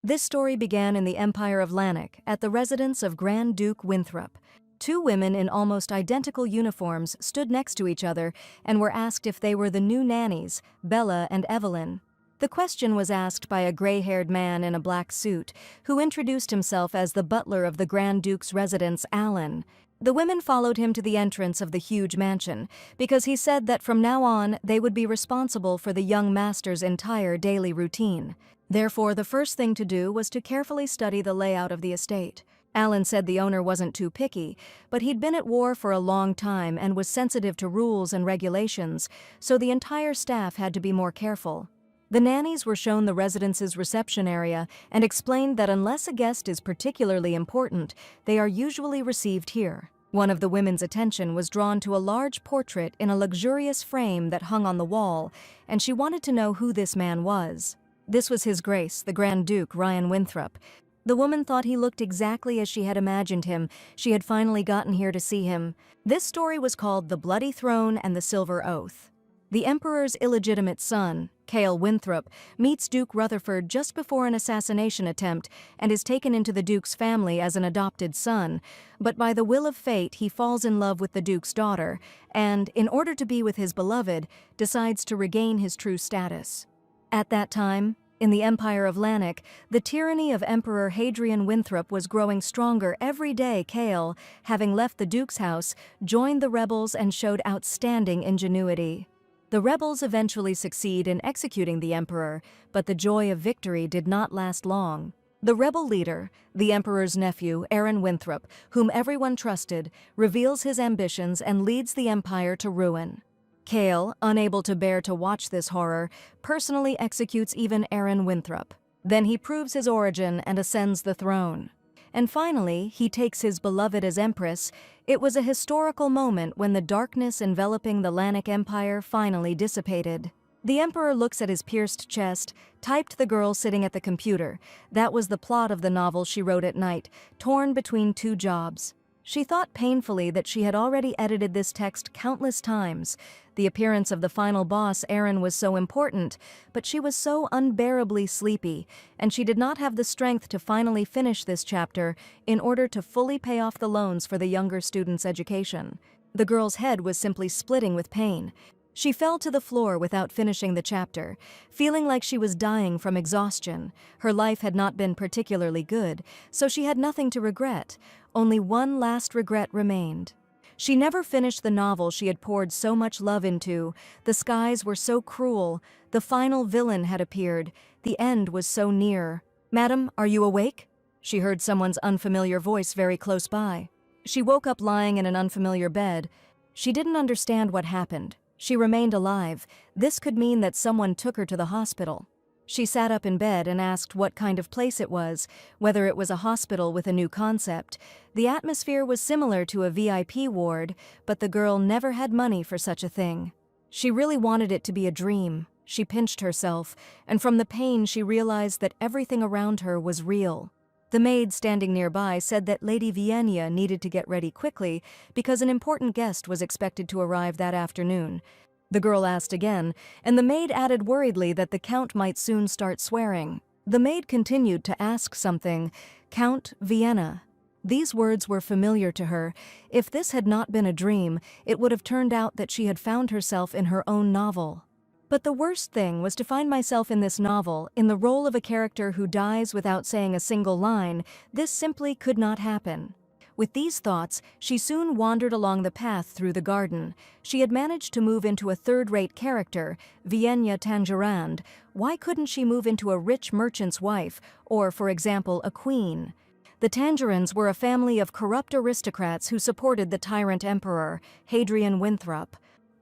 This story began in the Empire of Lanark, at the residence of Grand Duke Winthrop. Two women in almost identical uniforms stood next to each other and were asked if they were the new nannies, Bella and Evelyn. The question was asked by a gray-haired man in a black suit, who introduced himself as the butler of the Grand Duke's residence, Alan. The women followed him to the entrance of the huge mansion, because he said that from now on they would be responsible for the young master's entire daily routine. Therefore, the first thing to do was to carefully study the layout of the estate. Alan said the owner wasn't too picky, but he'd been at war for a long time and was sensitive to rules and regulations, so the entire staff had to be more careful. The nannies were shown the residence's reception area and explained that unless a guest is particularly important, they are usually received here. One of the women's attention was drawn to a large portrait in a luxurious frame that hung on the wall, and she wanted to know who this man was. This was His Grace, the Grand Duke Ryan Winthrop. The woman thought he looked exactly as she had imagined him. She had finally gotten here to see him. This story was called The Bloody Throne and the Silver Oath. The Emperor's illegitimate son, Cale Winthrop, meets Duke Rutherford just before an assassination attempt and is taken into the Duke's family as an adopted son, but by the will of fate he falls in love with the Duke's daughter and, in order to be with his beloved, decides to regain his true status. At that time, in the Empire of Lanark, the tyranny of Emperor Hadrian Winthrop was growing stronger every day. Cale, having left the Duke's house, joined the rebels and showed outstanding ingenuity. The rebels eventually succeed in executing the emperor, but the joy of victory did not last long. The rebel leader, the emperor's nephew, Aaron Winthrop, whom everyone trusted, reveals his ambitions and leads the empire to ruin. Cale, unable to bear to watch this horror, personally executes even Aaron Winthrop. Then he proves his origin and ascends the throne. And finally, he takes his beloved as empress. It was a historical moment when the darkness enveloping the Lanark Empire finally dissipated. The emperor looks at his pierced chest, typed the girl sitting at the computer. That was the plot of the novel she wrote at night, torn between two jobs. She thought painfully that she had already edited this text countless times. The appearance of the final boss, Aaron, was so important, but she was so unbearably sleepy, and she did not have the strength to finally finish this chapter in order to fully pay off the loans for the younger student's education. The girl's head was simply splitting with pain. She fell to the floor without finishing the chapter, feeling like she was dying from exhaustion. Her life had not been particularly good, so she had nothing to regret. Only one last regret remained. She never finished the novel she had poured so much love into. The skies were so cruel. The final villain had appeared. The end was so near. "Madam, are you awake?" She heard someone's unfamiliar voice very close by. She woke up lying in an unfamiliar bed. She didn't understand what happened. She remained alive. This could mean that someone took her to the hospital. She sat up in bed and asked what kind of place it was, whether it was a hospital with a new concept. The atmosphere was similar to a VIP ward, but the girl never had money for such a thing. She really wanted it to be a dream. She pinched herself, and from the pain she realized that everything around her was real. The maid standing nearby said that Lady Vienna needed to get ready quickly because an important guest was expected to arrive that afternoon. The girl asked again, and the maid added worriedly that the Count might soon start swearing. The maid continued to ask something. "Count Vienna." These words were familiar to her. If this had not been a dream, it would have turned out that she had found herself in her own novel. But the worst thing was to find myself in this novel, in the role of a character who dies without saying a single line. This simply could not happen. With these thoughts, she soon wandered along the path through the garden. She had managed to move into a third-rate character, Vienna Tyrant. Why couldn't she move into a rich merchant's wife, or, for example, a queen? The Tangerines were a family of corrupt aristocrats who supported the tyrant emperor, Hadrian Winthrop.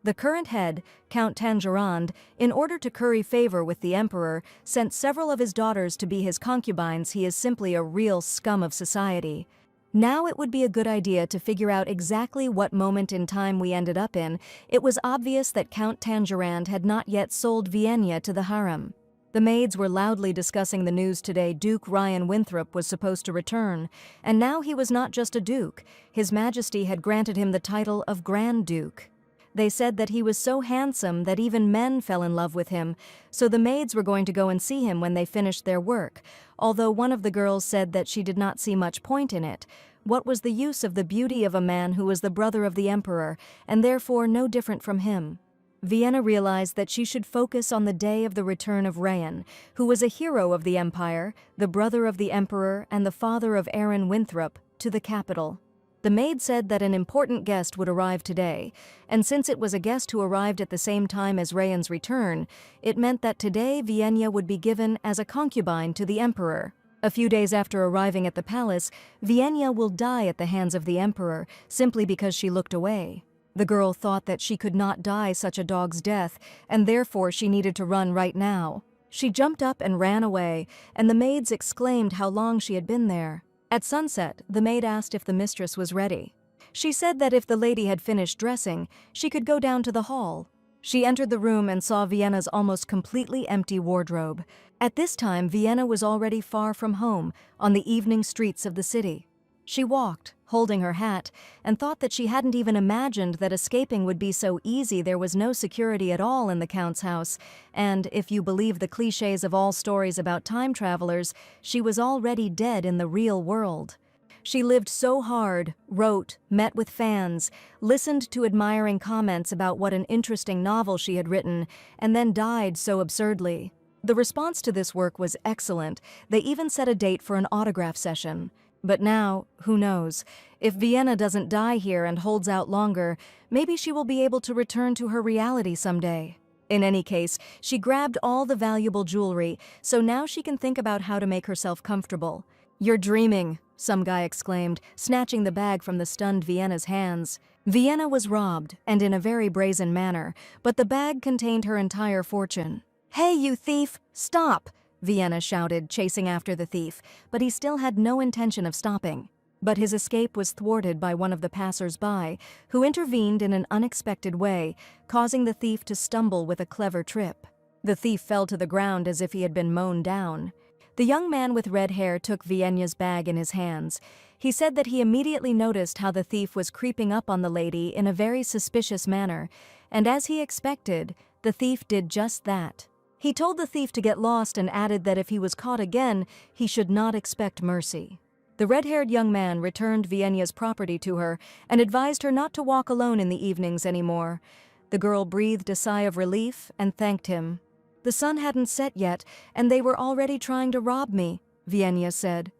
The current head, Count Tyrant, in order to curry favor with the emperor, sent several of his daughters to be his concubines. He is simply a real scum of society. Now it would be a good idea to figure out exactly what moment in time we ended up in. It was obvious that Count Tyrant had not yet sold Vienna to the harem. The maids were loudly discussing the news today. Duke Ryan Winthrop was supposed to return, and now he was not just a duke. His Majesty had granted him the title of Grand Duke. They said that he was so handsome that even men fell in love with him, so the maids were going to go and see him when they finished their work, although one of the girls said that she did not see much point in it. What was the use of the beauty of a man who was the brother of the emperor, and therefore no different from him? Vienna realized that she should focus on the day of the return of Rayan, who was a hero of the empire, the brother of the emperor and the father of Aaron Winthrop, to the capital. The maid said that an important guest would arrive today, and since it was a guest who arrived at the same time as Rayan's return, it meant that today Vienna would be given as a concubine to the emperor. A few days after arriving at the palace, Vienna will die at the hands of the emperor simply because she looked away. The girl thought that she could not die such a dog's death, and therefore she needed to run right now. She jumped up and ran away, and the maids exclaimed how long she had been there. At sunset, the maid asked if the mistress was ready. She said that if the lady had finished dressing, she could go down to the hall. She entered the room and saw Vienna's almost completely empty wardrobe. At this time, Vienna was already far from home, on the evening streets of the city. She walked, holding her hat, and thought that she hadn't even imagined that escaping would be so easy. There was no security at all in the Count's house, and, if you believe the clichés of all stories about time travelers, she was already dead in the real world. She lived so hard, wrote, met with fans, listened to admiring comments about what an interesting novel she had written, and then died so absurdly. The response to this work was excellent. They even set a date for an autograph session. But now, who knows? If Vienna doesn't die here and holds out longer, maybe she will be able to return to her reality someday. In any case, she grabbed all the valuable jewelry, so now she can think about how to make herself comfortable. "You're dreaming," some guy exclaimed, snatching the bag from the stunned Vienna's hands. Vienna was robbed, and in a very brazen manner, but the bag contained her entire fortune. "Hey, you thief! Stop!" Vienna shouted, chasing after the thief, but he still had no intention of stopping. But his escape was thwarted by one of the passers-by, who intervened in an unexpected way, causing the thief to stumble with a clever trip. The thief fell to the ground as if he had been mown down. The young man with red hair took Vienna's bag in his hands. He said that he immediately noticed how the thief was creeping up on the lady in a very suspicious manner, and as he expected, the thief did just that. He told the thief to get lost and added that if he was caught again, he should not expect mercy. The red-haired young man returned Vienna's property to her and advised her not to walk alone in the evenings anymore. The girl breathed a sigh of relief and thanked him. "The sun hadn't set yet, and they were already trying to rob me," Vienna said.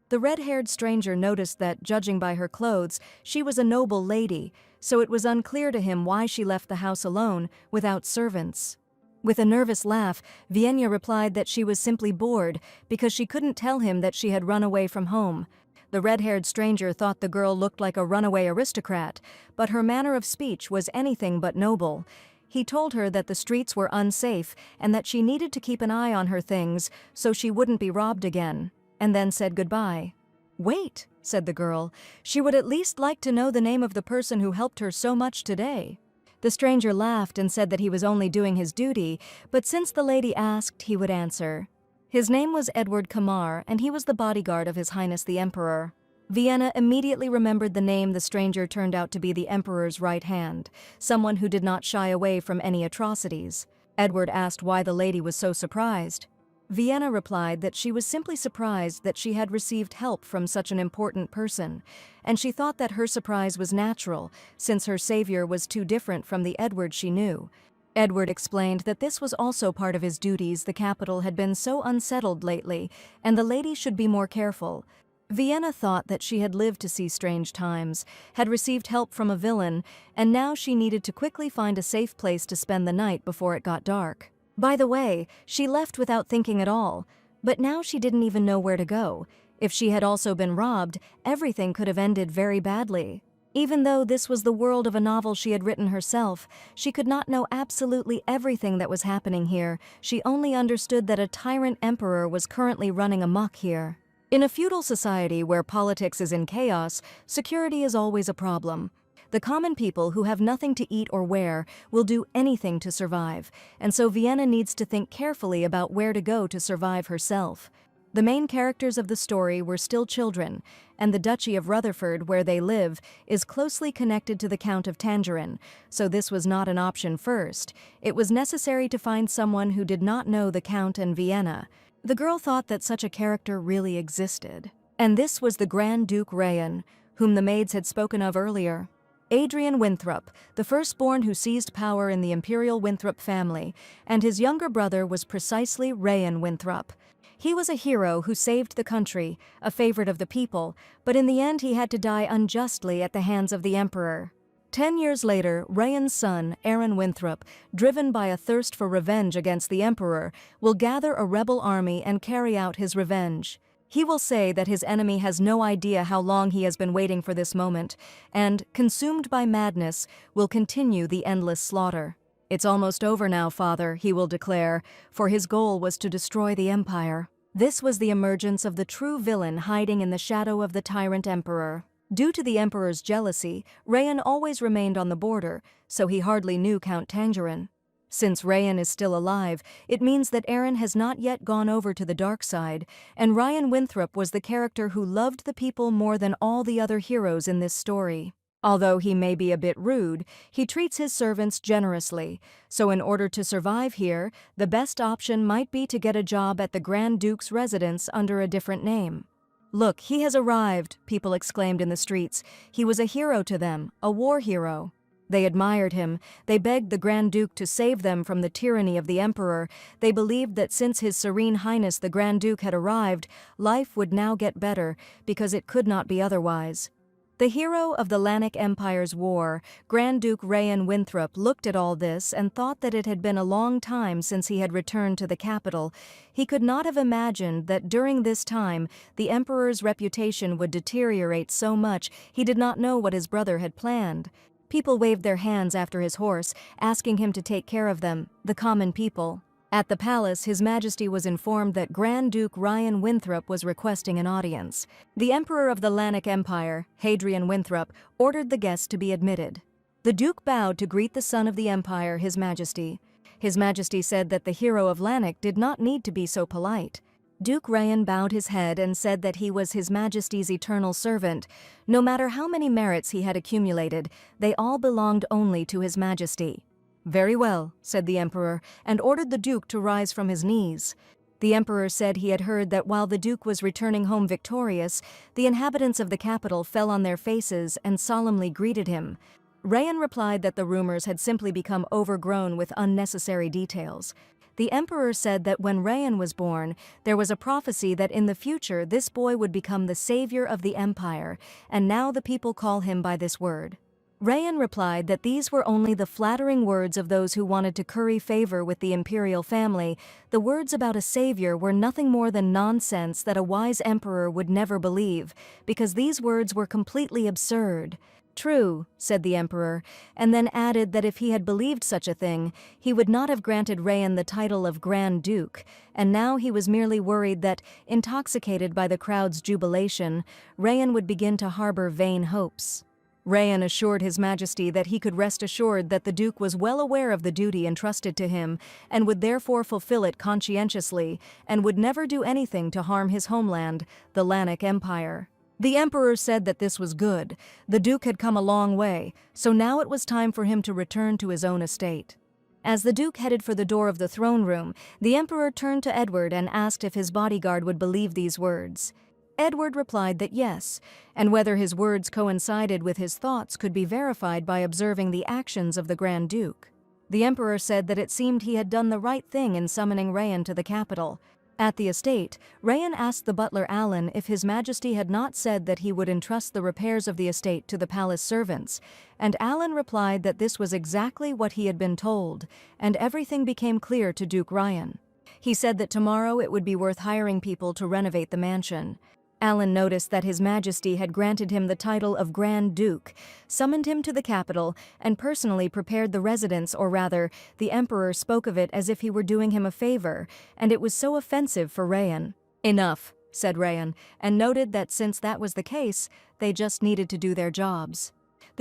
The red-haired stranger noticed that, judging by her clothes, she was a noble lady, so it was unclear to him why she left the house alone, without servants. With a nervous laugh, Vienna replied that she was simply bored because she couldn't tell him that she had run away from home. The red-haired stranger thought the girl looked like a runaway aristocrat, but her manner of speech was anything but noble. He told her that the streets were unsafe and that she needed to keep an eye on her things so she wouldn't be robbed again, and then said goodbye. "Wait," said the girl. "She would at least like to know the name of the person who helped her so much today." The stranger laughed and said that he was only doing his duty, but since the lady asked, he would answer. His name was Edward Kamar, and he was the bodyguard of His Highness the Emperor. Vienna immediately remembered the name. The stranger turned out to be the Emperor's right hand, someone who did not shy away from any atrocities. Edward asked why the lady was so surprised. Vienna replied that she was simply surprised that she had received help from such an important person, and she thought that her surprise was natural, since her savior was too different from the Edward she knew. Edward explained that this was also part of his duties. The capital had been so unsettled lately, and the lady should be more careful. Vienna thought that she had lived to see strange times, had received help from a villain, and now she needed to quickly find a safe place to spend the night before it got dark. By the way, she left without thinking at all, but now she didn't even know where to go. If she had also been robbed, everything could have ended very badly. Even though this was the world of a novel she had written herself, she could not know absolutely everything that was happening here. She only understood that a tyrant emperor was currently running amok here. In a feudal society where politics is in chaos, security is always a problem. The common people who have nothing to eat or wear will do anything to survive, and so Vienna needs to think carefully about where to go to survive herself. The main characters of the story were still children, and the Duchy of Rutherford, where they live, is closely connected to the Count of Tangerine, so this was not an option first. It was necessary to find someone who did not know the Count and Vienna. The girl thought that such a character really existed. And this was the Grand Duke Rayan, whom the maids had spoken of earlier. Adrian Winthrop, the firstborn who seized power in the Imperial Winthrop family, and his younger brother was precisely Rayan Winthrop. He was a hero who saved the country, a favorite of the people, but in the end he had to die unjustly at the hands of the Emperor. 10 years later, Rayan's son, Aaron Winthrop, driven by a thirst for revenge against the Emperor, will gather a rebel army and carry out his revenge. He will say that his enemy has no idea how long he has been waiting for this moment, and, consumed by madness, will continue the endless slaughter. "It's almost over now, father," he will declare, for his goal was to destroy the Empire. This was the emergence of the true villain hiding in the shadow of the tyrant emperor. Due to the emperor's jealousy, Rayan always remained on the border, so he hardly knew Count Tangerine. Since Rayan is still alive, it means that Aaron has not yet gone over to the dark side, and Rayan Winthrop was the character who loved the people more than all the other heroes in this story. Although he may be a bit rude, he treats his servants generously, so in order to survive here, the best option might be to get a job at the Grand Duke's residence under a different name. "Look, he has arrived," people exclaimed in the streets. He was a hero to them, a war hero. They admired him, they begged the Grand Duke to save them from the tyranny of the Emperor. They believed that since His Serene Highness the Grand Duke had arrived, life would now get better, because it could not be otherwise. The hero of the Lannic Empire's war, Grand Duke Rayan Winthrop, looked at all this and thought that it had been a long time since he had returned to the capital. He could not have imagined that during this time the Emperor's reputation would deteriorate so much he did not know what his brother had planned. People waved their hands after his horse, asking him to take care of them, the common people. At the palace, His Majesty was informed that Grand Duke Rayan Winthrop was requesting an audience. The Emperor of the Lannic Empire, Hadrian Winthrop, ordered the guest to be admitted. The Duke bowed to greet the son of the Empire, His Majesty. His Majesty said that the hero of Lannic did not need to be so polite. Duke Rayan bowed his head and said that he was His Majesty's eternal servant. No matter how many merits he had accumulated, they all belonged only to His Majesty. "Very well," said the Emperor, and ordered the Duke to rise from his knees. The Emperor said he had heard that while the Duke was returning home victorious, the inhabitants of the capital fell on their faces and solemnly greeted him. Rayan replied that the rumors had simply become overgrown with unnecessary details. The Emperor said that when Rayan was born, there was a prophecy that in the future this boy would become the savior of the Empire, and now the people call him by this word. Rayan replied that these were only the flattering words of those who wanted to curry favor with the imperial family. The words about a savior were nothing more than nonsense that a wise emperor would never believe, because these words were completely absurd. "True," said the Emperor, and then added that if he had believed such a thing, he would not have granted Rayan the title of Grand Duke, and now he was merely worried that, intoxicated by the crowd's jubilation, Rayan would begin to harbor vain hopes. Rayan assured His Majesty that he could rest assured that the Duke was well aware of the duty entrusted to him, and would therefore fulfill it conscientiously, and would never do anything to harm his homeland, the Lannic Empire. The Emperor said that this was good. The Duke had come a long way, so now it was time for him to return to his own estate. As the Duke headed for the door of the throne room, the Emperor turned to Edward and asked if his bodyguard would believe these words. Edward replied that yes, and whether his words coincided with his thoughts could be verified by observing the actions of the Grand Duke. The Emperor said that it seemed he had done the right thing in summoning Rayan to the capital. At the estate, Rayan asked the butler Alan if His Majesty had not said that he would entrust the repairs of the estate to the palace servants, and Alan replied that this was exactly what he had been told, and everything became clear to Duke Rayan. He said that tomorrow it would be worth hiring people to renovate the mansion. Alan noticed that His Majesty had granted him the title of Grand Duke, summoned him to the capital, and personally prepared the residence, or rather, the Emperor spoke of it as if he were doing him a favor, and it was so offensive for Rayan. "Enough," said Rayan, and noted that since that was the case, they just needed to do their jobs.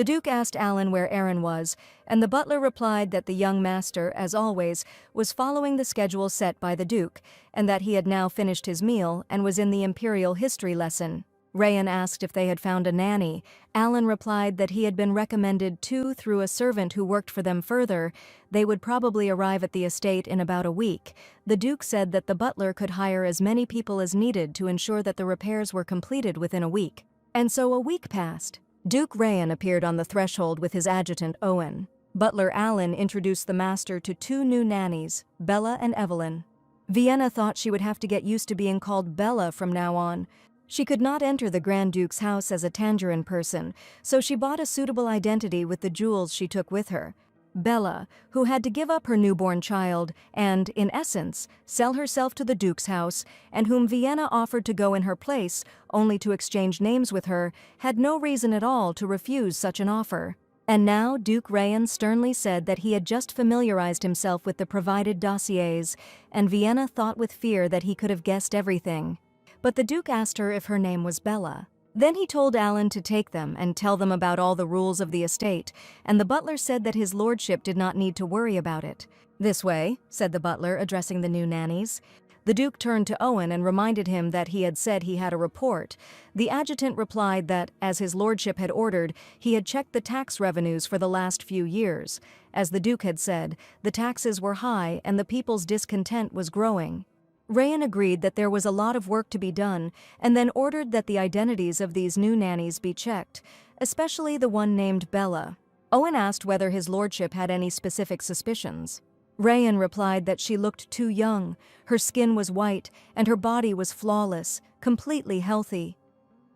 The Duke asked Alan where Aaron was, and the butler replied that the young master, as always, was following the schedule set by the Duke, and that he had now finished his meal and was in the Imperial history lesson. Rayan asked if they had found a nanny. Alan replied that he had been recommended to through a servant who worked for them further. They would probably arrive at the estate in about a week. The Duke said that the butler could hire as many people as needed to ensure that the repairs were completed within a week. And so a week passed. Duke Rayan appeared on the threshold with his adjutant Owen. Butler Alan introduced the master to two new nannies, Bella and Evelyn. Vienna thought she would have to get used to being called Bella from now on. She could not enter the Grand Duke's house as a Tangerine person, so she bought a suitable identity with the jewels she took with her. Bella, who had to give up her newborn child and, in essence, sell herself to the Duke's house, and whom Vienna offered to go in her place, only to exchange names with her, had no reason at all to refuse such an offer. And now Duke Rayan sternly said that he had just familiarized himself with the provided dossiers, and Vienna thought with fear that he could have guessed everything. But the Duke asked her if her name was Bella. Then he told Alan to take them and tell them about all the rules of the estate, and the butler said that his lordship did not need to worry about it. "This way," said the butler, addressing the new nannies. The Duke turned to Owen and reminded him that he had said he had a report. The adjutant replied that, as his lordship had ordered, he had checked the tax revenues for the last few years. As the Duke had said, the taxes were high and the people's discontent was growing. Rayan agreed that there was a lot of work to be done, and then ordered that the identities of these new nannies be checked, especially the one named Bella. Owen asked whether his lordship had any specific suspicions. Rayan replied that she looked too young, her skin was white, and her body was flawless, completely healthy.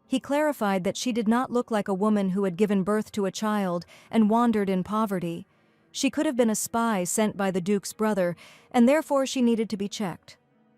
He clarified that she did not look like a woman who had given birth to a child and wandered in poverty. She could have been a spy sent by the Duke's brother, and therefore she needed to be checked.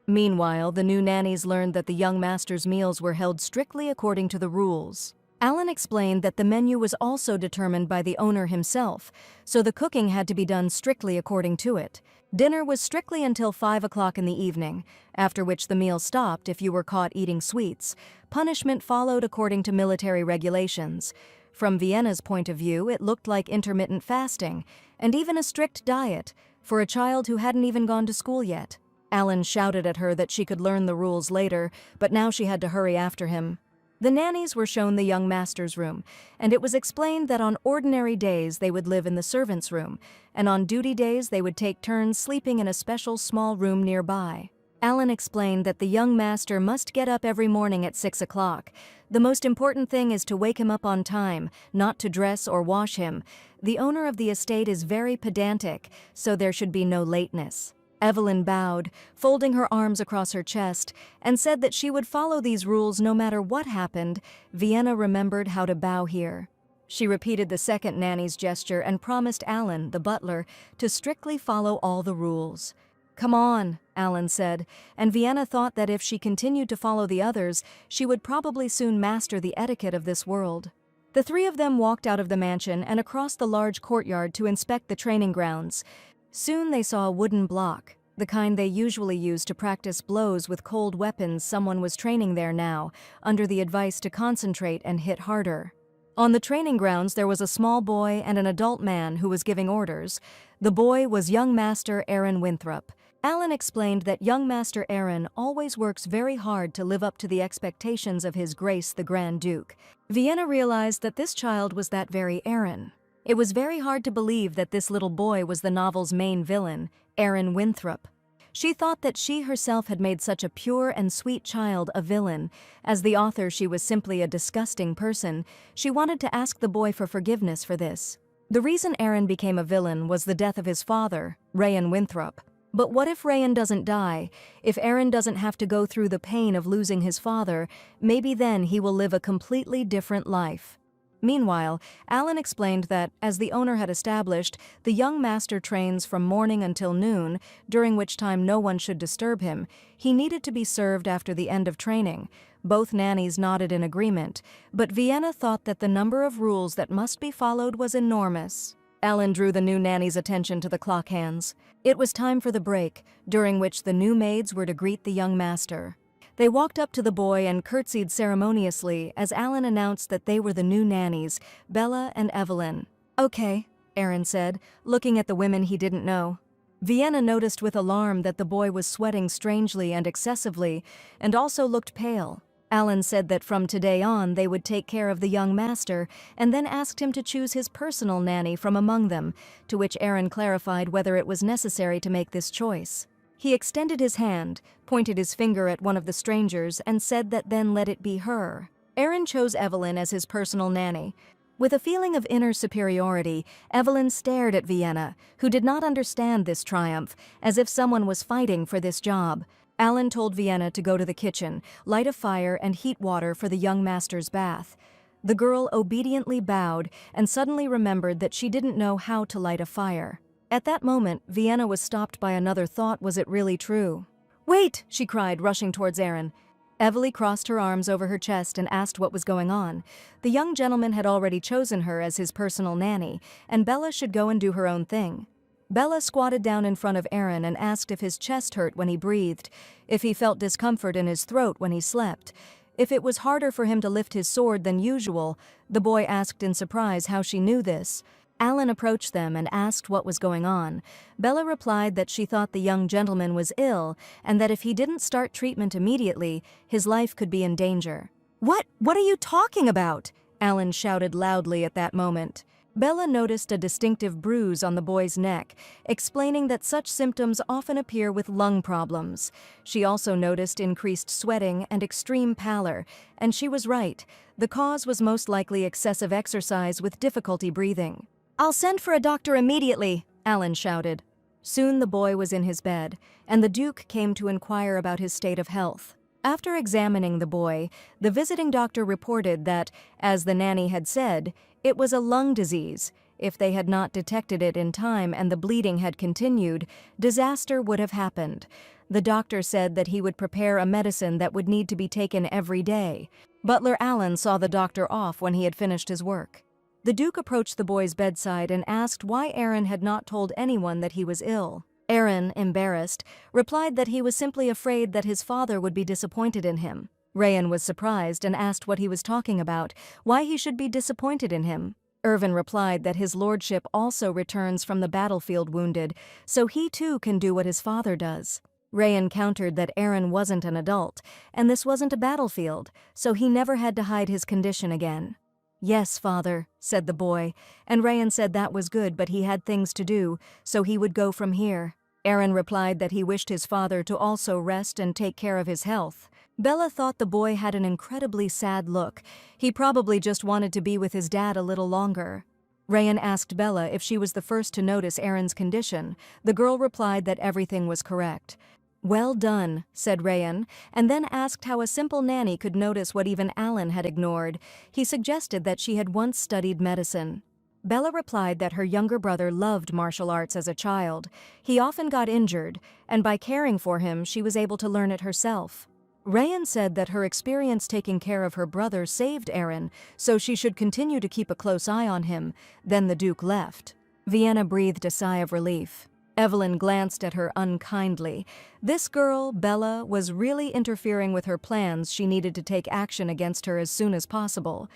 Meanwhile, the new nannies learned that the young master's meals were held strictly according to the rules. Alan explained that the menu was also determined by the owner himself, so the cooking had to be done strictly according to it. Dinner was strictly until 5 o'clock in the evening, after which the meal stopped if you were caught eating sweets. Punishment followed according to military regulations. From Vienna's point of view, it looked like intermittent fasting, and even a strict diet, for a child who hadn't even gone to school yet. Alan shouted at her that she could learn the rules later, but now she had to hurry after him. The nannies were shown the young master's room, and it was explained that on ordinary days they would live in the servants' room, and on duty days they would take turns sleeping in a special small room nearby. Alan explained that the young master must get up every morning at 6 o'clock. The most important thing is to wake him up on time, not to dress or wash him. The owner of the estate is very pedantic, so there should be no lateness. Evelyn bowed, folding her arms across her chest, and said that she would follow these rules no matter what happened. Vienna remembered how to bow here. She repeated the second nanny's gesture and promised Alan, the butler, to strictly follow all the rules. "Come on," Alan said, and Vienna thought that if she continued to follow the others, she would probably soon master the etiquette of this world. The three of them walked out of the mansion and across the large courtyard to inspect the training grounds. Soon they saw a wooden block, the kind they usually use to practice blows with cold weapons. Someone was training there now, under the advice to concentrate and hit harder. On the training grounds there was a small boy and an adult man who was giving orders. The boy was young Master Aaron Winthrop. Alan explained that young Master Aaron always works very hard to live up to the expectations of His Grace the Grand Duke. Vienna realized that this child was that very Aaron. It was very hard to believe that this little boy was the novel's main villain, Aaron Winthrop. She thought that she herself had made such a pure and sweet child a villain. As the author, she was simply a disgusting person. She wanted to ask the boy for forgiveness for this. The reason Aaron became a villain was the death of his father, Rayan Winthrop. But what if Rayan doesn't die? If Aaron doesn't have to go through the pain of losing his father, maybe then he will live a completely different life. Meanwhile, Alan explained that, as the owner had established, the young master trains from morning until noon, during which time no one should disturb him. He needed to be served after the end of training. Both nannies nodded in agreement, but Vienna thought that the number of rules that must be followed was enormous. Alan drew the new nanny's attention to the clock hands. It was time for the break, during which the new maids were to greet the young master. They walked up to the boy and curtsied ceremoniously as Alan announced that they were the new nannies, Bella and Evelyn. "Okay," Aaron said, looking at the women he didn't know. Vienna noticed with alarm that the boy was sweating strangely and excessively, and also looked pale. Alan said that from today on they would take care of the young master, and then asked him to choose his personal nanny from among them, to which Aaron clarified whether it was necessary to make this choice. He extended his hand, pointed his finger at one of the strangers, and said that then let it be her. Aaron chose Evelyn as his personal nanny. With a feeling of inner superiority, Evelyn stared at Vienna, who did not understand this triumph, as if someone was fighting for this job. Alan told Vienna to go to the kitchen, light a fire, and heat water for the young master's bath. The girl obediently bowed and suddenly remembered that she didn't know how to light a fire. At that moment, Vienna was stopped by another thought. Was it really true? "Wait!" she cried, rushing towards Aaron. Evelyn crossed her arms over her chest and asked what was going on. The young gentleman had already chosen her as his personal nanny, and Bella should go and do her own thing. Bella squatted down in front of Aaron and asked if his chest hurt when he breathed, if he felt discomfort in his throat when he slept, if it was harder for him to lift his sword than usual. The boy asked in surprise how she knew this. Alan approached them and asked what was going on. Bella replied that she thought the young gentleman was ill and that if he didn't start treatment immediately, his life could be in danger. What are you talking about?" Alan shouted loudly at that moment. Bella noticed a distinctive bruise on the boy's neck, explaining that such symptoms often appear with lung problems. She also noticed increased sweating and extreme pallor, and she was right. The cause was most likely excessive exercise with difficulty breathing. "I'll send for a doctor immediately," Alan shouted. Soon the boy was in his bed, and the Duke came to inquire about his state of health. After examining the boy, the visiting doctor reported that, as the nanny had said, it was a lung disease. If they had not detected it in time and the bleeding had continued, disaster would have happened. The doctor said that he would prepare a medicine that would need to be taken every day. Butler Alan saw the doctor off when he had finished his work. The Duke approached the boy's bedside and asked why Aaron had not told anyone that he was ill. Aaron, embarrassed, replied that he was simply afraid that his father would be disappointed in him. Rayan was surprised and asked what he was talking about, why he should be disappointed in him. Irvin replied that his lordship also returns from the battlefield wounded, so he too can do what his father does. Rayan countered that Aaron wasn't an adult, and this wasn't a battlefield, so he never had to hide his condition again. "Yes, father," said the boy, and Rayan said that was good, but he had things to do, so he would go from here. Aaron replied that he wished his father to also rest and take care of his health. Bella thought the boy had an incredibly sad look. He probably just wanted to be with his dad a little longer. Rayan asked Bella if she was the first to notice Aaron's condition. The girl replied that everything was correct. "Well done," said Rayan, and then asked how a simple nanny could notice what even Alan had ignored. He suggested that she had once studied medicine. Bella replied that her younger brother loved martial arts as a child. He often got injured, and by caring for him, she was able to learn it herself. Rayan said that her experience taking care of her brother saved Aaron, so she should continue to keep a close eye on him. Then the Duke left. Vienna breathed a sigh of relief. Evelyn glanced at her unkindly. This girl, Bella, was really interfering with her plans. She needed to take action against her as soon as possible.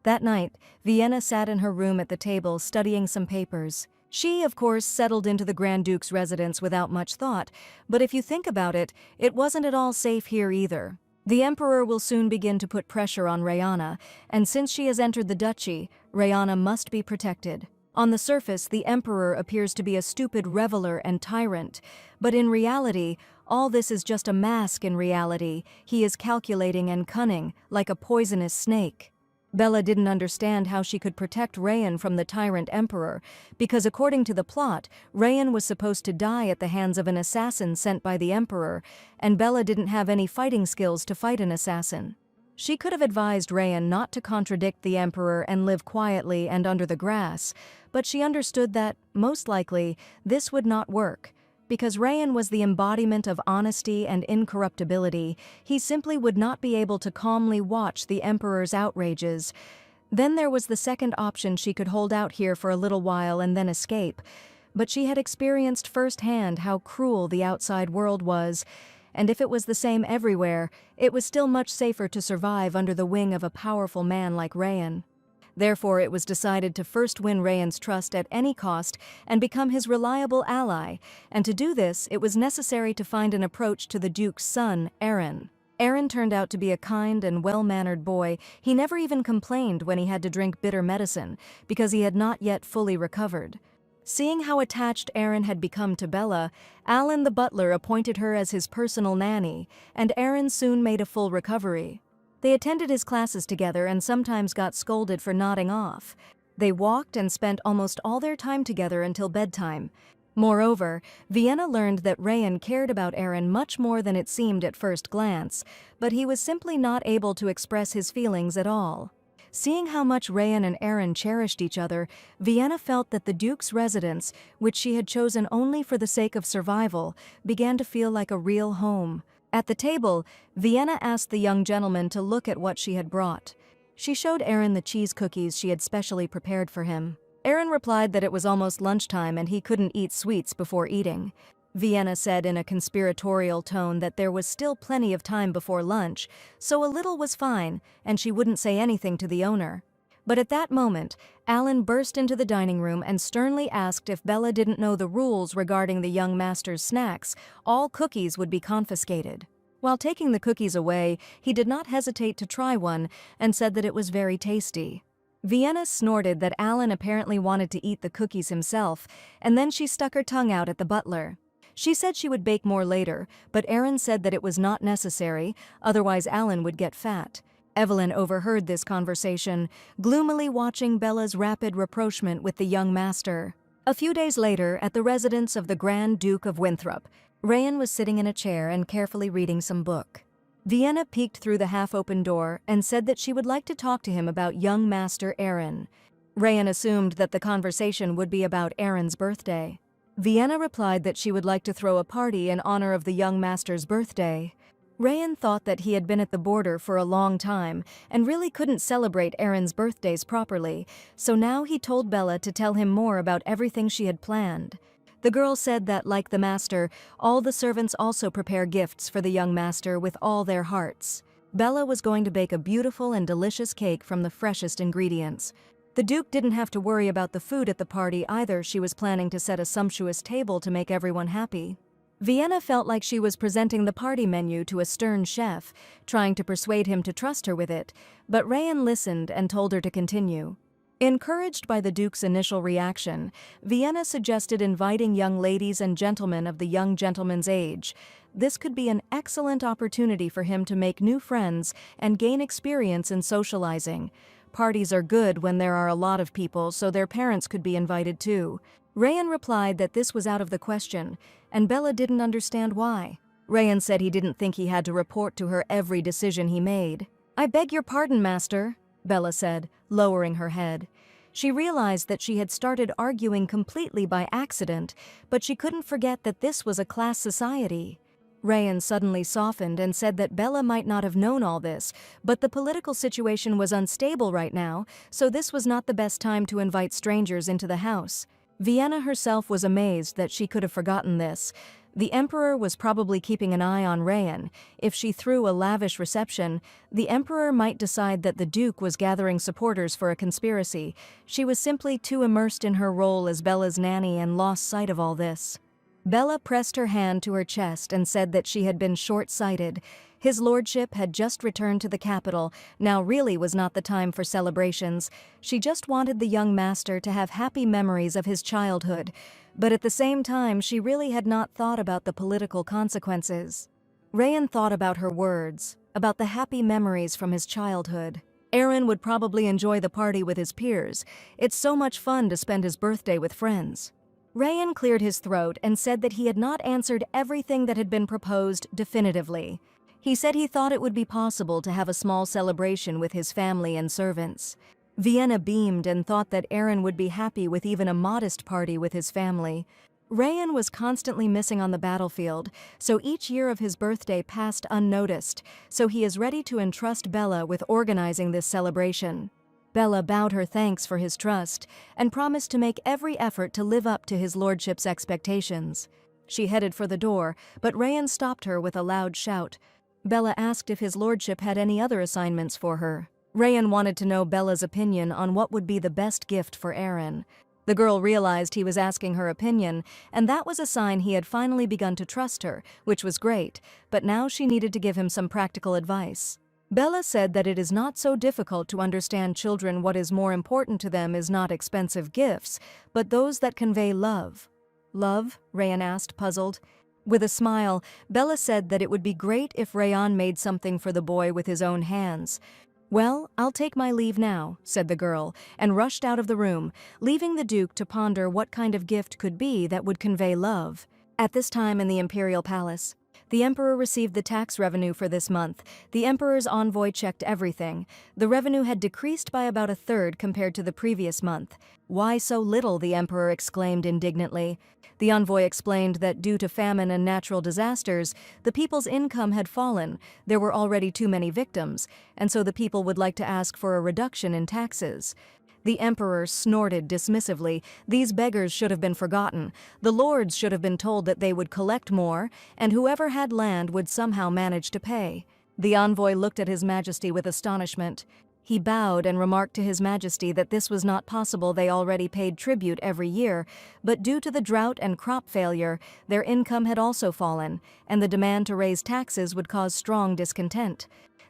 That night, Vienna sat in her room at the table studying some papers. She, of course, settled into the Grand Duke's residence without much thought, but if you think about it, it wasn't at all safe here either. The Emperor will soon begin to put pressure on Rayana, and since she has entered the duchy, Rayana must be protected. On the surface, the Emperor appears to be a stupid reveler and tyrant, but in reality, all this is just a mask. In reality, he is calculating and cunning, like a poisonous snake. Bella didn't understand how she could protect Rayan from the tyrant emperor, because according to the plot, Rayan was supposed to die at the hands of an assassin sent by the emperor, and Bella didn't have any fighting skills to fight an assassin. She could have advised Rayan not to contradict the emperor and live quietly and under the grass, but she understood that, most likely, this would not work. Because Rayan was the embodiment of honesty and incorruptibility, he simply would not be able to calmly watch the emperor's outrages. Then there was the second option: she could hold out here for a little while and then escape. But she had experienced firsthand how cruel the outside world was, and if it was the same everywhere, it was still much safer to survive under the wing of a powerful man like Rayan. Therefore, it was decided to first win Rayan's trust at any cost and become his reliable ally, and to do this, it was necessary to find an approach to the Duke's son, Aaron. Aaron turned out to be a kind and well-mannered boy. He never even complained when he had to drink bitter medicine, because he had not yet fully recovered. Seeing how attached Aaron had become to Bella, Alan the butler appointed her as his personal nanny, and Aaron soon made a full recovery. They attended his classes together and sometimes got scolded for nodding off. They walked and spent almost all their time together until bedtime. Moreover, Vienna learned that Rayan cared about Aaron much more than it seemed at first glance, but he was simply not able to express his feelings at all. Seeing how much Rayan and Aaron cherished each other, Vienna felt that the Duke's residence, which she had chosen only for the sake of survival, began to feel like a real home. At the table, Vienna asked the young gentleman to look at what she had brought. She showed Aaron the cheese cookies she had specially prepared for him. Aaron replied that it was almost lunchtime and he couldn't eat sweets before eating. Vienna said in a conspiratorial tone that there was still plenty of time before lunch, so a little was fine, and she wouldn't say anything to the owner. But at that moment, Alan burst into the dining room and sternly asked if Bella didn't know the rules regarding the young master's snacks. All cookies would be confiscated. While taking the cookies away, he did not hesitate to try one and said that it was very tasty. Vienna snorted that Alan apparently wanted to eat the cookies himself, and then she stuck her tongue out at the butler. She said she would bake more later, but Aaron said that it was not necessary, otherwise Alan would get fat. Evelyn overheard this conversation, gloomily watching Bella's rapid rapprochement with the young master. A few days later, at the residence of the Grand Duke of Winthrop, Rayan was sitting in a chair and carefully reading some book. Vienna peeked through the half-open door and said that she would like to talk to him about young Master Aaron. Rayan assumed that the conversation would be about Aaron's birthday. Vienna replied that she would like to throw a party in honor of the young master's birthday. Rayan thought that he had been at the border for a long time and really couldn't celebrate Aaron's birthdays properly, so now he told Bella to tell him more about everything she had planned. The girl said that, like the master, all the servants also prepare gifts for the young master with all their hearts. Bella was going to bake a beautiful and delicious cake from the freshest ingredients. The Duke didn't have to worry about the food at the party either. She was planning to set a sumptuous table to make everyone happy. Vienna felt like she was presenting the party menu to a stern chef, trying to persuade him to trust her with it, but Rayan listened and told her to continue. Encouraged by the Duke's initial reaction, Vienna suggested inviting young ladies and gentlemen of the young gentleman's age. This could be an excellent opportunity for him to make new friends and gain experience in socializing. Parties are good when there are a lot of people, so their parents could be invited too. Rayan replied that this was out of the question, and Bella didn't understand why. Rayan said he didn't think he had to report to her every decision he made. "I beg your pardon, master," Bella said, lowering her head. She realized that she had started arguing completely by accident, but she couldn't forget that this was a class society. Rayan suddenly softened and said that Bella might not have known all this, but the political situation was unstable right now, so this was not the best time to invite strangers into the house. Vienna herself was amazed that she could have forgotten this. The Emperor was probably keeping an eye on Rayan. If she threw a lavish reception, the Emperor might decide that the Duke was gathering supporters for a conspiracy. She was simply too immersed in her role as Bella's nanny and lost sight of all this. Bella pressed her hand to her chest and said that she had been short-sighted. His lordship had just returned to the capital. Now really was not the time for celebrations. She just wanted the young master to have happy memories of his childhood. But at the same time, she really had not thought about the political consequences. Rayan thought about her words, about the happy memories from his childhood. Aaron would probably enjoy the party with his peers. It's so much fun to spend his birthday with friends. Rayan cleared his throat and said that he had not answered everything that had been proposed definitively. He said he thought it would be possible to have a small celebration with his family and servants. Vienna beamed and thought that Aaron would be happy with even a modest party with his family. Rayan was constantly missing on the battlefield, so each year of his birthday passed unnoticed, so he is ready to entrust Bella with organizing this celebration. Bella bowed her thanks for his trust and promised to make every effort to live up to his lordship's expectations. She headed for the door, but Rayan stopped her with a loud shout. Bella asked if his lordship had any other assignments for her. Rayan wanted to know Bella's opinion on what would be the best gift for Aaron. The girl realized he was asking her opinion, and that was a sign he had finally begun to trust her, which was great, but now she needed to give him some practical advice. Bella said that it is not so difficult to understand children. What is more important to them is not expensive gifts, but those that convey love. Love? Rayan asked, puzzled. With a smile, Bella said that it would be great if Rayan made something for the boy with his own hands. Well, I'll take my leave now, said the girl, and rushed out of the room, leaving the Duke to ponder what kind of gift could be that would convey love. At this time in the imperial palace, the emperor received the tax revenue for this month. The emperor's envoy checked everything. The revenue had decreased by about a third compared to the previous month. Why so little? The emperor exclaimed indignantly. The envoy explained that due to famine and natural disasters, the people's income had fallen. There were already too many victims, and so the people would like to ask for a reduction in taxes. The emperor snorted dismissively. These beggars should have been forgotten. The lords should have been told that they would collect more, and whoever had land would somehow manage to pay. The envoy looked at His Majesty with astonishment. He bowed and remarked to His Majesty that this was not possible. They already paid tribute every year, but due to the drought and crop failure, their income had also fallen, and the demand to raise taxes would cause strong discontent.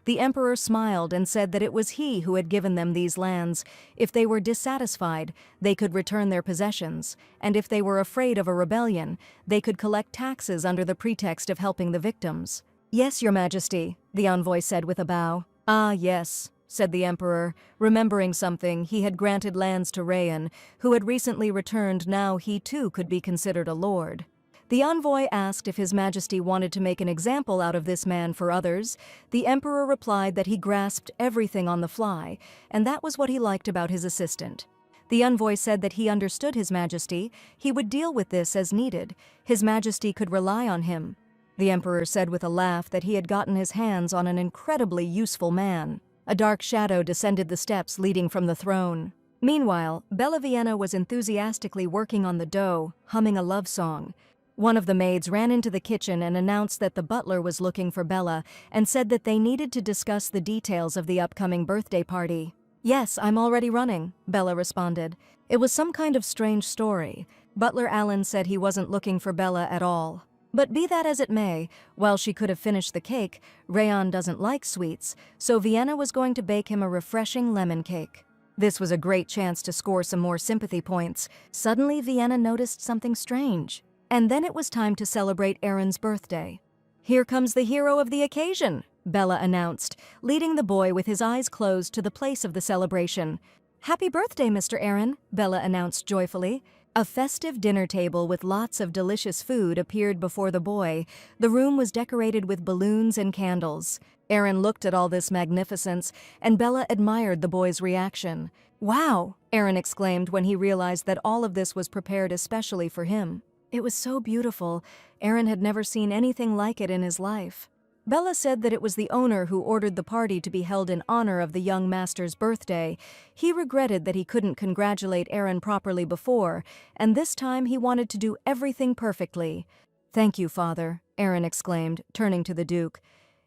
The emperor smiled and said that it was he who had given them these lands. If they were dissatisfied, they could return their possessions, and if they were afraid of a rebellion, they could collect taxes under the pretext of helping the victims. Yes, Your Majesty, the envoy said with a bow. Ah, yes, said the emperor, remembering something. He had granted lands to Rayan, who had recently returned. Now he too could be considered a lord. The envoy asked if His Majesty wanted to make an example out of this man for others. The emperor replied that he grasped everything on the fly, and that was what he liked about his assistant. The envoy said that he understood His Majesty. He would deal with this as needed. His Majesty could rely on him. The emperor said with a laugh that he had gotten his hands on an incredibly useful man. A dark shadow descended the steps leading from the throne. Meanwhile, Bella Vienna was enthusiastically working on the dough, humming a love song. One of the maids ran into the kitchen and announced that the butler was looking for Bella and said that they needed to discuss the details of the upcoming birthday party. Yes, I'm already running, Bella responded. It was some kind of strange story. Butler Allen said he wasn't looking for Bella at all. But be that as it may, while she could have finished the cake, Rayan doesn't like sweets, so Vienna was going to bake him a refreshing lemon cake. This was a great chance to score some more sympathy points. Suddenly, Vienna noticed something strange. And then it was time to celebrate Aaron's birthday. Here comes the hero of the occasion, Bella announced, leading the boy with his eyes closed to the place of the celebration. Happy birthday, Mr. Aaron, Bella announced joyfully. A festive dinner table with lots of delicious food appeared before the boy. The room was decorated with balloons and candles. Aaron looked at all this magnificence, and Bella admired the boy's reaction. Wow, Aaron exclaimed when he realized that all of this was prepared especially for him. It was so beautiful. Aaron had never seen anything like it in his life. Bella said that it was the owner who ordered the party to be held in honor of the young master's birthday. He regretted that he couldn't congratulate Aaron properly before, and this time he wanted to do everything perfectly. Thank you, Father, Aaron exclaimed, turning to the Duke.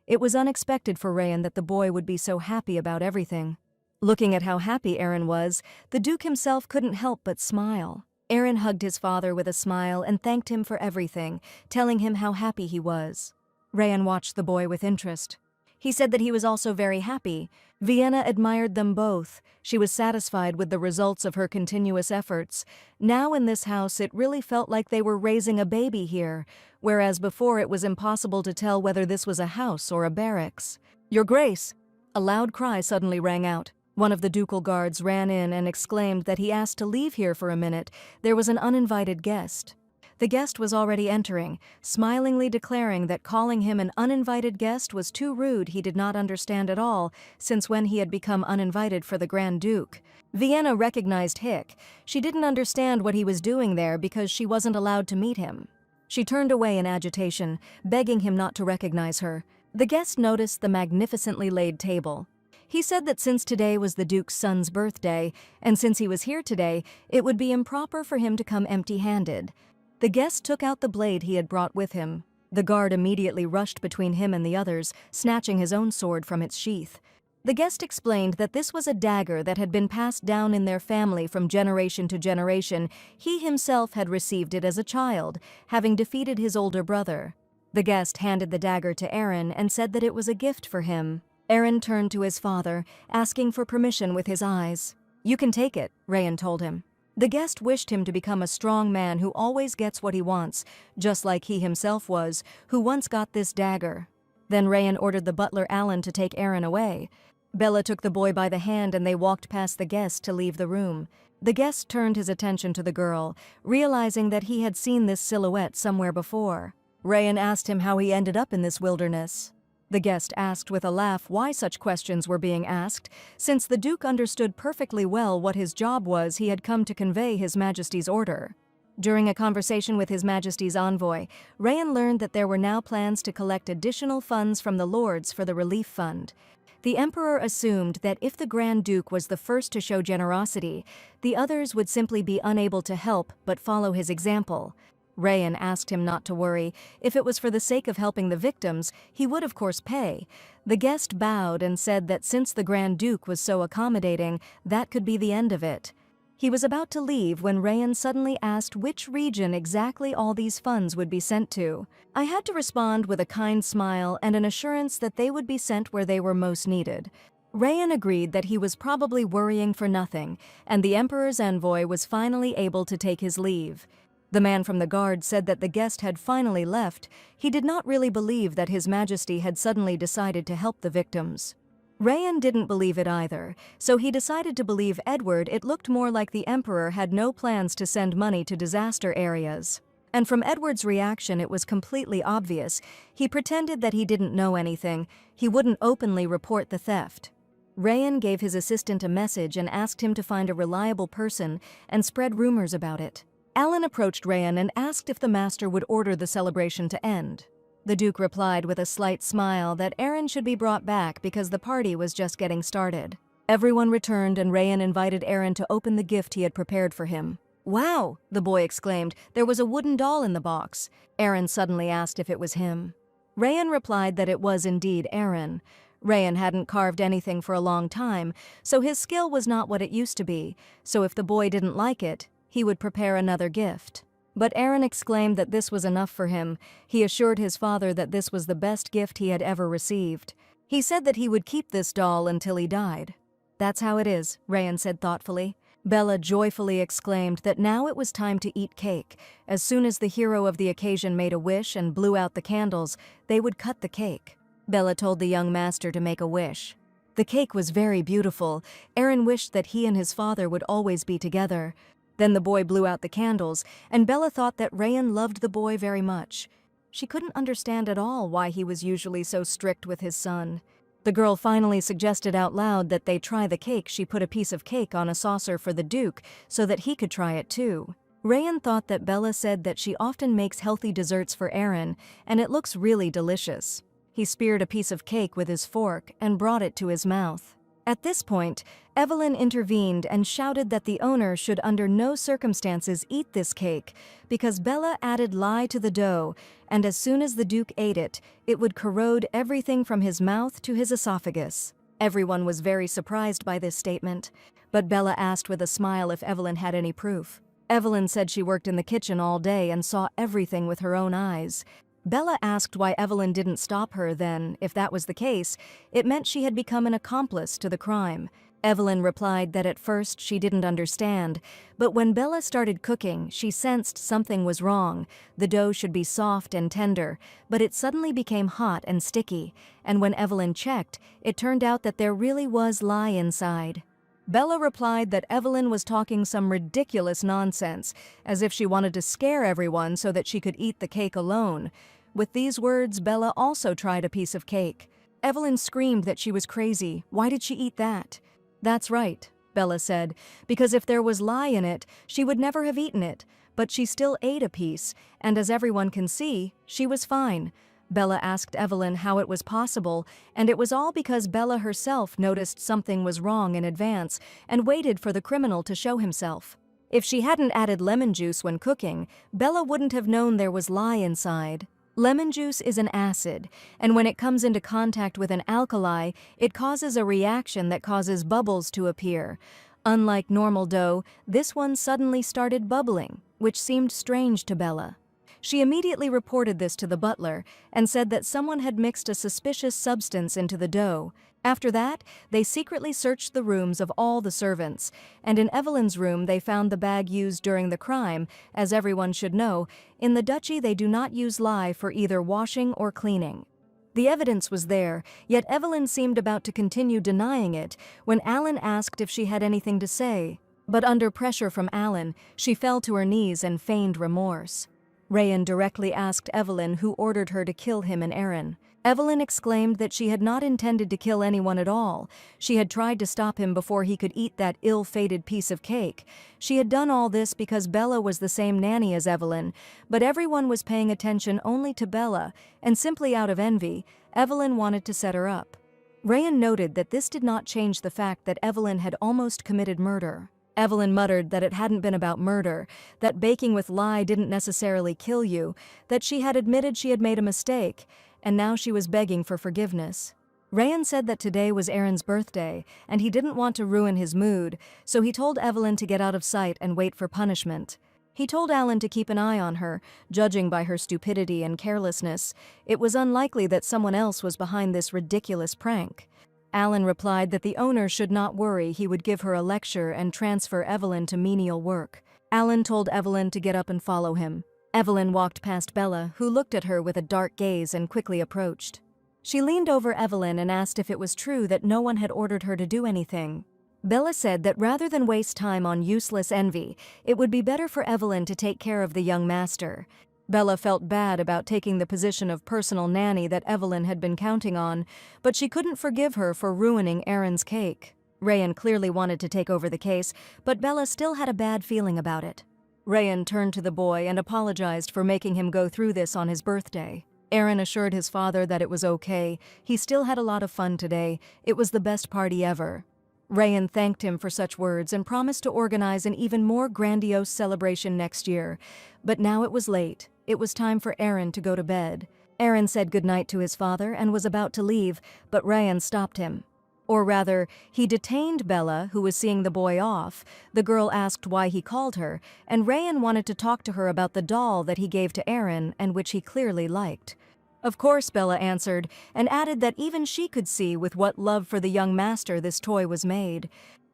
It was unexpected for Rayan that the boy would be so happy about everything. Looking at how happy Aaron was, the Duke himself couldn't help but smile. Aaron hugged his father with a smile and thanked him for everything, telling him how happy he was. Rayan watched the boy with interest. He said that he was also very happy. Vienna admired them both. She was satisfied with the results of her continuous efforts. Now in this house it really felt like they were raising a baby here, whereas before it was impossible to tell whether this was a house or a barracks. Your Grace! A loud cry suddenly rang out. One of the ducal guards ran in and exclaimed that he asked to leave here for a minute. There was an uninvited guest. The guest was already entering, smilingly declaring that calling him an uninvited guest was too rude. He did not understand at all, since when he had become uninvited for the Grand Duke. Vienna recognized Hick. She didn't understand what he was doing there because she wasn't allowed to meet him. She turned away in agitation, begging him not to recognize her. The guest noticed the magnificently laid table. He said that since today was the Duke's son's birthday, and since he was here today, it would be improper for him to come empty-handed. The guest took out the blade he had brought with him. The guard immediately rushed between him and the others, snatching his own sword from its sheath. The guest explained that this was a dagger that had been passed down in their family from generation to generation. He himself had received it as a child, having defeated his older brother. The guest handed the dagger to Aaron and said that it was a gift for him. Aaron turned to his father, asking for permission with his eyes. "You can take it," Rayan told him. The guest wished him to become a strong man who always gets what he wants, just like he himself was, who once got this dagger. Then Rayan ordered the butler Alan to take Aaron away. Bella took the boy by the hand and they walked past the guest to leave the room. The guest turned his attention to the girl, realizing that he had seen this silhouette somewhere before. Rayan asked him how he ended up in this wilderness. The guest asked with a laugh why such questions were being asked, since the Duke understood perfectly well what his job was. He had come to convey His Majesty's order. During a conversation with His Majesty's envoy, Rayan learned that there were now plans to collect additional funds from the lords for the relief fund. The Emperor assumed that if the Grand Duke was the first to show generosity, the others would simply be unable to help but follow his example. Rayan asked him not to worry. If it was for the sake of helping the victims, he would of course pay. The guest bowed and said that since the Grand Duke was so accommodating, that could be the end of it. He was about to leave when Rayan suddenly asked which region exactly all these funds would be sent to. I had to respond with a kind smile and an assurance that they would be sent where they were most needed. Rayan agreed that he was probably worrying for nothing, and the Emperor's envoy was finally able to take his leave. The man from the guard said that the guest had finally left. He did not really believe that His Majesty had suddenly decided to help the victims. Rayan didn't believe it either, so he decided to believe Edward. It looked more like the Emperor had no plans to send money to disaster areas. And from Edward's reaction it was completely obvious. He pretended that he didn't know anything. He wouldn't openly report the theft. Rayan gave his assistant a message and asked him to find a reliable person and spread rumors about it. Alan approached Rayan and asked if the master would order the celebration to end. The Duke replied with a slight smile that Aaron should be brought back because the party was just getting started. Everyone returned and Rayan invited Aaron to open the gift he had prepared for him. "Wow!" the boy exclaimed. "There was a wooden doll in the box." Aaron suddenly asked if it was him. Rayan replied that it was indeed Aaron. Rayan hadn't carved anything for a long time, so his skill was not what it used to be, so if the boy didn't like it, he would prepare another gift. But Aaron exclaimed that this was enough for him. He assured his father that this was the best gift he had ever received. He said that he would keep this doll until he died. "That's how it is," Rayan said thoughtfully. Bella joyfully exclaimed that now it was time to eat cake. As soon as the hero of the occasion made a wish and blew out the candles, they would cut the cake. Bella told the young master to make a wish. The cake was very beautiful. Aaron wished that he and his father would always be together. Then the boy blew out the candles, and Bella thought that Rayan loved the boy very much. She couldn't understand at all why he was usually so strict with his son. The girl finally suggested out loud that they try the cake. She put a piece of cake on a saucer for the Duke so that he could try it too. Rayan thought that Bella said that she often makes healthy desserts for Aaron, and it looks really delicious. He speared a piece of cake with his fork and brought it to his mouth. At this point, Evelyn intervened and shouted that the owner should under no circumstances eat this cake because Bella added lye to the dough, and as soon as the Duke ate it, it would corrode everything from his mouth to his esophagus. Everyone was very surprised by this statement, but Bella asked with a smile if Evelyn had any proof. Evelyn said she worked in the kitchen all day and saw everything with her own eyes. Bella asked why Evelyn didn't stop her then. If that was the case, it meant she had become an accomplice to the crime. Evelyn replied that at first she didn't understand, but when Bella started cooking, she sensed something was wrong. The dough should be soft and tender, but it suddenly became hot and sticky, and when Evelyn checked, it turned out that there really was lye inside. Bella replied that Evelyn was talking some ridiculous nonsense, as if she wanted to scare everyone so that she could eat the cake alone. With these words, Bella also tried a piece of cake. Evelyn screamed that she was crazy. Why did she eat that? "That's right," Bella said, "because if there was lye in it, she would never have eaten it, but she still ate a piece, and as everyone can see, she was fine." Bella asked Evelyn how it was possible, and it was all because Bella herself noticed something was wrong in advance and waited for the criminal to show himself. If she hadn't added lemon juice when cooking, Bella wouldn't have known there was lye inside. Lemon juice is an acid, and when it comes into contact with an alkali, it causes a reaction that causes bubbles to appear. Unlike normal dough, this one suddenly started bubbling, which seemed strange to Bella. She immediately reported this to the butler and said that someone had mixed a suspicious substance into the dough. After that, they secretly searched the rooms of all the servants, and in Evelyn's room they found the bag used during the crime. As everyone should know, in the duchy they do not use lye for either washing or cleaning. The evidence was there, yet Evelyn seemed about to continue denying it when Alan asked if she had anything to say. But under pressure from Alan, she fell to her knees and feigned remorse. Rayan directly asked Evelyn who ordered her to kill him and Aaron. Evelyn exclaimed that she had not intended to kill anyone at all. She had tried to stop him before he could eat that ill-fated piece of cake. She had done all this because Bella was the same nanny as Evelyn, but everyone was paying attention only to Bella, and simply out of envy, Evelyn wanted to set her up. Rayan noted that this did not change the fact that Evelyn had almost committed murder. Evelyn muttered that it hadn't been about murder, that baking with lye didn't necessarily kill you, that she had admitted she had made a mistake, and now she was begging for forgiveness. Rayan said that today was Aaron's birthday, and he didn't want to ruin his mood, so he told Evelyn to get out of sight and wait for punishment. He told Alan to keep an eye on her, judging by her stupidity and carelessness. It was unlikely that someone else was behind this ridiculous prank. Alan replied that the owner should not worry, he would give her a lecture and transfer Evelyn to menial work. Alan told Evelyn to get up and follow him. Evelyn walked past Bella, who looked at her with a dark gaze and quickly approached. She leaned over Evelyn and asked if it was true that no one had ordered her to do anything. Bella said that rather than waste time on useless envy, it would be better for Evelyn to take care of the young master. Bella felt bad about taking the position of personal nanny that Evelyn had been counting on, but she couldn't forgive her for ruining Aaron's cake. Rayan clearly wanted to take over the case, but Bella still had a bad feeling about it. Rayan turned to the boy and apologized for making him go through this on his birthday. Aaron assured his father that it was okay. He still had a lot of fun today. It was the best party ever. Rayan thanked him for such words and promised to organize an even more grandiose celebration next year. But now it was late. It was time for Aaron to go to bed. Aaron said goodnight to his father and was about to leave, but Rayan stopped him. Or rather, he detained Bella, who was seeing the boy off. The girl asked why he called her, and Rayan wanted to talk to her about the doll that he gave to Aaron and which he clearly liked. Of course, Bella answered, and added that even she could see with what love for the young master this toy was made.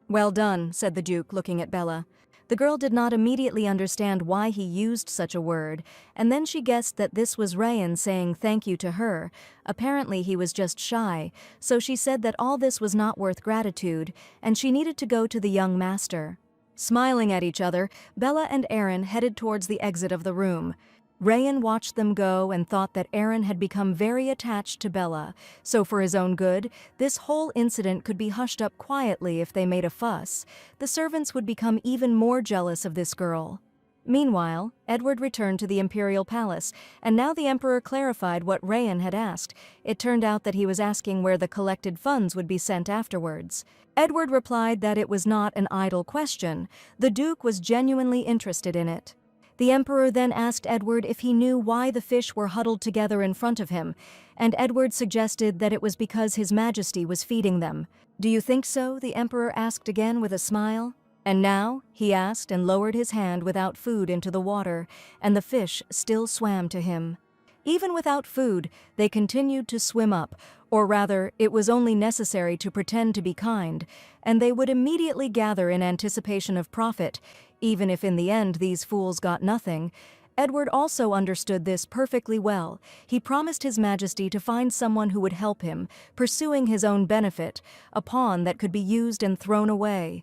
"Well done," said the Duke, looking at Bella. The girl did not immediately understand why he used such a word, and then she guessed that this was Rayan saying thank you to her. Apparently he was just shy, so she said that all this was not worth gratitude, and she needed to go to the young master. Smiling at each other, Bella and Aaron headed towards the exit of the room. Rayan watched them go and thought that Aaron had become very attached to Bella, so for his own good, this whole incident could be hushed up quietly if they made a fuss. The servants would become even more jealous of this girl. Meanwhile, Edward returned to the imperial palace, and now the emperor clarified what Rayan had asked. It turned out that he was asking where the collected funds would be sent afterwards. Edward replied that it was not an idle question. The Duke was genuinely interested in it. The emperor then asked Edward if he knew why the fish were huddled together in front of him, and Edward suggested that it was because His Majesty was feeding them. "Do you think so?" the emperor asked again with a smile. "And now?" he asked and lowered his hand without food into the water, and the fish still swam to him. Even without food, they continued to swim up, or rather, it was only necessary to pretend to be kind, and they would immediately gather in anticipation of profit, even if in the end these fools got nothing. Edward also understood this perfectly well. He promised His Majesty to find someone who would help him, pursuing his own benefit, a pawn that could be used and thrown away.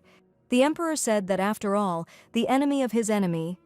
The emperor said that after all, the enemy of his enemy,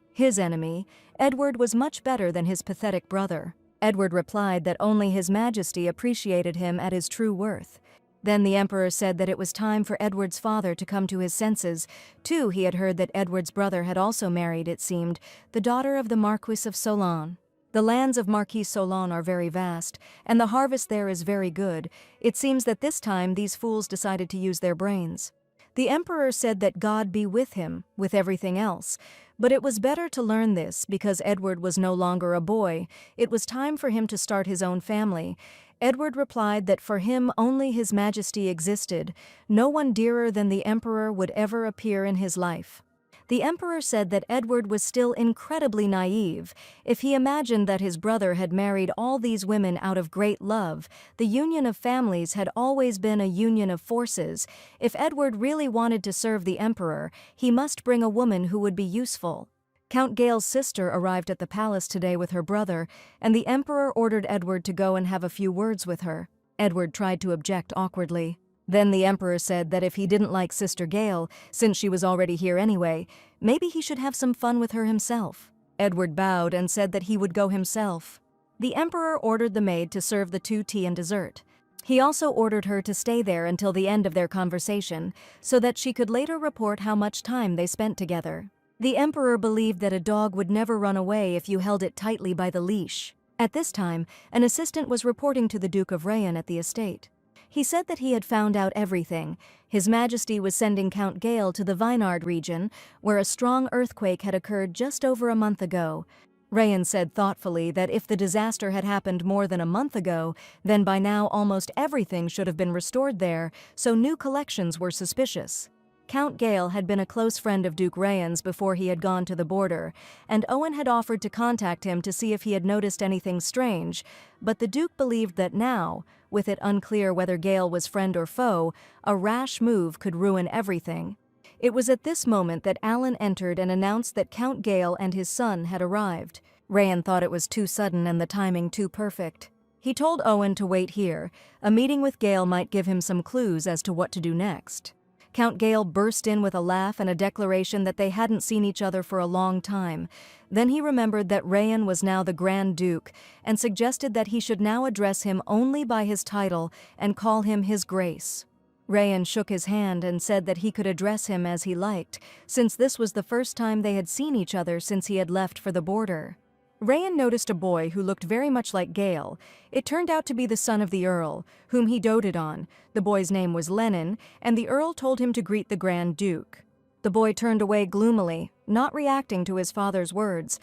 Edward was much better than his pathetic brother. Edward replied that only His Majesty appreciated him at his true worth. Then the emperor said that it was time for Edward's father to come to his senses. Too, he had heard that Edward's brother had also married, it seemed, the daughter of the Marquis of Solan. The lands of Marquis Solan are very vast, and the harvest there is very good. It seems that this time these fools decided to use their brains. The emperor said that God be with him, with everything else. But it was better to learn this because Edward was no longer a boy. It was time for him to start his own family. Edward replied that for him only His Majesty existed. No one dearer than the emperor would ever appear in his life. The emperor said that Edward was still incredibly naive. If he imagined that his brother had married all these women out of great love, the union of families had always been a union of forces. If Edward really wanted to serve the emperor, he must bring a woman who would be useful. Count Gale's sister arrived at the palace today with her brother, and the emperor ordered Edward to go and have a few words with her. Edward tried to object awkwardly. Then the emperor said that if he didn't like Sister Gale, since she was already here anyway, maybe he should have some fun with her himself. Edward bowed and said that he would go himself. The emperor ordered the maid to serve the two tea and dessert. He also ordered her to stay there until the end of their conversation, so that she could later report how much time they spent together. The emperor believed that a dog would never run away if you held it tightly by the leash. At this time, an assistant was reporting to the Duke of Rayan at the estate. He said that he had found out everything. His Majesty was sending Count Gale to the Vinard region, where a strong earthquake had occurred just over a month ago. Rayan said thoughtfully that if the disaster had happened more than a month ago, then by now almost everything should have been restored there, so new collections were suspicious. Count Gale had been a close friend of Duke Rayan's before he had gone to the border, and Owen had offered to contact him to see if he had noticed anything strange, but the Duke believed that now, with it unclear whether Gale was friend or foe, a rash move could ruin everything. It was at this moment that Alan entered and announced that Count Gale and his son had arrived. Rayan thought it was too sudden and the timing too perfect. He told Owen to wait here. A meeting with Gale might give him some clues as to what to do next. Count Gale burst in with a laugh and a declaration that they hadn't seen each other for a long time. Then he remembered that Rayan was now the Grand Duke and suggested that he should now address him only by his title and call him His Grace. Rayan shook his hand and said that he could address him as he liked, since this was the first time they had seen each other since he had left for the border. Rayan noticed a boy who looked very much like Gale. It turned out to be the son of the Earl, whom he doted on. The boy's name was Lennon, and the Earl told him to greet the Grand Duke. The boy turned away gloomily, not reacting to his father's words.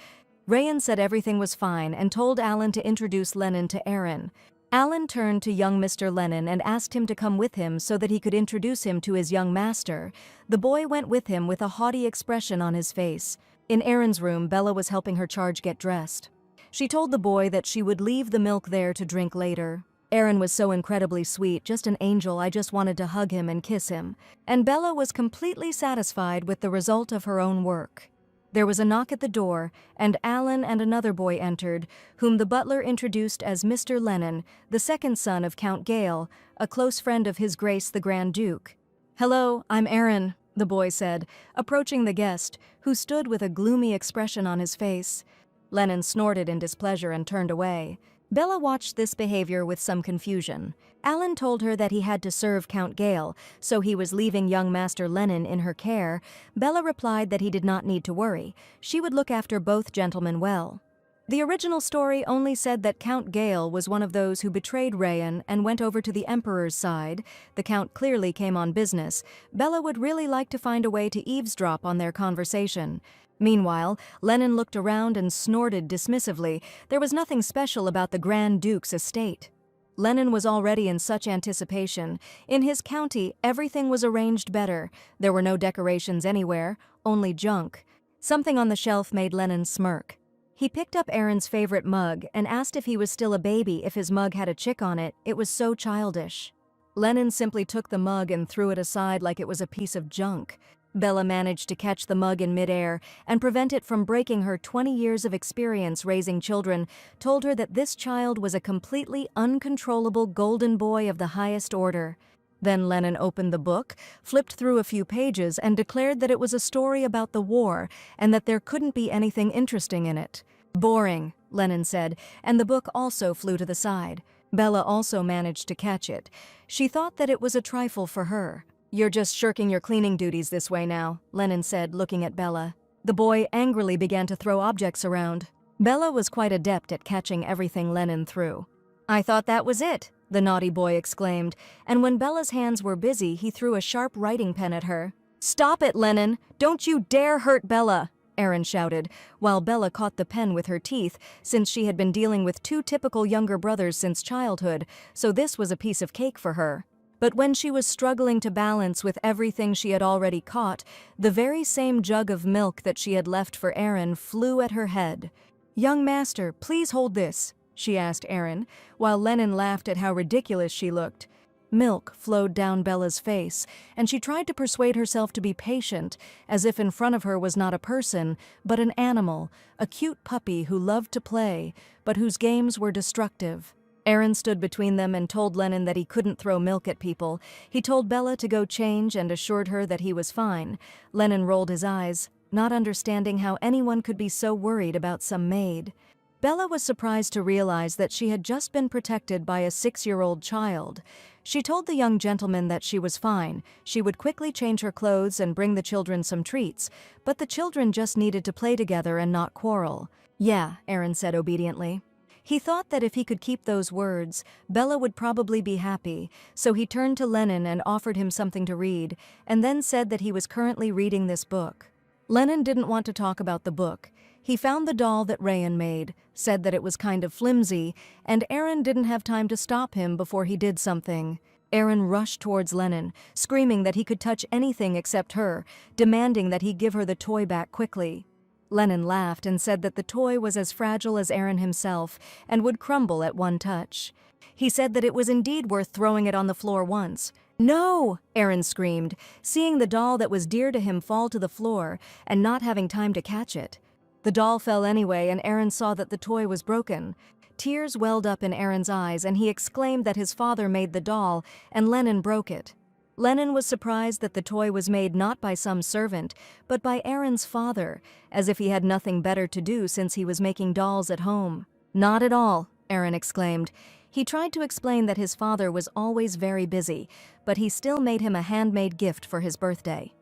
Rayan said everything was fine and told Alan to introduce Lennon to Aaron. Alan turned to young Mr. Lennon and asked him to come with him so that he could introduce him to his young master. The boy went with him with a haughty expression on his face. In Aaron's room, Bella was helping her charge get dressed. She told the boy that she would leave the milk there to drink later. Aaron was so incredibly sweet, just an angel. I just wanted to hug him and kiss him. And Bella was completely satisfied with the result of her own work. There was a knock at the door, and Alan and another boy entered, whom the butler introduced as Mr. Lennon, the second son of Count Gale, a close friend of His Grace the Grand Duke. "Hello, I'm Aaron," the boy said, approaching the guest, who stood with a gloomy expression on his face. Lennon snorted in displeasure and turned away. Bella watched this behavior with some confusion. Alan told her that he had to serve Count Gale, so he was leaving young Master Lennon in her care. Bella replied that he did not need to worry. She would look after both gentlemen well. The original story only said that Count Gale was one of those who betrayed Rayan and went over to the Emperor's side. The Count clearly came on business. Bella would really like to find a way to eavesdrop on their conversation. Meanwhile, Lennon looked around and snorted dismissively. There was nothing special about the Grand Duke's estate. Lennon was already in such anticipation. In his county, everything was arranged better. There were no decorations anywhere, only junk. Something on the shelf made Lennon smirk. He picked up Aaron's favorite mug and asked if he was still a baby if his mug had a chick on it. It was so childish. Lennon simply took the mug and threw it aside like it was a piece of junk. Bella managed to catch the mug in midair and prevent it from breaking. Her 20 years of experience raising children told her that this child was a completely uncontrollable golden boy of the highest order. Then Lennon opened the book, flipped through a few pages, and declared that it was a story about the war and that there couldn't be anything interesting in it. "Boring," Lennon said, and the book also flew to the side. Bella also managed to catch it. She thought that it was a trifle for her. "You're just shirking your cleaning duties this way now," Lennon said, looking at Bella. The boy angrily began to throw objects around. Bella was quite adept at catching everything Lennon threw. "I thought that was it," the naughty boy exclaimed, and when Bella's hands were busy, he threw a sharp writing pen at her. "Stop it, Lennon! Don't you dare hurt Bella!" Aaron shouted, while Bella caught the pen with her teeth, since she had been dealing with two typical younger brothers since childhood, so this was a piece of cake for her. But when she was struggling to balance with everything she had already caught, the very same jug of milk that she had left for Aaron flew at her head. "Young master, please hold this," she asked Aaron, while Lennon laughed at how ridiculous she looked. Milk flowed down Bella's face, and she tried to persuade herself to be patient, as if in front of her was not a person, but an animal, a cute puppy who loved to play, but whose games were destructive. Aaron stood between them and told Lennon that he couldn't throw milk at people. He told Bella to go change and assured her that he was fine. Lennon rolled his eyes, not understanding how anyone could be so worried about some maid. Bella was surprised to realize that she had just been protected by a 6-year-old child. She told the young gentleman that she was fine. She would quickly change her clothes and bring the children some treats, but the children just needed to play together and not quarrel. "Yeah," Aaron said obediently. He thought that if he could keep those words, Bella would probably be happy, so he turned to Lennon and offered him something to read, and then said that he was currently reading this book. Lennon didn't want to talk about the book. He found the doll that Rayan made, said that it was kind of flimsy, and Aaron didn't have time to stop him before he did something. Aaron rushed towards Lennon, screaming that he could touch anything except her, demanding that he give her the toy back quickly. Lennon laughed and said that the toy was as fragile as Aaron himself and would crumble at one touch. He said that it was indeed worth throwing it on the floor once. "No!" Aaron screamed, seeing the doll that was dear to him fall to the floor and not having time to catch it. The doll fell anyway, and Aaron saw that the toy was broken. Tears welled up in Aaron's eyes, and he exclaimed that his father made the doll and Lennon broke it. Lennon was surprised that the toy was made not by some servant, but by Aaron's father, as if he had nothing better to do since he was making dolls at home. "Not at all," Aaron exclaimed. He tried to explain that his father was always very busy, but he still made him a handmade gift for his birthday.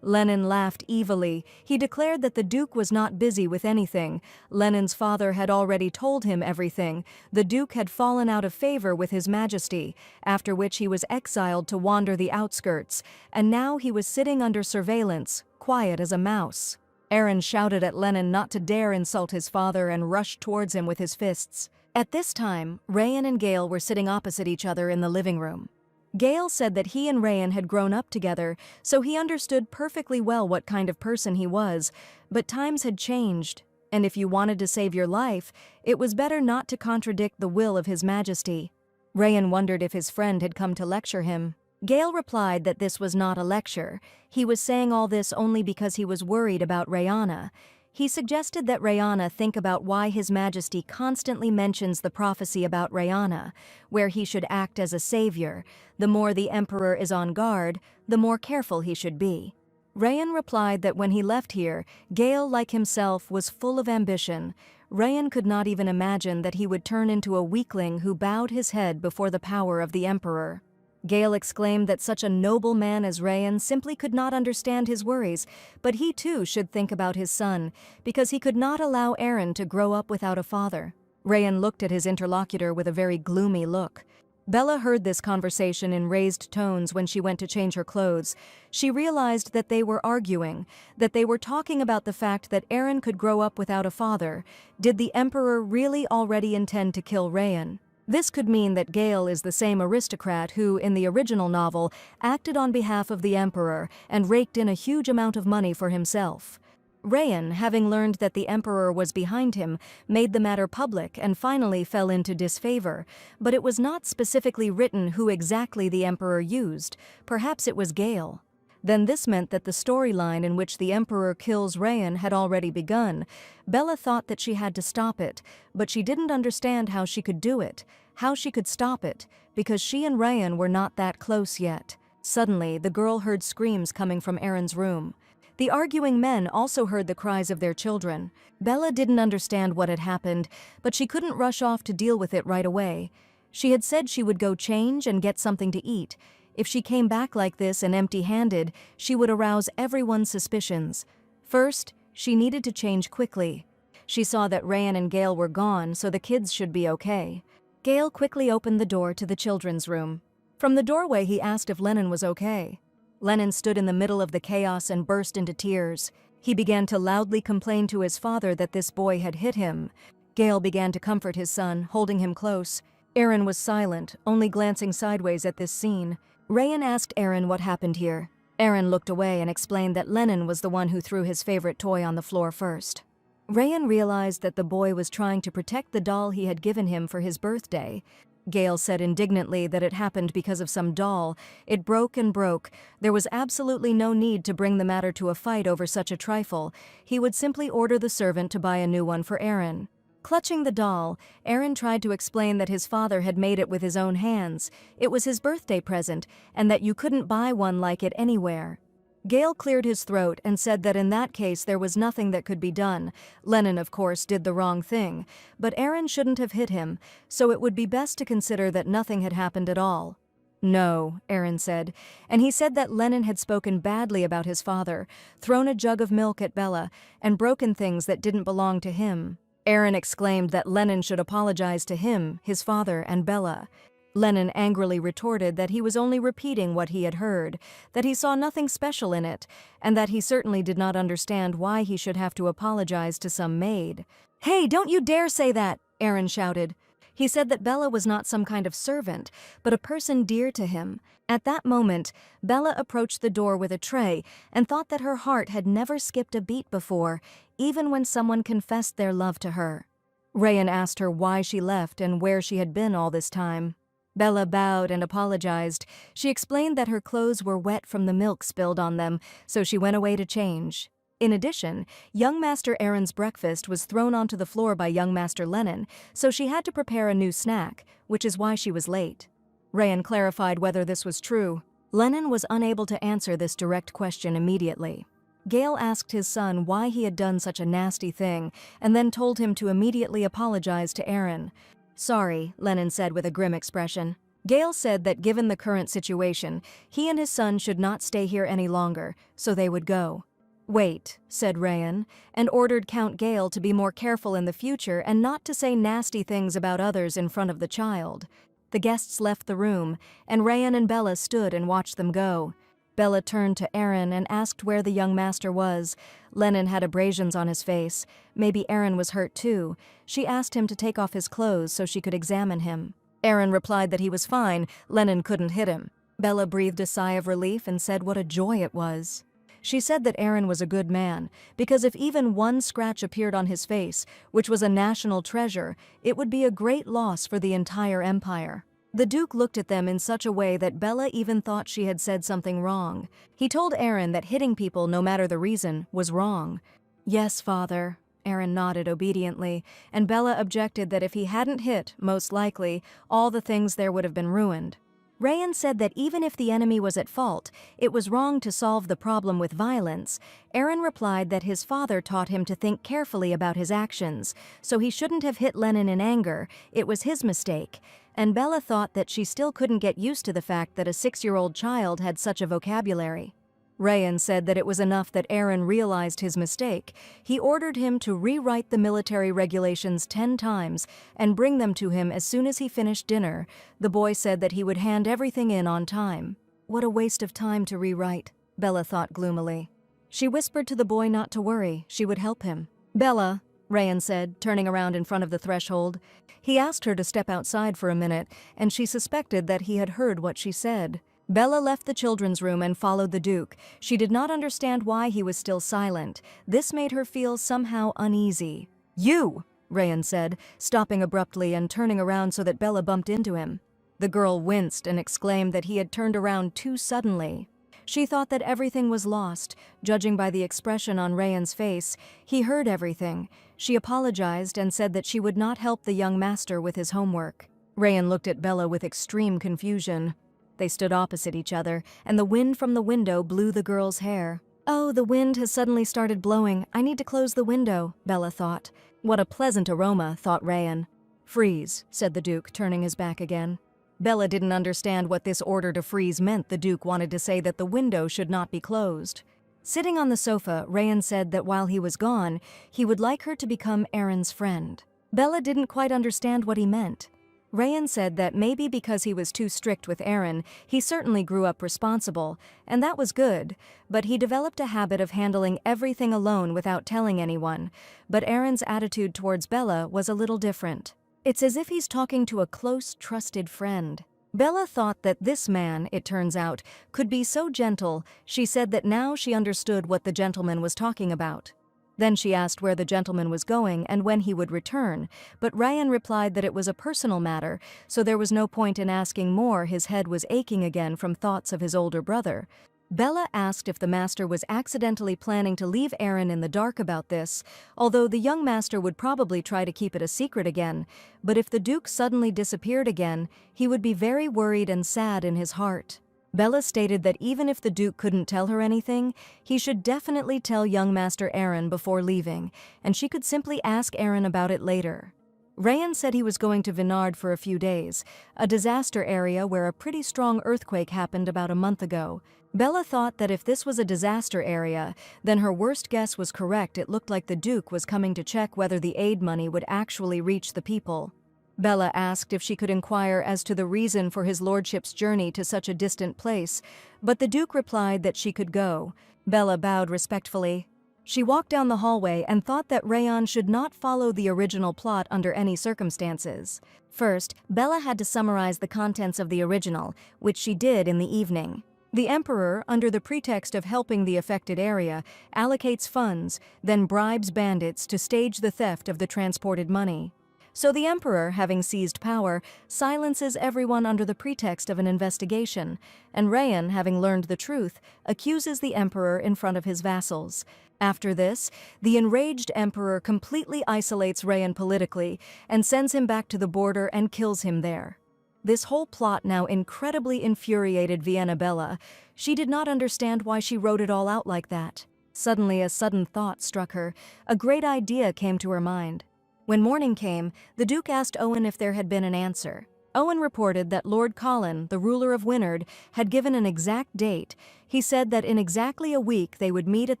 Lennon laughed evilly. He declared that the Duke was not busy with anything. Lennon's father had already told him everything. The Duke had fallen out of favor with His Majesty, after which he was exiled to wander the outskirts, and now he was sitting under surveillance, quiet as a mouse. Aaron shouted at Lennon not to dare insult his father and rushed towards him with his fists. At this time, Rayan and Gale were sitting opposite each other in the living room. Gale said that he and Rayan had grown up together, so he understood perfectly well what kind of person he was, but times had changed, and if you wanted to save your life, it was better not to contradict the will of His Majesty. Rayan wondered if his friend had come to lecture him. Gale replied that this was not a lecture. He was saying all this only because he was worried about Rayana. He suggested that Rayana think about why His Majesty constantly mentions the prophecy about Rayana, where he should act as a savior. The more the Emperor is on guard, the more careful he should be. Rayan replied that when he left here, Gale, like himself, was full of ambition. Rayan could not even imagine that he would turn into a weakling who bowed his head before the power of the Emperor. Gale exclaimed that such a noble man as Rayan simply could not understand his worries, but he too should think about his son, because he could not allow Aaron to grow up without a father. Rayan looked at his interlocutor with a very gloomy look. Bella heard this conversation in raised tones when she went to change her clothes. She realized that they were arguing, that they were talking about the fact that Aaron could grow up without a father. Did the Emperor really already intend to kill Rayan? This could mean that Gale is the same aristocrat who, in the original novel, acted on behalf of the Emperor and raked in a huge amount of money for himself. Rayan, having learned that the Emperor was behind him, made the matter public and finally fell into disfavor, but it was not specifically written who exactly the Emperor used. Perhaps it was Gale. Then this meant that the storyline in which the Emperor kills Rayan had already begun. Bella thought that she had to stop it, but she didn't understand how she could do it, how she could stop it, because she and Rayan were not that close yet. Suddenly, the girl heard screams coming from Aaron's room. The arguing men also heard the cries of their children. Bella didn't understand what had happened, but she couldn't rush off to deal with it right away. She had said she would go change and get something to eat. If she came back like this and empty-handed, she would arouse everyone's suspicions. First, she needed to change quickly. She saw that Rayan and Gale were gone, so the kids should be okay. Gale quickly opened the door to the children's room. From the doorway he asked if Lennon was okay. Lennon stood in the middle of the chaos and burst into tears. He began to loudly complain to his father that this boy had hit him. Gale began to comfort his son, holding him close. Aaron was silent, only glancing sideways at this scene. Rayan asked Aaron what happened here. Aaron looked away and explained that Lennon was the one who threw his favorite toy on the floor first. Rayan realized that the boy was trying to protect the doll he had given him for his birthday. Gale said indignantly that it happened because of some doll. It broke and broke. There was absolutely no need to bring the matter to a fight over such a trifle. He would simply order the servant to buy a new one for Aaron. Clutching the doll, Aaron tried to explain that his father had made it with his own hands. It was his birthday present, and that you couldn't buy one like it anywhere. Gale cleared his throat and said that in that case there was nothing that could be done. Lennon, of course, did the wrong thing, but Aaron shouldn't have hit him, so it would be best to consider that nothing had happened at all. No, Aaron said, and he said that Lennon had spoken badly about his father, thrown a jug of milk at Bella, and broken things that didn't belong to him. Aaron exclaimed that Lennon should apologize to him, his father, and Bella. Lennon angrily retorted that he was only repeating what he had heard, that he saw nothing special in it, and that he certainly did not understand why he should have to apologize to some maid. "Hey, don't you dare say that!" Aaron shouted. He said that Bella was not some kind of servant, but a person dear to him. At that moment, Bella approached the door with a tray and thought that her heart had never skipped a beat before, even when someone confessed their love to her. Rayan asked her why she left and where she had been all this time. Bella bowed and apologized. She explained that her clothes were wet from the milk spilled on them, so she went away to change. In addition, young Master Aaron's breakfast was thrown onto the floor by young Master Lennon, so she had to prepare a new snack, which is why she was late. Rayan clarified whether this was true. Lennon was unable to answer this direct question immediately. Gale asked his son why he had done such a nasty thing, and then told him to immediately apologize to Aaron. "Sorry," Lennon said with a grim expression. Gale said that given the current situation, he and his son should not stay here any longer, so they would go. "Wait," said Rayan, and ordered Count Gale to be more careful in the future and not to say nasty things about others in front of the child. The guests left the room, and Rayan and Bella stood and watched them go. Bella turned to Aaron and asked where the young master was. Lennon had abrasions on his face. Maybe Aaron was hurt too. She asked him to take off his clothes so she could examine him. Aaron replied that he was fine, Lennon couldn't hit him. Bella breathed a sigh of relief and said what a joy it was. She said that Aaron was a good man, because if even one scratch appeared on his face, which was a national treasure, it would be a great loss for the entire empire. The Duke looked at them in such a way that Bella even thought she had said something wrong. He told Aaron that hitting people, no matter the reason, was wrong. "Yes, father." Aaron nodded obediently, and Bella objected that if he hadn't hit, most likely, all the things there would have been ruined. Rayan said that even if the enemy was at fault, it was wrong to solve the problem with violence. Aaron replied that his father taught him to think carefully about his actions, so he shouldn't have hit Lennon in anger, it was his mistake. And Bella thought that she still couldn't get used to the fact that a 6-year-old child had such a vocabulary. Rayan said that it was enough that Aaron realized his mistake. He ordered him to rewrite the military regulations 10 times and bring them to him as soon as he finished dinner. The boy said that he would hand everything in on time. What a waste of time to rewrite, Bella thought gloomily. She whispered to the boy not to worry, she would help him. "Bella," Rayan said, turning around in front of the threshold. He asked her to step outside for a minute, and she suspected that he had heard what she said. Bella left the children's room and followed the Duke. She did not understand why he was still silent. This made her feel somehow uneasy. "You!" Rayan said, stopping abruptly and turning around so that Bella bumped into him. The girl winced and exclaimed that he had turned around too suddenly. She thought that everything was lost, judging by the expression on Rayan's face. He heard everything. She apologized and said that she would not help the young master with his homework. Rayan looked at Bella with extreme confusion. They stood opposite each other, and the wind from the window blew the girl's hair. "Oh, the wind has suddenly started blowing. I need to close the window," Bella thought. "What a pleasant aroma," thought Rayan. "Freeze," said the Duke, turning his back again. Bella didn't understand what this order to freeze meant. The Duke wanted to say that the window should not be closed. Sitting on the sofa, Rayan said that while he was gone, he would like her to become Aaron's friend. Bella didn't quite understand what he meant. Rayan said that maybe because he was too strict with Aaron, he certainly grew up responsible, and that was good, but he developed a habit of handling everything alone without telling anyone. But Aaron's attitude towards Bella was a little different. It's as if he's talking to a close, trusted friend. Bella thought that this man, it turns out, could be so gentle. She said that now she understood what the gentleman was talking about. Then she asked where the gentleman was going and when he would return, but Rayan replied that it was a personal matter, so there was no point in asking more. His head was aching again from thoughts of his older brother. Bella asked if the master was accidentally planning to leave Aaron in the dark about this, although the young master would probably try to keep it a secret again, but if the Duke suddenly disappeared again, he would be very worried and sad in his heart. Bella stated that even if the Duke couldn't tell her anything, he should definitely tell young Master Aaron before leaving, and she could simply ask Aaron about it later. Rayan said he was going to Vinard for a few days, a disaster area where a pretty strong earthquake happened about a month ago. Bella thought that if this was a disaster area, then her worst guess was correct. It looked like the Duke was coming to check whether the aid money would actually reach the people. Bella asked if she could inquire as to the reason for his lordship's journey to such a distant place, but the Duke replied that she could go. Bella bowed respectfully. She walked down the hallway and thought that Rayan should not follow the original plot under any circumstances. First, Bella had to summarize the contents of the original, which she did in the evening. The Emperor, under the pretext of helping the affected area, allocates funds, then bribes bandits to stage the theft of the transported money. So the Emperor, having seized power, silences everyone under the pretext of an investigation, and Rayan, having learned the truth, accuses the Emperor in front of his vassals. After this, the enraged Emperor completely isolates Rayan politically and sends him back to the border and kills him there. This whole plot now incredibly infuriated Vienna Bella. She did not understand why she wrote it all out like that. Suddenly a sudden thought struck her. A great idea came to her mind. When morning came, the Duke asked Owen if there had been an answer. Owen reported that Lord Colin, the ruler of Winard, had given an exact date. He said that in exactly a week they would meet at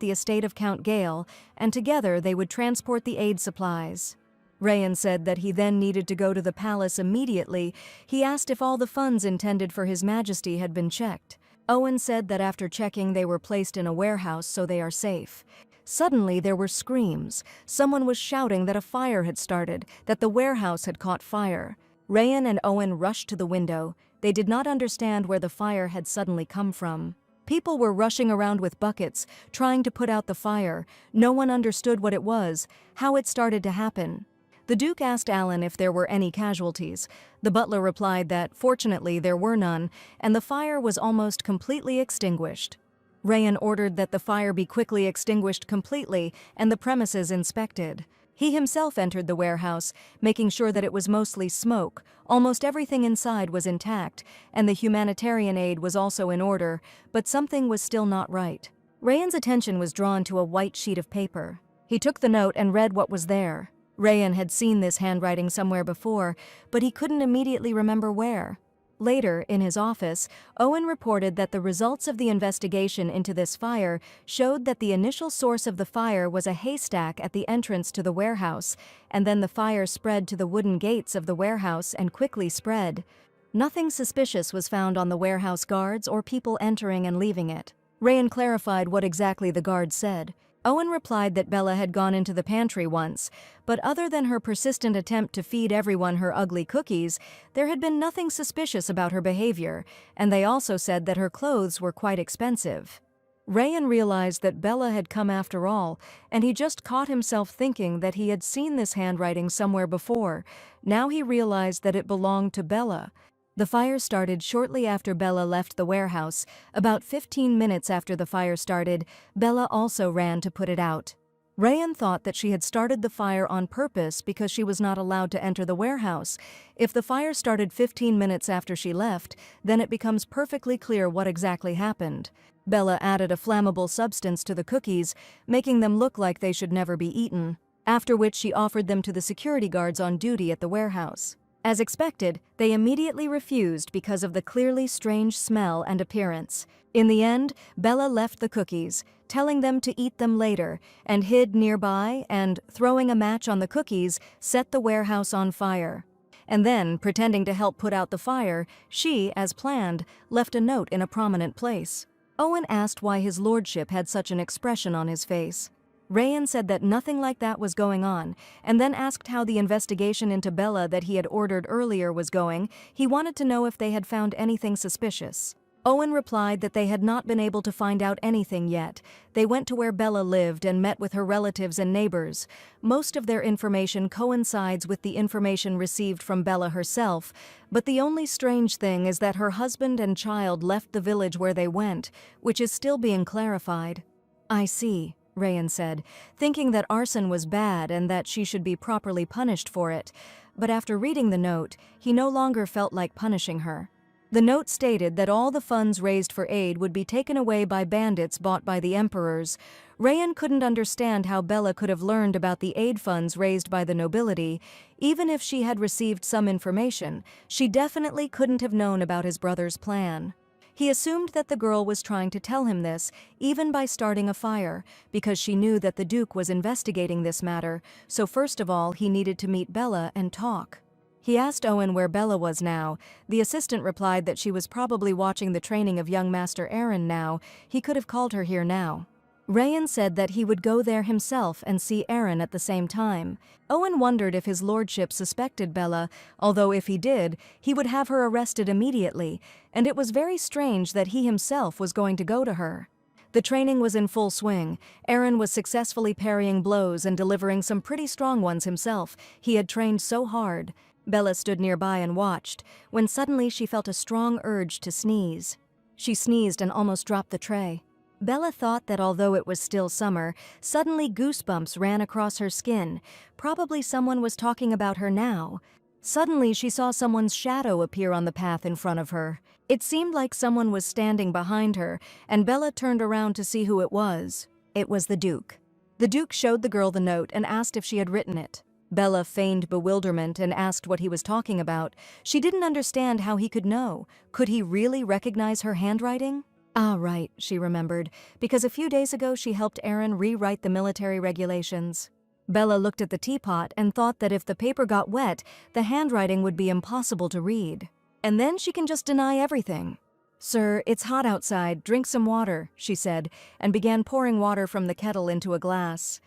the estate of Count Gale, and together they would transport the aid supplies. Rayan said that he then needed to go to the palace immediately. He asked if all the funds intended for His Majesty had been checked. Owen said that after checking they were placed in a warehouse so they are safe. Suddenly there were screams. Someone was shouting that a fire had started, that the warehouse had caught fire. Rayan and Owen rushed to the window. They did not understand where the fire had suddenly come from. People were rushing around with buckets, trying to put out the fire. No one understood what it was, how it started to happen. The Duke asked Alan if there were any casualties. The butler replied that, fortunately, there were none, and the fire was almost completely extinguished. Rayan ordered that the fire be quickly extinguished completely and the premises inspected. He himself entered the warehouse, making sure that it was mostly smoke. Almost everything inside was intact, and the humanitarian aid was also in order, but something was still not right. Rayan's attention was drawn to a white sheet of paper. He took the note and read what was there. Rayan had seen this handwriting somewhere before, but he couldn't immediately remember where. Later, in his office, Owen reported that the results of the investigation into this fire showed that the initial source of the fire was a haystack at the entrance to the warehouse, and then the fire spread to the wooden gates of the warehouse and quickly spread. Nothing suspicious was found on the warehouse guards or people entering and leaving it. Rayan clarified what exactly the guards said. Owen replied that Bella had gone into the pantry once, but other than her persistent attempt to feed everyone her ugly cookies, there had been nothing suspicious about her behavior, and they also said that her clothes were quite expensive. Rayan realized that Bella had come after all, and he just caught himself thinking that he had seen this handwriting somewhere before. Now he realized that it belonged to Bella. The fire started shortly after Bella left the warehouse. About 15 minutes after the fire started, Bella also ran to put it out. Rayan thought that she had started the fire on purpose because she was not allowed to enter the warehouse. If the fire started 15 minutes after she left, then it becomes perfectly clear what exactly happened. Bella added a flammable substance to the cookies, making them look like they should never be eaten, after which she offered them to the security guards on duty at the warehouse. As expected, they immediately refused because of the clearly strange smell and appearance. In the end, Bella left the cookies, telling them to eat them later, and hid nearby and, throwing a match on the cookies, set the warehouse on fire. and then, pretending to help put out the fire, she, as planned, left a note in a prominent place. Owen asked why his lordship had such an expression on his face. Rayan said that nothing like that was going on, and then asked how the investigation into Bella that he had ordered earlier was going. He wanted to know if they had found anything suspicious. Owen replied that they had not been able to find out anything yet. They went to where Bella lived and met with her relatives and neighbors. Most of their information coincides with the information received from Bella herself, but the only strange thing is that her husband and child left the village where they went, which is still being clarified. "I see," Rayan said, thinking that arson was bad and that she should be properly punished for it. But after reading the note, he no longer felt like punishing her. The note stated that all the funds raised for aid would be taken away by bandits bought by the emperors. Rayan couldn't understand how Bella could have learned about the aid funds raised by the nobility. Even if she had received some information, she definitely couldn't have known about his brother's plan. He assumed that the girl was trying to tell him this, even by starting a fire, because she knew that the Duke was investigating this matter, so first of all he needed to meet Bella and talk. He asked Owen where Bella was now. The assistant replied that she was probably watching the training of young Master Aaron now. He could have called her here now. Rayan said that he would go there himself and see Aaron at the same time. Owen wondered if his lordship suspected Bella, although if he did, he would have her arrested immediately, and it was very strange that he himself was going to go to her. The training was in full swing. Aaron was successfully parrying blows and delivering some pretty strong ones himself. He had trained so hard. Bella stood nearby and watched, when suddenly she felt a strong urge to sneeze. She sneezed and almost dropped the tray. Bella thought that although it was still summer, suddenly goosebumps ran across her skin. Probably someone was talking about her now. Suddenly she saw someone's shadow appear on the path in front of her. It seemed like someone was standing behind her, and Bella turned around to see who it was. It was the Duke. The Duke showed the girl the note and asked if she had written it. Bella feigned bewilderment and asked what he was talking about. She didn't understand how he could know. Could he really recognize her handwriting? Ah, right, she remembered, because a few days ago she helped Aaron rewrite the military regulations. Bella looked at the teapot and thought that if the paper got wet, the handwriting would be impossible to read. And then she can just deny everything. "Sir, it's hot outside. Drink some water," she said, and began pouring water from the kettle into a glass.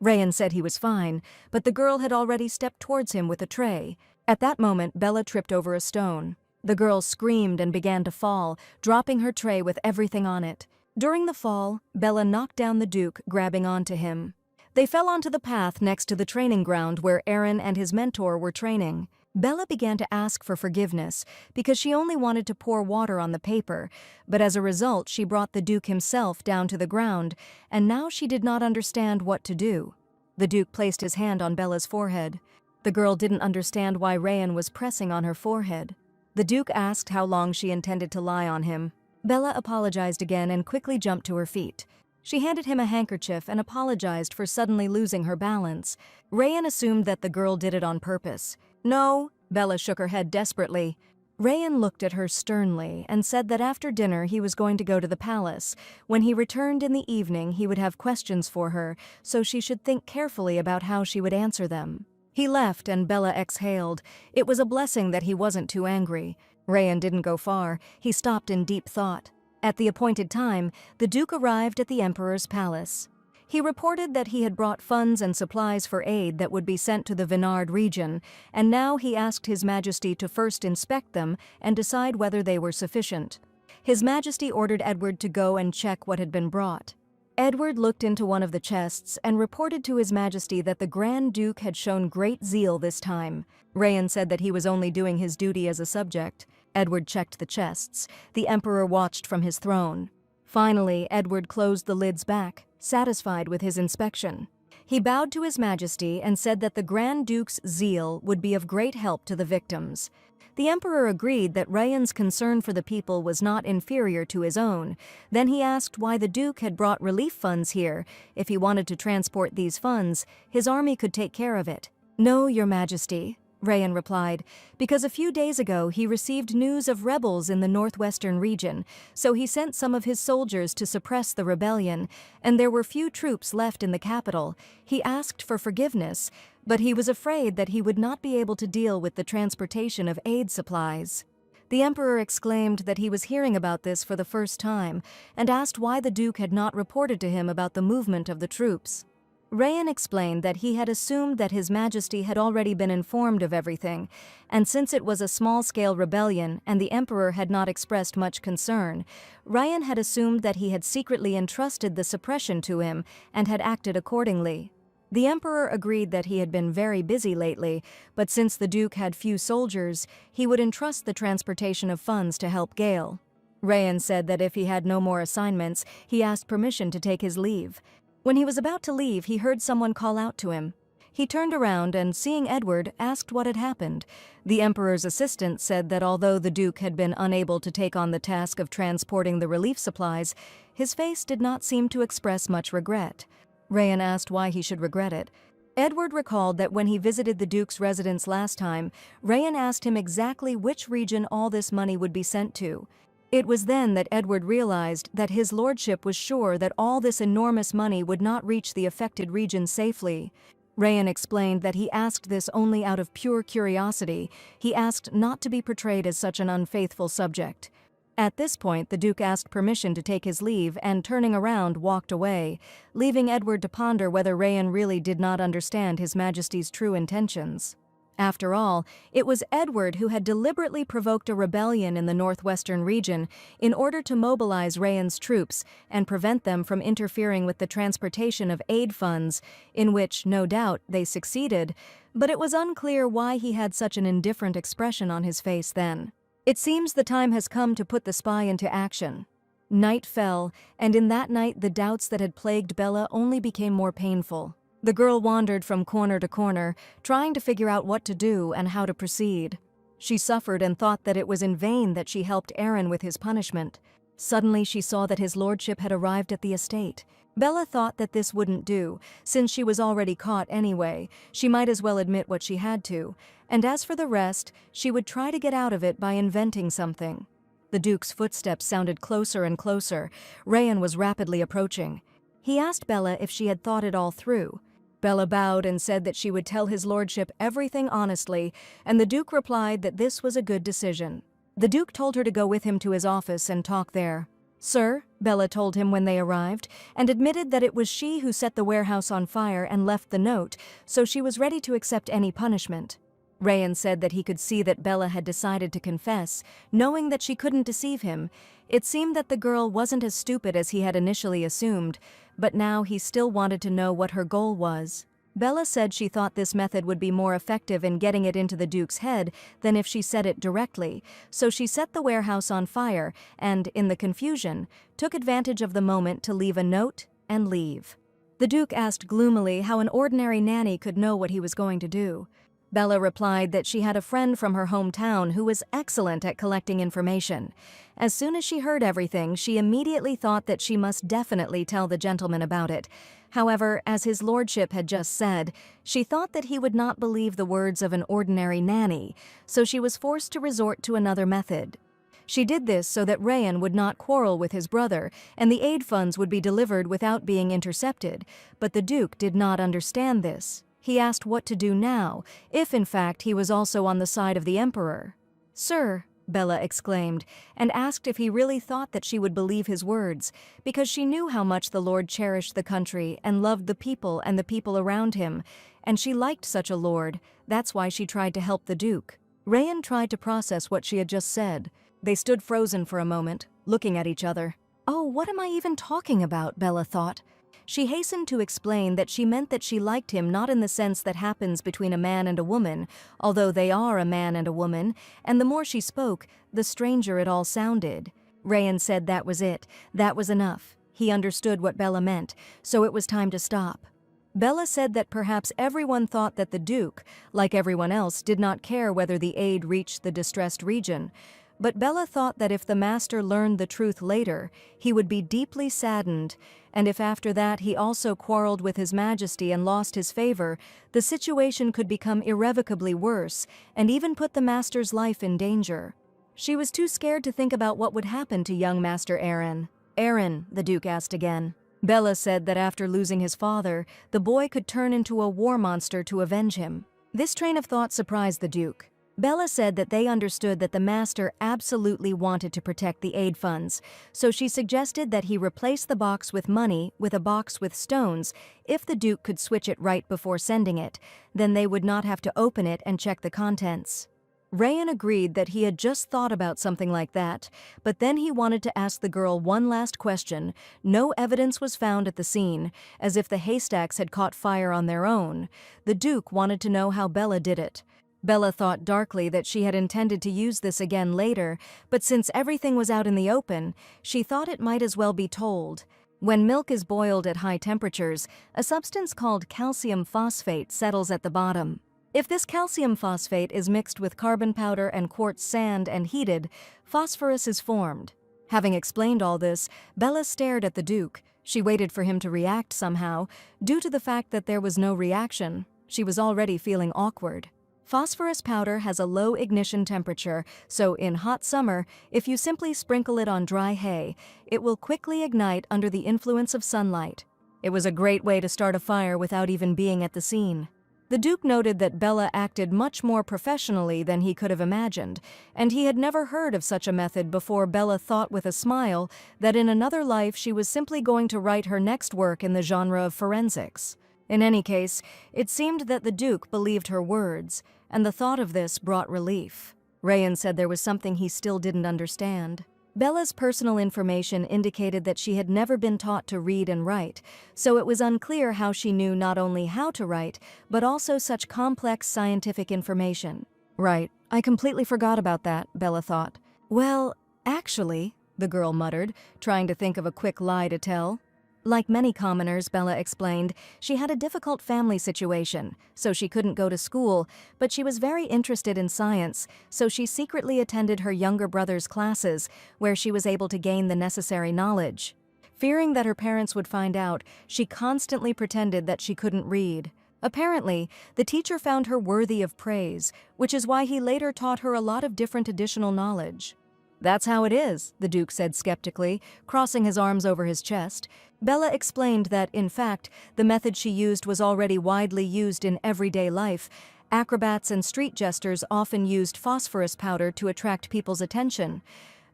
Rayan said he was fine, but the girl had already stepped towards him with a tray. At that moment, Bella tripped over a stone. The girl screamed and began to fall, dropping her tray with everything on it. During the fall, Bella knocked down the Duke, grabbing onto him. They fell onto the path next to the training ground where Aaron and his mentor were training. Bella began to ask for forgiveness because she only wanted to pour water on the paper, but as a result she brought the Duke himself down to the ground, and now she did not understand what to do. The Duke placed his hand on Bella's forehead. The girl didn't understand why Rayan was pressing on her forehead. The Duke asked how long she intended to lie on him. Bella apologized again and quickly jumped to her feet. She handed him a handkerchief and apologized for suddenly losing her balance. Rayan assumed that the girl did it on purpose. "No," Bella shook her head desperately. Rayan looked at her sternly and said that after dinner he was going to go to the palace. When he returned in the evening he would have questions for her, so she should think carefully about how she would answer them. He left and Bella exhaled. It was a blessing that he wasn't too angry. Rayan didn't go far. He stopped in deep thought. At the appointed time, the Duke arrived at the Emperor's palace. He reported that he had brought funds and supplies for aid that would be sent to the Vinard region, and now he asked His Majesty to first inspect them and decide whether they were sufficient. His Majesty ordered Edward to go and check what had been brought. Edward looked into one of the chests and reported to His Majesty that the Grand Duke had shown great zeal this time. Rayan said that he was only doing his duty as a subject. Edward checked the chests. The Emperor watched from his throne. Finally, Edward closed the lids back, satisfied with his inspection. He bowed to His Majesty and said that the Grand Duke's zeal would be of great help to the victims. The Emperor agreed that Rayan's concern for the people was not inferior to his own. Then he asked why the Duke had brought relief funds here. If he wanted to transport these funds, his army could take care of it. "No, Your Majesty," Rayan replied, because a few days ago he received news of rebels in the northwestern region, so he sent some of his soldiers to suppress the rebellion, and there were few troops left in the capital. He asked for forgiveness, but he was afraid that he would not be able to deal with the transportation of aid supplies. The emperor exclaimed that he was hearing about this for the first time, and asked why the duke had not reported to him about the movement of the troops. Rayan explained that he had assumed that His Majesty had already been informed of everything, and since it was a small-scale rebellion and the emperor had not expressed much concern, Rayan had assumed that he had secretly entrusted the suppression to him and had acted accordingly. The emperor agreed that he had been very busy lately, but since the duke had few soldiers, he would entrust the transportation of funds to help Gale. Rayan said that if he had no more assignments, he asked permission to take his leave. When he was about to leave, he heard someone call out to him. He turned around and, seeing Edward, asked what had happened. The emperor's assistant said that although the duke had been unable to take on the task of transporting the relief supplies, his face did not seem to express much regret. Rayan asked why he should regret it. Edward recalled that when he visited the duke's residence last time, Rayan asked him exactly which region all this money would be sent to. It was then that Edward realized that his lordship was sure that all this enormous money would not reach the affected region safely. Rayan explained that he asked this only out of pure curiosity. He asked not to be portrayed as such an unfaithful subject. At this point, the duke asked permission to take his leave and, turning around, walked away, leaving Edward to ponder whether Rayan really did not understand His Majesty's true intentions. After all, it was Edward who had deliberately provoked a rebellion in the northwestern region in order to mobilize Rayan's troops and prevent them from interfering with the transportation of aid funds, in which, no doubt, they succeeded, but it was unclear why he had such an indifferent expression on his face then. It seems the time has come to put the spy into action. Night fell, and in that night the doubts that had plagued Bella only became more painful. The girl wandered from corner to corner, trying to figure out what to do and how to proceed. She suffered and thought that it was in vain that she helped Aaron with his punishment. Suddenly she saw that his lordship had arrived at the estate. Bella thought that this wouldn't do. Since she was already caught anyway, she might as well admit what she had to. And as for the rest, she would try to get out of it by inventing something. The duke's footsteps sounded closer and closer. Rayan was rapidly approaching. He asked Bella if she had thought it all through. Bella bowed and said that she would tell his lordship everything honestly, and the duke replied that this was a good decision. The duke told her to go with him to his office and talk there. "Sir," Bella told him when they arrived, and admitted that it was she who set the warehouse on fire and left the note, so she was ready to accept any punishment. Rayan said that he could see that Bella had decided to confess, knowing that she couldn't deceive him. It seemed that the girl wasn't as stupid as he had initially assumed, but now he still wanted to know what her goal was. Bella said she thought this method would be more effective in getting it into the duke's head than if she said it directly, so she set the warehouse on fire and, in the confusion, took advantage of the moment to leave a note and leave. The duke asked gloomily how an ordinary nanny could know what he was going to do. Bella replied that she had a friend from her hometown who was excellent at collecting information. As soon as she heard everything, she immediately thought that she must definitely tell the gentleman about it. However, as his lordship had just said, she thought that he would not believe the words of an ordinary nanny, so she was forced to resort to another method. She did this so that Rayan would not quarrel with his brother, and the aid funds would be delivered without being intercepted, but the duke did not understand this. He asked what to do now, if in fact he was also on the side of the emperor. "Sir," Bella exclaimed, and asked if he really thought that she would believe his words, because she knew how much the lord cherished the country and loved the people and the people around him, and she liked such a lord. That's why she tried to help the duke. Rayan tried to process what she had just said. They stood frozen for a moment, looking at each other. "Oh, what am I even talking about?" Bella thought. She hastened to explain that she meant that she liked him not in the sense that happens between a man and a woman, although they are a man and a woman, and the more she spoke, the stranger it all sounded. Rayan said that was it, that was enough. He understood what Bella meant, so it was time to stop. Bella said that perhaps everyone thought that the duke, like everyone else, did not care whether the aid reached the distressed region. But Bella thought that if the master learned the truth later, he would be deeply saddened, and if after that he also quarreled with His Majesty and lost his favor, the situation could become irrevocably worse and even put the master's life in danger. She was too scared to think about what would happen to young Master Aaron. "Aaron," the Duke asked again. Bella said that after losing his father, the boy could turn into a war monster to avenge him. This train of thought surprised the Duke. Bella said that they understood that the master absolutely wanted to protect the aid funds, so she suggested that he replace the box with money with a box with stones. If the Duke could switch it right before sending it, then they would not have to open it and check the contents. Rayan agreed that he had just thought about something like that, but then he wanted to ask the girl one last question. No evidence was found at the scene, as if the haystacks had caught fire on their own. The Duke wanted to know how Bella did it. Bella thought darkly that she had intended to use this again later, but since everything was out in the open, she thought it might as well be told. When milk is boiled at high temperatures, a substance called calcium phosphate settles at the bottom. If this calcium phosphate is mixed with carbon powder and quartz sand and heated, phosphorus is formed. Having explained all this, Bella stared at the Duke. She waited for him to react somehow. Due to the fact that there was no reaction, she was already feeling awkward. Phosphorus powder has a low ignition temperature, so in hot summer, if you simply sprinkle it on dry hay, it will quickly ignite under the influence of sunlight. It was a great way to start a fire without even being at the scene. The Duke noted that Bella acted much more professionally than he could have imagined, and he had never heard of such a method before. Bella thought with a smile that in another life she was simply going to write her next work in the genre of forensics. In any case, it seemed that the Duke believed her words, and the thought of this brought relief. Rayan said there was something he still didn't understand. Bella's personal information indicated that she had never been taught to read and write, so it was unclear how she knew not only how to write, but also such complex scientific information. "Right, I completely forgot about that," Bella thought. "Well, actually," the girl muttered, trying to think of a quick lie to tell. Like many commoners, Bella explained, she had a difficult family situation, so she couldn't go to school, but she was very interested in science, so she secretly attended her younger brother's classes, where she was able to gain the necessary knowledge. Fearing that her parents would find out, she constantly pretended that she couldn't read. Apparently, the teacher found her worthy of praise, which is why he later taught her a lot of different additional knowledge. "That's how it is," the Duke said skeptically, crossing his arms over his chest. Bella explained that, in fact, the method she used was already widely used in everyday life. Acrobats and street jesters often used phosphorus powder to attract people's attention.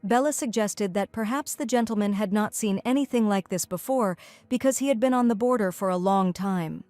Bella suggested that perhaps the gentleman had not seen anything like this before because he had been on the border for a long time.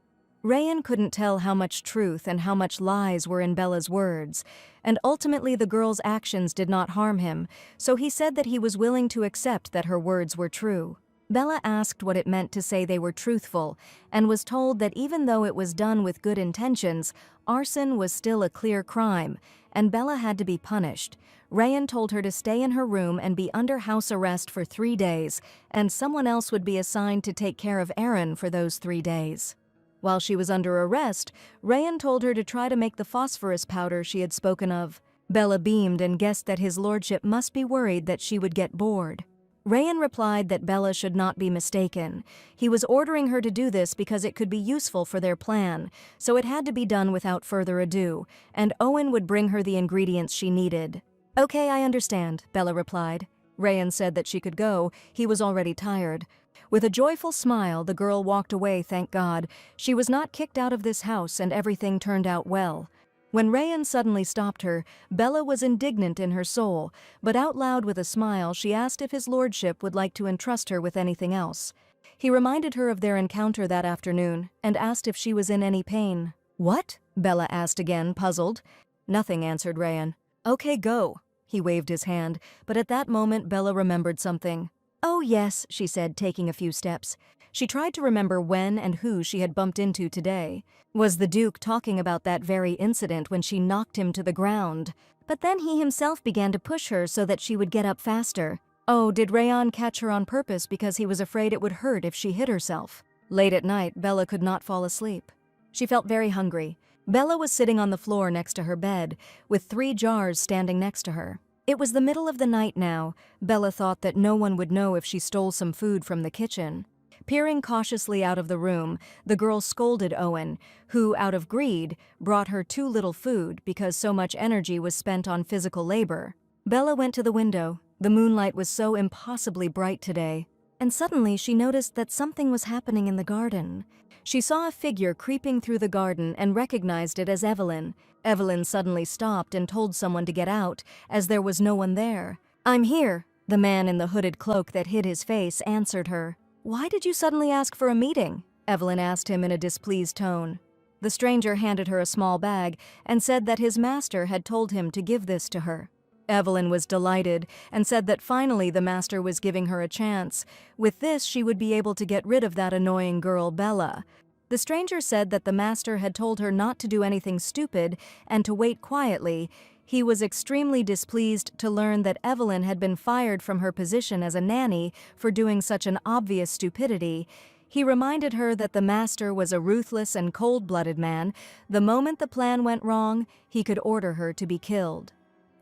Rayan couldn't tell how much truth and how much lies were in Bella's words, and ultimately the girl's actions did not harm him, so he said that he was willing to accept that her words were true. Bella asked what it meant to say they were truthful, and was told that even though it was done with good intentions, arson was still a clear crime, and Bella had to be punished. Rayan told her to stay in her room and be under house arrest for 3 days, and someone else would be assigned to take care of Aaron for those 3 days. While she was under arrest, Rayan told her to try to make the phosphorus powder she had spoken of. Bella beamed and guessed that his lordship must be worried that she would get bored. Rayan replied that Bella should not be mistaken. He was ordering her to do this because it could be useful for their plan, so it had to be done without further ado, and Owen would bring her the ingredients she needed. "Okay, I understand," Bella replied. Rayan said that she could go. He was already tired. With a joyful smile, the girl walked away, thank God. She was not kicked out of this house and everything turned out well. When Rayan suddenly stopped her, Bella was indignant in her soul, but out loud with a smile she asked if his lordship would like to entrust her with anything else. He reminded her of their encounter that afternoon and asked if she was in any pain. "What?" Bella asked again, puzzled. "Nothing," answered Rayan. "Okay, go." He waved his hand, but at that moment Bella remembered something. "Oh yes," she said, taking a few steps. She tried to remember when and who she had bumped into today. Was the Duke talking about that very incident when she knocked him to the ground? But then he himself began to push her so that she would get up faster. Oh, did Rayan catch her on purpose because he was afraid it would hurt if she hit herself? Late at night, Bella could not fall asleep. She felt very hungry. Bella was sitting on the floor next to her bed, with 3 jars standing next to her. It was the middle of the night now. Bella thought that no one would know if she stole some food from the kitchen. Peering cautiously out of the room, the girl scolded Owen, who, out of greed, brought her too little food because so much energy was spent on physical labor. Bella went to the window. The moonlight was so impossibly bright today. And suddenly she noticed that something was happening in the garden. She saw a figure creeping through the garden and recognized it as Evelyn. Evelyn suddenly stopped and told someone to get out, as there was no one there. "I'm here," the man in the hooded cloak that hid his face answered her. "Why did you suddenly ask for a meeting?" Evelyn asked him in a displeased tone. The stranger handed her a small bag and said that his master had told him to give this to her. Evelyn was delighted and said that finally the master was giving her a chance. With this, she would be able to get rid of that annoying girl, Bella. The stranger said that the master had told her not to do anything stupid and to wait quietly. He was extremely displeased to learn that Evelyn had been fired from her position as a nanny for doing such an obvious stupidity. He reminded her that the master was a ruthless and cold-blooded man. The moment the plan went wrong, he could order her to be killed.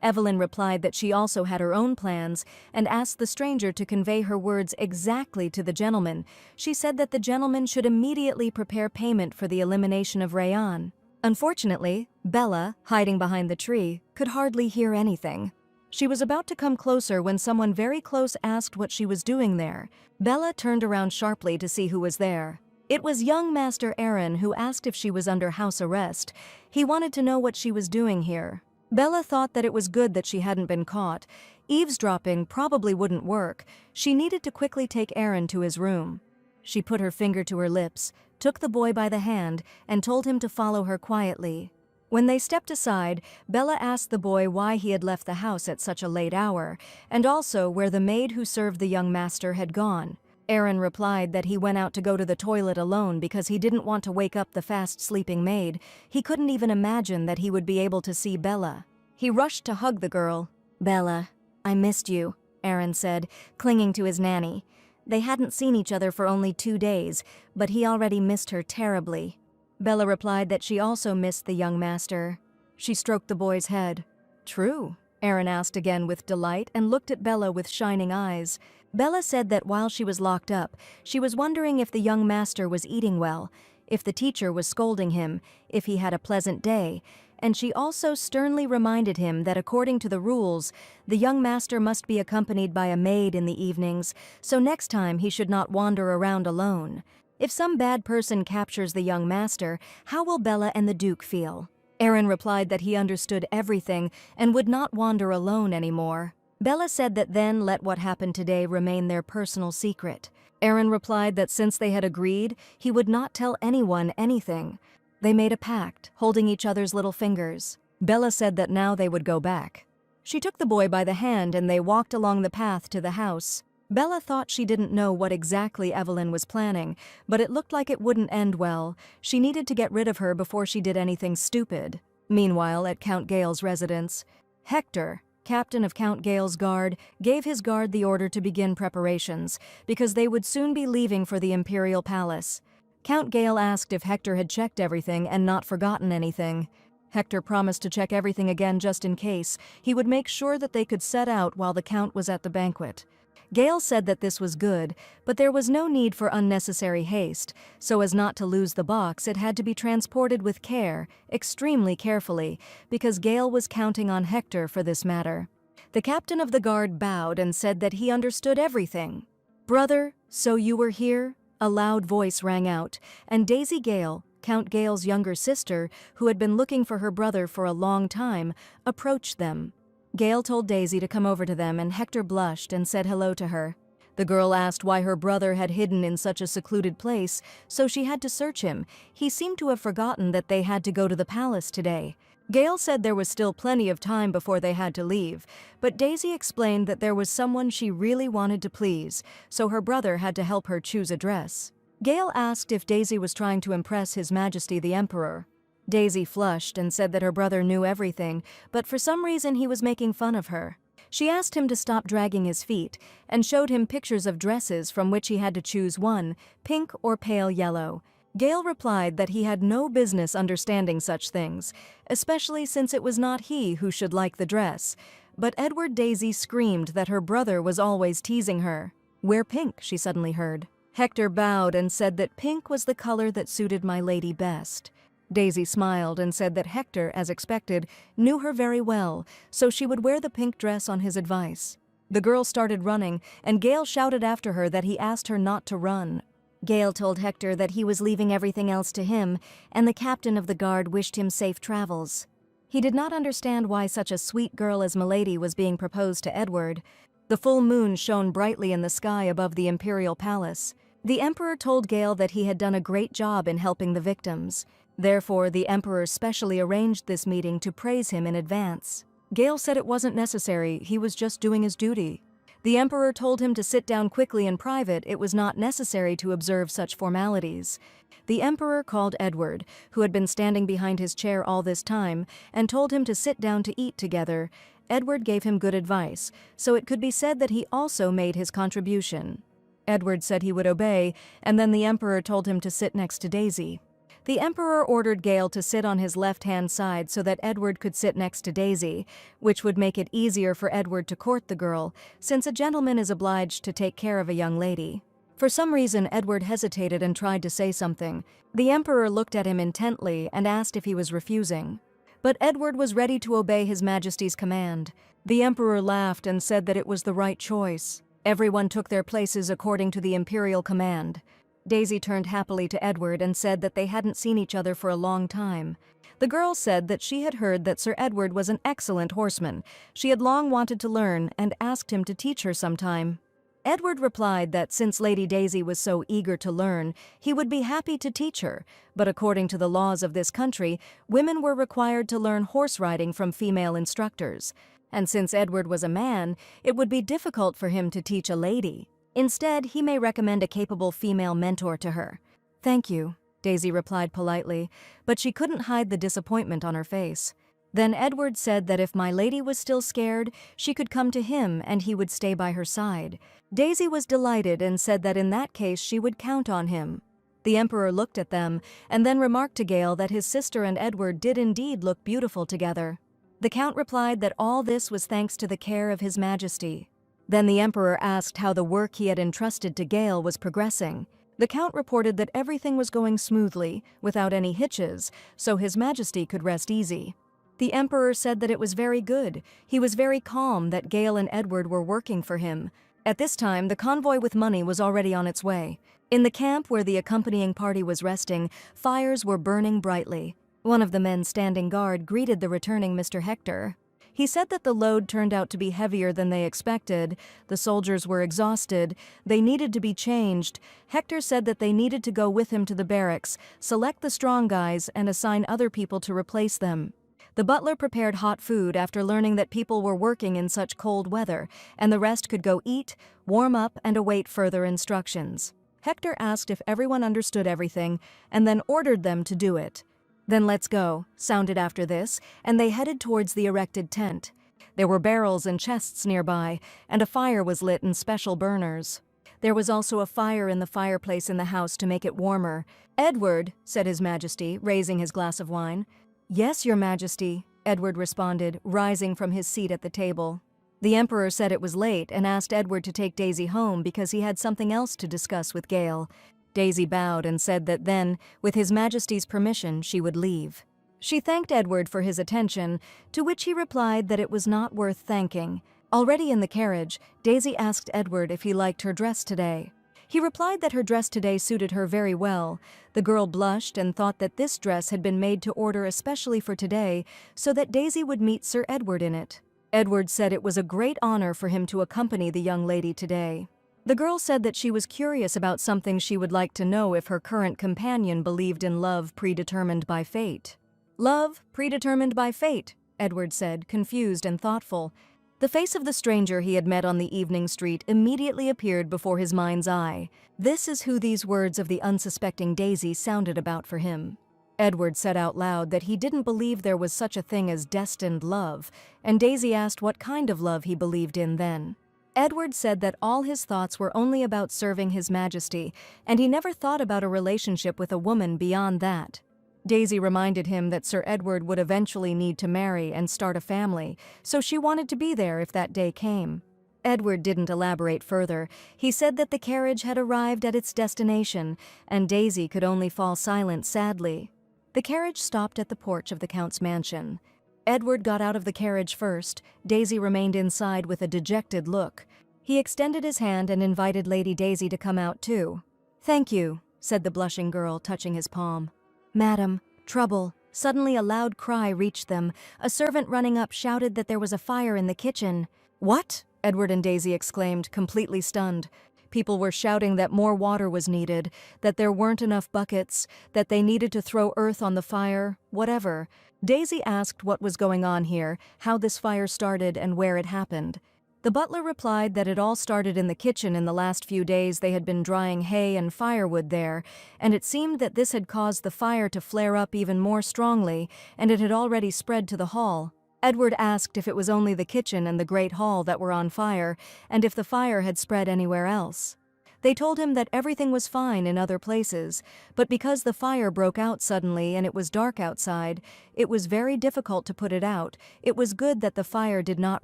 Evelyn replied that she also had her own plans and asked the stranger to convey her words exactly to the gentleman. She said that the gentleman should immediately prepare payment for the elimination of Rayan. Unfortunately, Bella, hiding behind the tree, could hardly hear anything. She was about to come closer when someone very close asked what she was doing there. Bella turned around sharply to see who was there. It was young Master Aaron, who asked if she was under house arrest. He wanted to know what she was doing here. Bella thought that it was good that she hadn't been caught. Eavesdropping probably wouldn't work. She needed to quickly take Aaron to his room. She put her finger to her lips, took the boy by the hand, and told him to follow her quietly. When they stepped aside, Bella asked the boy why he had left the house at such a late hour, and also where the maid who served the young master had gone. Aaron replied that he went out to go to the toilet alone because he didn't want to wake up the fast-sleeping maid. He couldn't even imagine that he would be able to see Bella. He rushed to hug the girl. "Bella, I missed you," Aaron said, clinging to his nanny. They hadn't seen each other for only 2 days, but he already missed her terribly. Bella replied that she also missed the young master. She stroked the boy's head. "True?" Aaron asked again with delight and looked at Bella with shining eyes. Bella said that while she was locked up, she was wondering if the young master was eating well, if the teacher was scolding him, if he had a pleasant day, and she also sternly reminded him that according to the rules, the young master must be accompanied by a maid in the evenings, so next time he should not wander around alone. If some bad person captures the young master, how will Bella and the Duke feel? Aaron replied that he understood everything and would not wander alone anymore. Bella said that then let what happened today remain their personal secret. Aaron replied that since they had agreed, he would not tell anyone anything. They made a pact, holding each other's little fingers. Bella said that now they would go back. She took the boy by the hand and they walked along the path to the house. Bella thought she didn't know what exactly Evelyn was planning, but it looked like it wouldn't end well. She needed to get rid of her before she did anything stupid. Meanwhile, at Count Gale's residence, Hector, captain of Count Gale's guard, gave his guard the order to begin preparations, because they would soon be leaving for the Imperial Palace. Count Gale asked if Hector had checked everything and not forgotten anything. Hector promised to check everything again just in case. He would make sure that they could set out while the Count was at the banquet. Gale said that this was good, but there was no need for unnecessary haste. So as not to lose the box, it had to be transported with care, extremely carefully, because Gale was counting on Hector for this matter. The captain of the guard bowed and said that he understood everything. "Brother, so you were here?" A loud voice rang out, and Daisy Gale, Count Gale's younger sister, who had been looking for her brother for a long time, approached them. Gale told Daisy to come over to them, and Hector blushed and said hello to her. The girl asked why her brother had hidden in such a secluded place, so she had to search him. He seemed to have forgotten that they had to go to the palace today. Gale said there was still plenty of time before they had to leave, but Daisy explained that there was someone she really wanted to please, so her brother had to help her choose a dress. Gale asked if Daisy was trying to impress His Majesty the Emperor. Daisy flushed and said that her brother knew everything, but for some reason he was making fun of her. She asked him to stop dragging his feet and showed him pictures of dresses from which he had to choose one, pink or pale yellow. Gale replied that he had no business understanding such things, especially since it was not he who should like the dress. But Edward Daisy screamed that her brother was always teasing her. "Wear pink," she suddenly heard. Hector bowed and said that pink was the color that suited my lady best. Daisy smiled and said that Hector, as expected, knew her very well, so she would wear the pink dress on his advice. The girl started running, and Gale shouted after her that he asked her not to run. Gale told Hector that he was leaving everything else to him, and the captain of the guard wished him safe travels. He did not understand why such a sweet girl as Milady was being proposed to Edward. The full moon shone brightly in the sky above the imperial palace. The emperor told Gale that he had done a great job in helping the victims. Therefore, the emperor specially arranged this meeting to praise him in advance. Gale said it wasn't necessary, he was just doing his duty. The emperor told him to sit down quickly in private, it was not necessary to observe such formalities. The emperor called Edward, who had been standing behind his chair all this time, and told him to sit down to eat together. Edward gave him good advice, so it could be said that he also made his contribution. Edward said he would obey, and then the emperor told him to sit next to Daisy. The emperor ordered Gale to sit on his left-hand side so that Edward could sit next to Daisy, which would make it easier for Edward to court the girl, since a gentleman is obliged to take care of a young lady. For some reason, Edward hesitated and tried to say something. The emperor looked at him intently and asked if he was refusing. But Edward was ready to obey His Majesty's command. The emperor laughed and said that it was the right choice. Everyone took their places according to the imperial command. Daisy turned happily to Edward and said that they hadn't seen each other for a long time. The girl said that she had heard that Sir Edward was an excellent horseman. She had long wanted to learn and asked him to teach her sometime. Edward replied that since Lady Daisy was so eager to learn, he would be happy to teach her, but according to the laws of this country, women were required to learn horse riding from female instructors. And since Edward was a man, it would be difficult for him to teach a lady. Instead, he may recommend a capable female mentor to her. "Thank you," Daisy replied politely, but she couldn't hide the disappointment on her face. Then Edward said that if my lady was still scared, she could come to him and he would stay by her side. Daisy was delighted and said that in that case she would count on him. The emperor looked at them and then remarked to Gale that his sister and Edward did indeed look beautiful together. The count replied that all this was thanks to the care of His Majesty. Then the emperor asked how the work he had entrusted to Gale was progressing. The count reported that everything was going smoothly, without any hitches, so His Majesty could rest easy. The emperor said that it was very good. He was very calm that Gale and Edward were working for him. At this time, the convoy with money was already on its way. In the camp where the accompanying party was resting, fires were burning brightly. One of the men standing guard greeted the returning Mr. Hector. He said that the load turned out to be heavier than they expected. The soldiers were exhausted. They needed to be changed. Hector said that they needed to go with him to the barracks, select the strong guys, and assign other people to replace them. The butler prepared hot food after learning that people were working in such cold weather, and the rest could go eat, warm up, and await further instructions. Hector asked if everyone understood everything, and then ordered them to do it. "Then let's go," sounded after this, and they headed towards the erected tent. There were barrels and chests nearby, and a fire was lit in special burners. There was also a fire in the fireplace in the house to make it warmer. "Edward," said His Majesty, raising his glass of wine. "Yes, Your Majesty," Edward responded, rising from his seat at the table. The emperor said it was late and asked Edward to take Daisy home because he had something else to discuss with Gale. Daisy bowed and said that then, with His Majesty's permission, she would leave. She thanked Edward for his attention, to which he replied that it was not worth thanking. Already in the carriage, Daisy asked Edward if he liked her dress today. He replied that her dress today suited her very well. The girl blushed and thought that this dress had been made to order especially for today, so that Daisy would meet Sir Edward in it. Edward said it was a great honor for him to accompany the young lady today. The girl said that she was curious about something she would like to know if her current companion believed in love predetermined by fate. "Love predetermined by fate," Edward said, confused and thoughtful. The face of the stranger he had met on the evening street immediately appeared before his mind's eye. This is who these words of the unsuspecting Daisy sounded about for him. Edward said out loud that he didn't believe there was such a thing as destined love, and Daisy asked what kind of love he believed in then. Edward said that all his thoughts were only about serving His Majesty, and he never thought about a relationship with a woman beyond that. Daisy reminded him that Sir Edward would eventually need to marry and start a family, so she wanted to be there if that day came. Edward didn't elaborate further. He said that the carriage had arrived at its destination, and Daisy could only fall silent sadly. The carriage stopped at the porch of the Count's mansion. Edward got out of the carriage first. Daisy remained inside with a dejected look. He extended his hand and invited Lady Daisy to come out too. "Thank you," said the blushing girl, touching his palm. "Madam, trouble." Suddenly a loud cry reached them. A servant running up shouted that there was a fire in the kitchen. "What?" Edward and Daisy exclaimed, completely stunned. People were shouting that more water was needed, that there weren't enough buckets, that they needed to throw earth on the fire, whatever. Daisy asked what was going on here, how this fire started, and where it happened. The butler replied that it all started in the kitchen. In the last few days they had been drying hay and firewood there, and it seemed that this had caused the fire to flare up even more strongly, and it had already spread to the hall. Edward asked if it was only the kitchen and the great hall that were on fire, and if the fire had spread anywhere else. They told him that everything was fine in other places, but because the fire broke out suddenly and it was dark outside, it was very difficult to put it out. It was good that the fire did not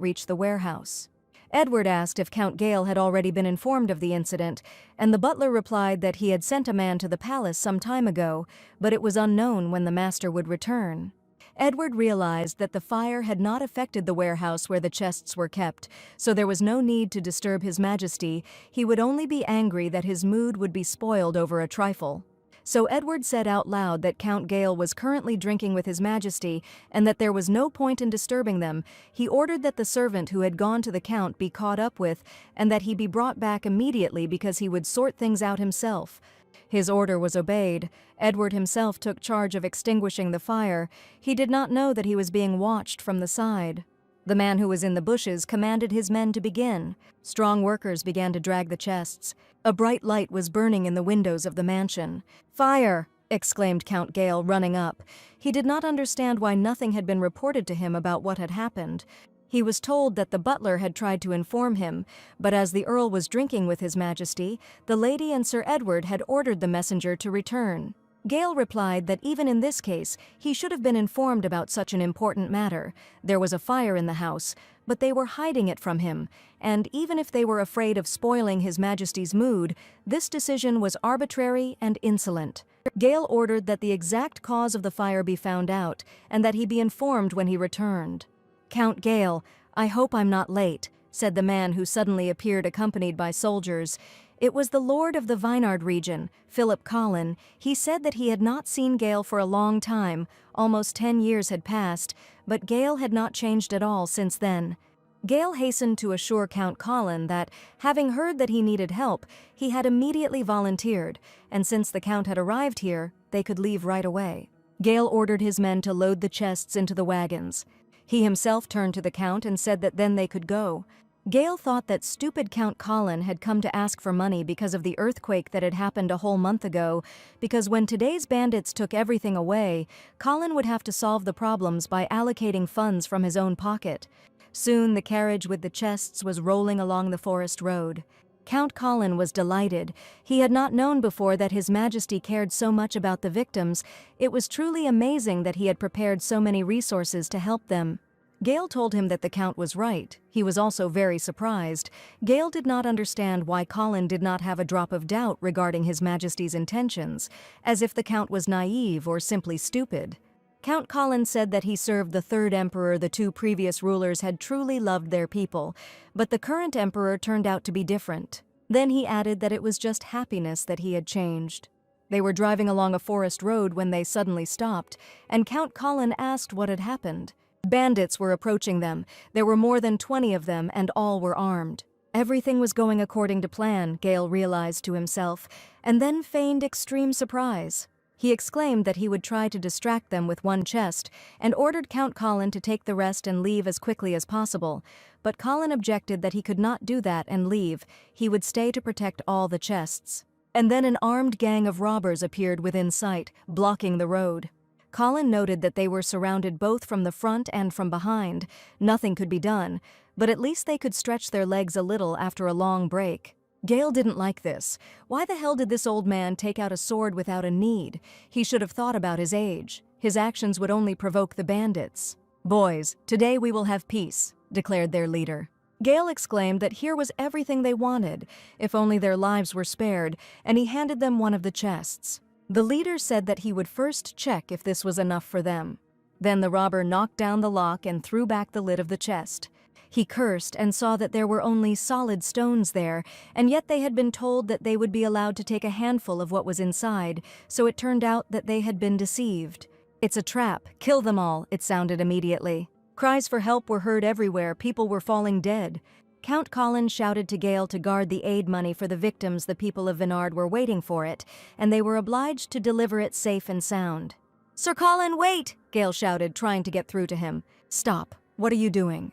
reach the warehouse. Edward asked if Count Gale had already been informed of the incident, and the butler replied that he had sent a man to the palace some time ago, but it was unknown when the master would return. Edward realized that the fire had not affected the warehouse where the chests were kept, so there was no need to disturb His Majesty. He would only be angry that his mood would be spoiled over a trifle. So Edward said out loud that Count Gale was currently drinking with His Majesty and that there was no point in disturbing them. He ordered that the servant who had gone to the Count be caught up with and that he be brought back immediately because he would sort things out himself. His order was obeyed. Edward himself took charge of extinguishing the fire. He did not know that he was being watched from the side. The man who was in the bushes commanded his men to begin. Strong workers began to drag the chests. A bright light was burning in the windows of the mansion. "Fire!" exclaimed Count Gale, running up. He did not understand why nothing had been reported to him about what had happened. He was told that the butler had tried to inform him, but as the Earl was drinking with His Majesty, the lady and Sir Edward had ordered the messenger to return. Gale replied that even in this case, he should have been informed about such an important matter. There was a fire in the house, but they were hiding it from him, and even if they were afraid of spoiling His Majesty's mood, this decision was arbitrary and insolent. Gale ordered that the exact cause of the fire be found out, and that he be informed when he returned. "Count Gale, I hope I'm not late," said the man who suddenly appeared accompanied by soldiers. It was the Lord of the Vineyard region, Philip Collin. He said that he had not seen Gale for a long time. Almost 10 years had passed, but Gale had not changed at all since then. Gale hastened to assure Count Collin that, having heard that he needed help, he had immediately volunteered, and since the Count had arrived here, they could leave right away. Gale ordered his men to load the chests into the wagons. He himself turned to the Count and said that then they could go. Gale thought that stupid Count Collin had come to ask for money because of the earthquake that had happened a whole month ago, because when today's bandits took everything away, Collin would have to solve the problems by allocating funds from his own pocket. Soon the carriage with the chests was rolling along the forest road. Count Collin was delighted. He had not known before that His Majesty cared so much about the victims. It was truly amazing that he had prepared so many resources to help them. Gale told him that the Count was right. He was also very surprised. Gale did not understand why Collin did not have a drop of doubt regarding His Majesty's intentions, as if the Count was naive or simply stupid. Count Collin said that he served the third emperor. The two previous rulers had truly loved their people, but the current emperor turned out to be different. Then he added that it was just happiness that he had changed. They were driving along a forest road when they suddenly stopped, and Count Collin asked what had happened. Bandits were approaching them. There were more than 20 of them, and all were armed. Everything was going according to plan, Gale realized to himself, and then feigned extreme surprise. He exclaimed that he would try to distract them with one chest, and ordered Count Collin to take the rest and leave as quickly as possible. But Collin objected that he could not do that and leave. He would stay to protect all the chests. And then an armed gang of robbers appeared within sight, blocking the road. Collin noted that they were surrounded both from the front and from behind. Nothing could be done, but at least they could stretch their legs a little after a long break. Gale didn't like this. Why the hell did this old man take out a sword without a need? He should have thought about his age. His actions would only provoke the bandits. "Boys, today we will have peace," declared their leader. Gale exclaimed that here was everything they wanted, if only their lives were spared, and he handed them one of the chests. The leader said that he would first check if this was enough for them. Then the robber knocked down the lock and threw back the lid of the chest. He cursed and saw that there were only solid stones there, and yet they had been told that they would be allowed to take a handful of what was inside, so it turned out that they had been deceived. "It's a trap. Kill them all," it sounded immediately. Cries for help were heard everywhere. People were falling dead. Count Colin shouted to Gale to guard the aid money for the victims. The people of Vinard were waiting for it, and they were obliged to deliver it safe and sound. "Sir Colin, wait!" Gale shouted, trying to get through to him. "Stop. What are you doing?"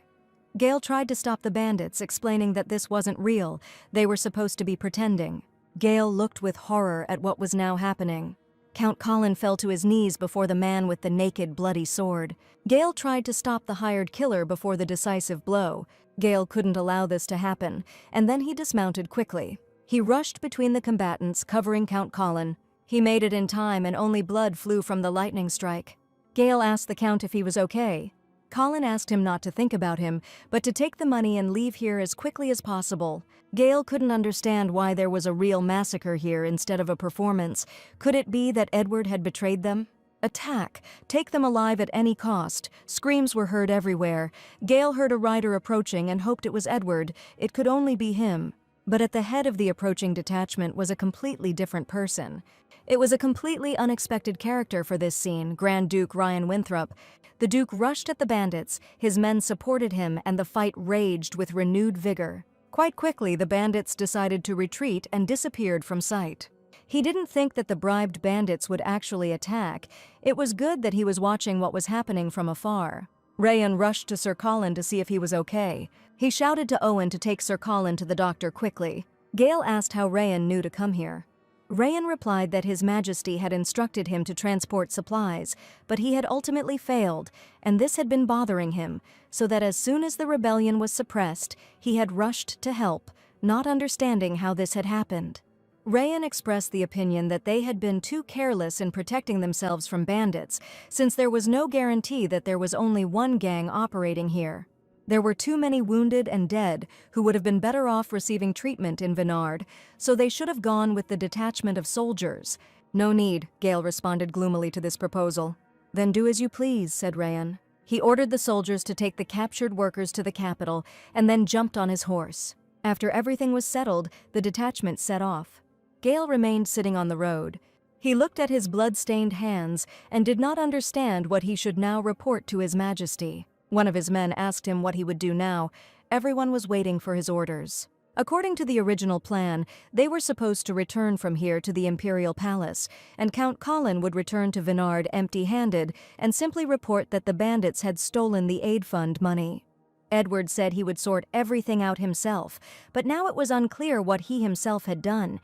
Gale tried to stop the bandits, explaining that this wasn't real. They were supposed to be pretending. Gale looked with horror at what was now happening. Count Colin fell to his knees before the man with the naked, bloody sword. Gale tried to stop the hired killer before the decisive blow. Gale couldn't allow this to happen, and then he dismounted quickly. He rushed between the combatants, covering Count Colin. He made it in time, and only blood flew from the lightning strike. Gale asked the Count if he was okay. Colin asked him not to think about him, but to take the money and leave here as quickly as possible. Gale couldn't understand why there was a real massacre here instead of a performance. Could it be that Edward had betrayed them? Attack! Take them alive at any cost. Screams were heard everywhere. Gale heard a rider approaching and hoped it was Edward. It could only be him. But at the head of the approaching detachment was a completely different person. It was a completely unexpected character for this scene, Grand Duke Ryan Winthrop. The Duke rushed at the bandits, his men supported him, and the fight raged with renewed vigor. Quite quickly, the bandits decided to retreat and disappeared from sight. He didn't think that the bribed bandits would actually attack. It was good that he was watching what was happening from afar. Rayan rushed to Sir Colin to see if he was okay. He shouted to Owen to take Sir Colin to the doctor quickly. Gale asked how Rayan knew to come here. Rayan replied that His Majesty had instructed him to transport supplies, but he had ultimately failed, and this had been bothering him, so that as soon as the rebellion was suppressed, he had rushed to help, not understanding how this had happened. Rayan expressed the opinion that they had been too careless in protecting themselves from bandits, since there was no guarantee that there was only one gang operating here. There were too many wounded and dead who would have been better off receiving treatment in Vinard, so they should have gone with the detachment of soldiers. "No need," Gale responded gloomily to this proposal. "Then do as you please," said Rayan. He ordered the soldiers to take the captured workers to the capital and then jumped on his horse. After everything was settled, the detachment set off. Gale remained sitting on the road. He looked at his blood-stained hands and did not understand what he should now report to His Majesty. One of his men asked him what he would do now. Everyone was waiting for his orders. According to the original plan, they were supposed to return from here to the Imperial Palace, and Count Colin would return to Vinard empty-handed and simply report that the bandits had stolen the aid fund money. Edward said he would sort everything out himself, but now it was unclear what he himself had done.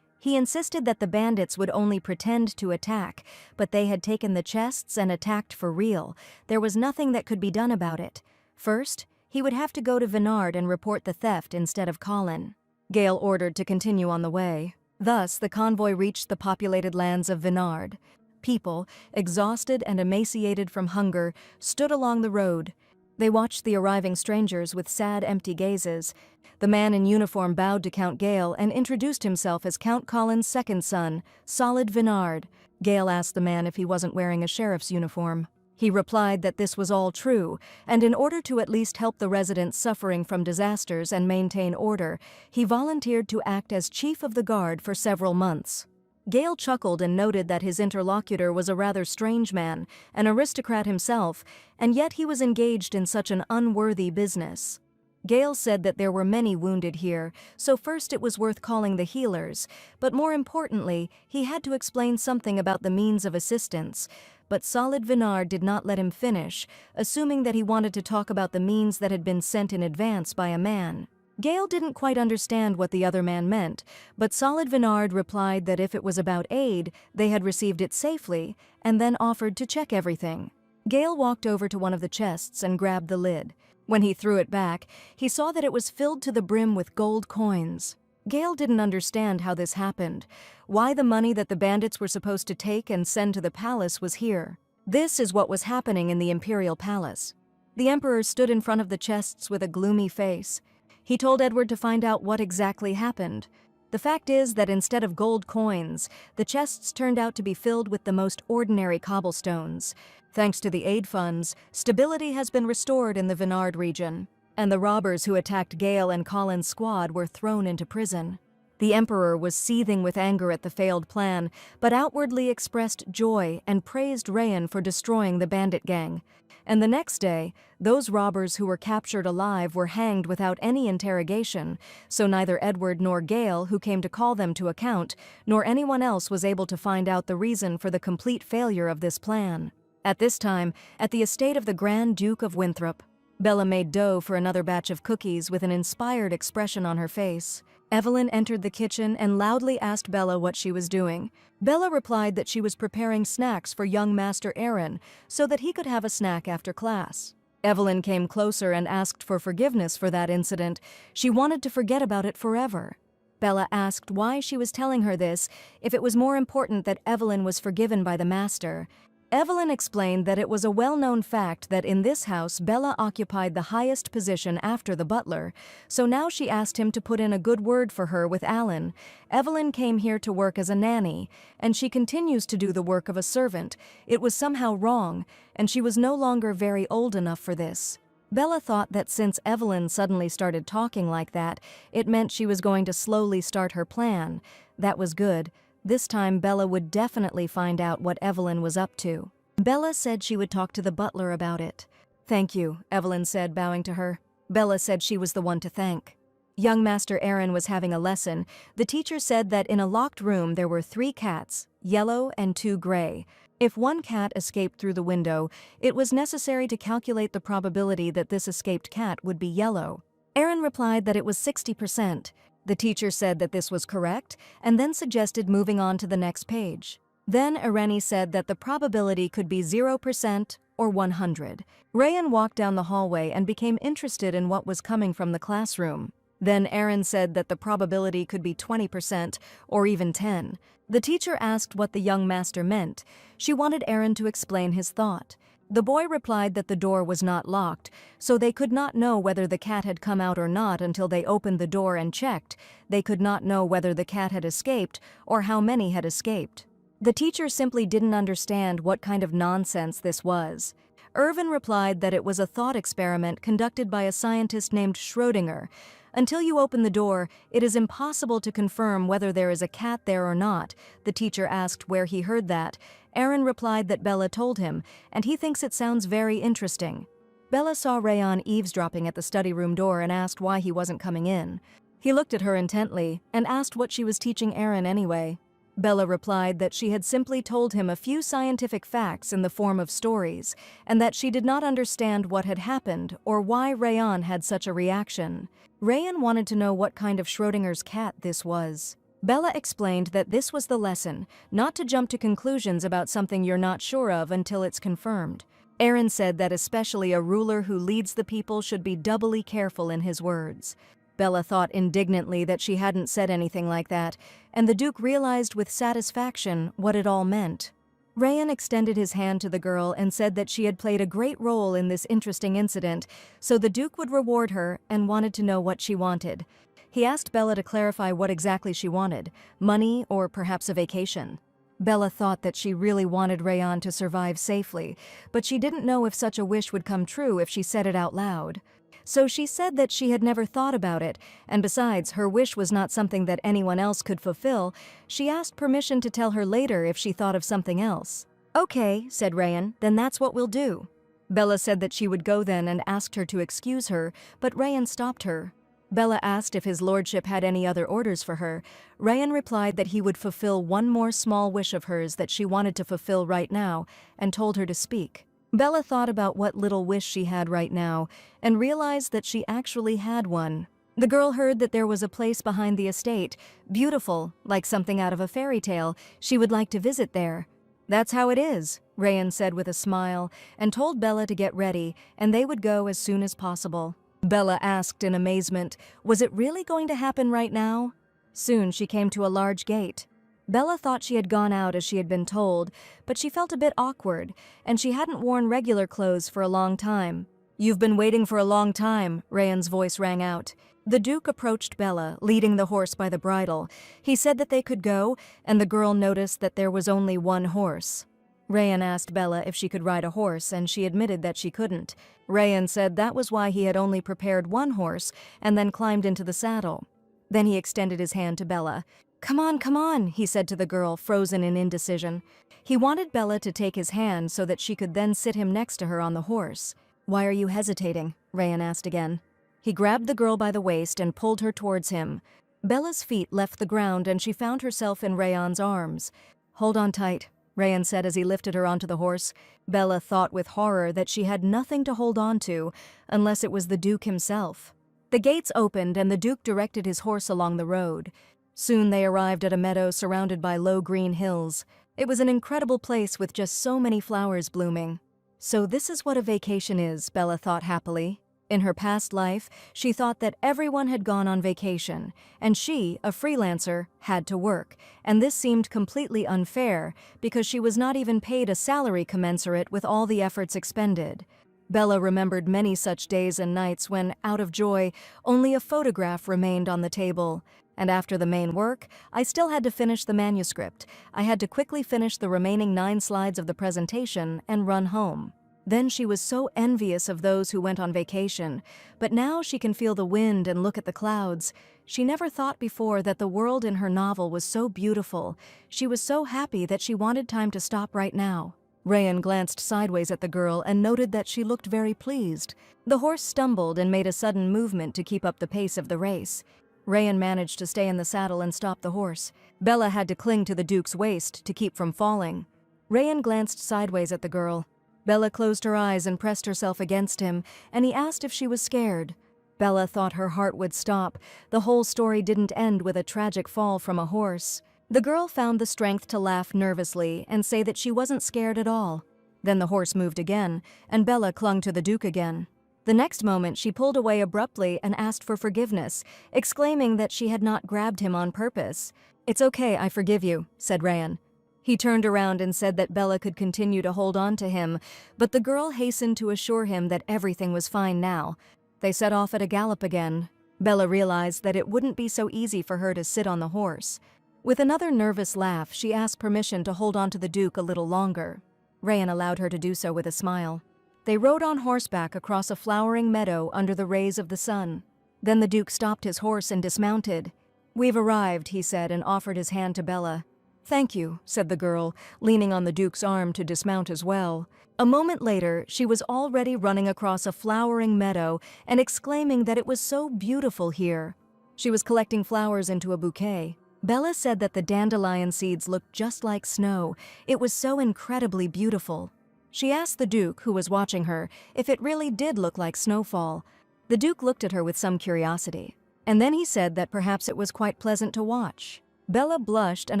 He insisted that the bandits would only pretend to attack, but they had taken the chests and attacked for real. There was nothing that could be done about it. First, he would have to go to Vinard and report the theft instead of Colin. Gale ordered to continue on the way. Thus, the convoy reached the populated lands of Vinard. People, exhausted and emaciated from hunger, stood along the road. They watched the arriving strangers with sad, empty gazes. The man in uniform bowed to Count Gale and introduced himself as Count Colin's second son, Solid Vinard. Gale asked the man if he wasn't wearing a sheriff's uniform. He replied that this was all true, and in order to at least help the residents suffering from disasters and maintain order, he volunteered to act as chief of the guard for several months. Gale chuckled and noted that his interlocutor was a rather strange man, an aristocrat himself, and yet he was engaged in such an unworthy business. Gale said that there were many wounded here, so first it was worth calling the healers, but more importantly, he had to explain something about the means of assistance. But Solid Vinard did not let him finish, assuming that he wanted to talk about the means that had been sent in advance by a man. Gale didn't quite understand what the other man meant, but Solid Vinard replied that if it was about aid, they had received it safely, and then offered to check everything. Gale walked over to one of the chests and grabbed the lid. When he threw it back, he saw that it was filled to the brim with gold coins. Gale didn't understand how this happened, why the money that the bandits were supposed to take and send to the palace was here. This is what was happening in the imperial palace. The emperor stood in front of the chests with a gloomy face. He told Edward to find out what exactly happened. The fact is that instead of gold coins, the chests turned out to be filled with the most ordinary cobblestones. Thanks to the aid funds, stability has been restored in the Vinard region, and the robbers who attacked Gale and Colin's squad were thrown into prison. The emperor was seething with anger at the failed plan, but outwardly expressed joy and praised Rayan for destroying the bandit gang. And the next day, those robbers who were captured alive were hanged without any interrogation, so neither Edward nor Gale, who came to call them to account, nor anyone else was able to find out the reason for the complete failure of this plan. At this time, at the estate of the Grand Duke of Winthrop, Bella made dough for another batch of cookies with an inspired expression on her face. Evelyn entered the kitchen and loudly asked Bella what she was doing. Bella replied that she was preparing snacks for young Master Aaron so that he could have a snack after class. Evelyn came closer and asked for forgiveness for that incident. She wanted to forget about it forever. Bella asked why she was telling her this if it was more important that Evelyn was forgiven by the master. Evelyn explained that it was a well-known fact that in this house Bella occupied the highest position after the butler, so now she asked him to put in a good word for her with Alan. Evelyn came here to work as a nanny, and she continues to do the work of a servant. It was somehow wrong, and she was no longer very old enough for this. Bella thought that since Evelyn suddenly started talking like that, it meant she was going to slowly start her plan. That was good. This time Bella would definitely find out what Evelyn was up to. Bella said she would talk to the butler about it. "Thank you," Evelyn said, bowing to her. Bella said she was the one to thank. Young Master Aaron was having a lesson. The teacher said that in a locked room there were 3 cats, yellow and 2 gray. If one cat escaped through the window, it was necessary to calculate the probability that this escaped cat would be yellow. Aaron replied that it was 60%. The teacher said that this was correct, and then suggested moving on to the next page. Then Irene said that the probability could be 0% or 100. Rayan walked down the hallway and became interested in what was coming from the classroom. Then Aaron said that the probability could be 20% or even 10. The teacher asked what the young master meant. She wanted Aaron to explain his thought. The boy replied that the door was not locked, so they could not know whether the cat had come out or not until they opened the door and checked. They could not know whether the cat had escaped or how many had escaped. The teacher simply didn't understand what kind of nonsense this was. Irvin replied that it was a thought experiment conducted by a scientist named Schrödinger. Until you open the door, it is impossible to confirm whether there is a cat there or not. The teacher asked where he heard that. Aaron replied that Bella told him, and he thinks it sounds very interesting. Bella saw Rayan eavesdropping at the study room door and asked why he wasn't coming in. He looked at her intently and asked what she was teaching Aaron anyway. Bella replied that she had simply told him a few scientific facts in the form of stories, and that she did not understand what had happened or why Rayan had such a reaction. Rayan wanted to know what kind of Schrödinger's cat this was. Bella explained that this was the lesson, not to jump to conclusions about something you're not sure of until it's confirmed. Aaron said that especially a ruler who leads the people should be doubly careful in his words. Bella thought indignantly that she hadn't said anything like that, and the Duke realized with satisfaction what it all meant. Rayan extended his hand to the girl and said that she had played a great role in this interesting incident, so the Duke would reward her and wanted to know what she wanted. He asked Bella to clarify what exactly she wanted, money or perhaps a vacation. Bella thought that she really wanted Rayan to survive safely, but she didn't know if such a wish would come true if she said it out loud. So she said that she had never thought about it, and besides, her wish was not something that anyone else could fulfill. She asked permission to tell her later if she thought of something else. "Okay," said Rayan, "then that's what we'll do." Bella said that she would go then and asked her to excuse her, but Rayan stopped her. Bella asked if his lordship had any other orders for her. Rayan replied that he would fulfill one more small wish of hers that she wanted to fulfill right now, and told her to speak. Bella thought about what little wish she had right now, and realized that she actually had one. The girl heard that there was a place behind the estate, beautiful, like something out of a fairy tale. She would like to visit there. "That's how it is," Rayan said with a smile, and told Bella to get ready, and they would go as soon as possible. Bella asked in amazement, was it really going to happen right now? Soon she came to a large gate. Bella thought she had gone out as she had been told, but she felt a bit awkward, and she hadn't worn regular clothes for a long time. "You've been waiting for a long time," Rayan's voice rang out. The Duke approached Bella, leading the horse by the bridle. He said that they could go, and the girl noticed that there was only one horse. Rayan asked Bella if she could ride a horse, and she admitted that she couldn't. Rayan said that was why he had only prepared one horse and then climbed into the saddle. Then he extended his hand to Bella. Come on, he said to the girl, frozen in indecision. He wanted Bella to take his hand so that she could then sit him next to her on the horse. "Why are you hesitating?" Rayan asked again. He grabbed the girl by the waist and pulled her towards him. Bella's feet left the ground and she found herself in Rayan's arms. "Hold on tight," Rayan said as he lifted her onto the horse. Bella thought with horror that she had nothing to hold on to, unless it was the Duke himself. The gates opened and the Duke directed his horse along the road. Soon they arrived at a meadow surrounded by low green hills. It was an incredible place with just so many flowers blooming. So this is what a vacation is, Bella thought happily. In her past life, she thought that everyone had gone on vacation, and she, a freelancer, had to work, and this seemed completely unfair because she was not even paid a salary commensurate with all the efforts expended. Bella remembered many such days and nights when, out of joy, only a photograph remained on the table. And after the main work, I still had to finish the manuscript. I had to quickly finish the remaining 9 slides of the presentation and run home. Then she was so envious of those who went on vacation, but now she can feel the wind and look at the clouds. She never thought before that the world in her novel was so beautiful. She was so happy that she wanted time to stop right now. Rayan glanced sideways at the girl and noted that she looked very pleased. The horse stumbled and made a sudden movement to keep up the pace of the race. Rayan managed to stay in the saddle and stop the horse. Bella had to cling to the Duke's waist to keep from falling. Rayan glanced sideways at the girl. Bella closed her eyes and pressed herself against him, and he asked if she was scared. Bella thought her heart would stop. The whole story didn't end with a tragic fall from a horse. The girl found the strength to laugh nervously and say that she wasn't scared at all. Then the horse moved again, and Bella clung to the Duke again. The next moment she pulled away abruptly and asked for forgiveness, exclaiming that she had not grabbed him on purpose. "It's okay, I forgive you," said Rayan. He turned around and said that Bella could continue to hold on to him, but the girl hastened to assure him that everything was fine now. They set off at a gallop again. Bella realized that it wouldn't be so easy for her to sit on the horse. With another nervous laugh, she asked permission to hold on to the Duke a little longer. Rayan allowed her to do so with a smile. They rode on horseback across a flowering meadow under the rays of the sun. Then the Duke stopped his horse and dismounted. "We've arrived," he said, and offered his hand to Bella. "Thank you," said the girl, leaning on the Duke's arm to dismount as well. A moment later, she was already running across a flowering meadow and exclaiming that it was so beautiful here. She was collecting flowers into a bouquet. Bella said that the dandelion seeds looked just like snow. It was so incredibly beautiful. She asked the Duke, who was watching her, if it really did look like snowfall. The Duke looked at her with some curiosity, and then he said that perhaps it was quite pleasant to watch. Bella blushed and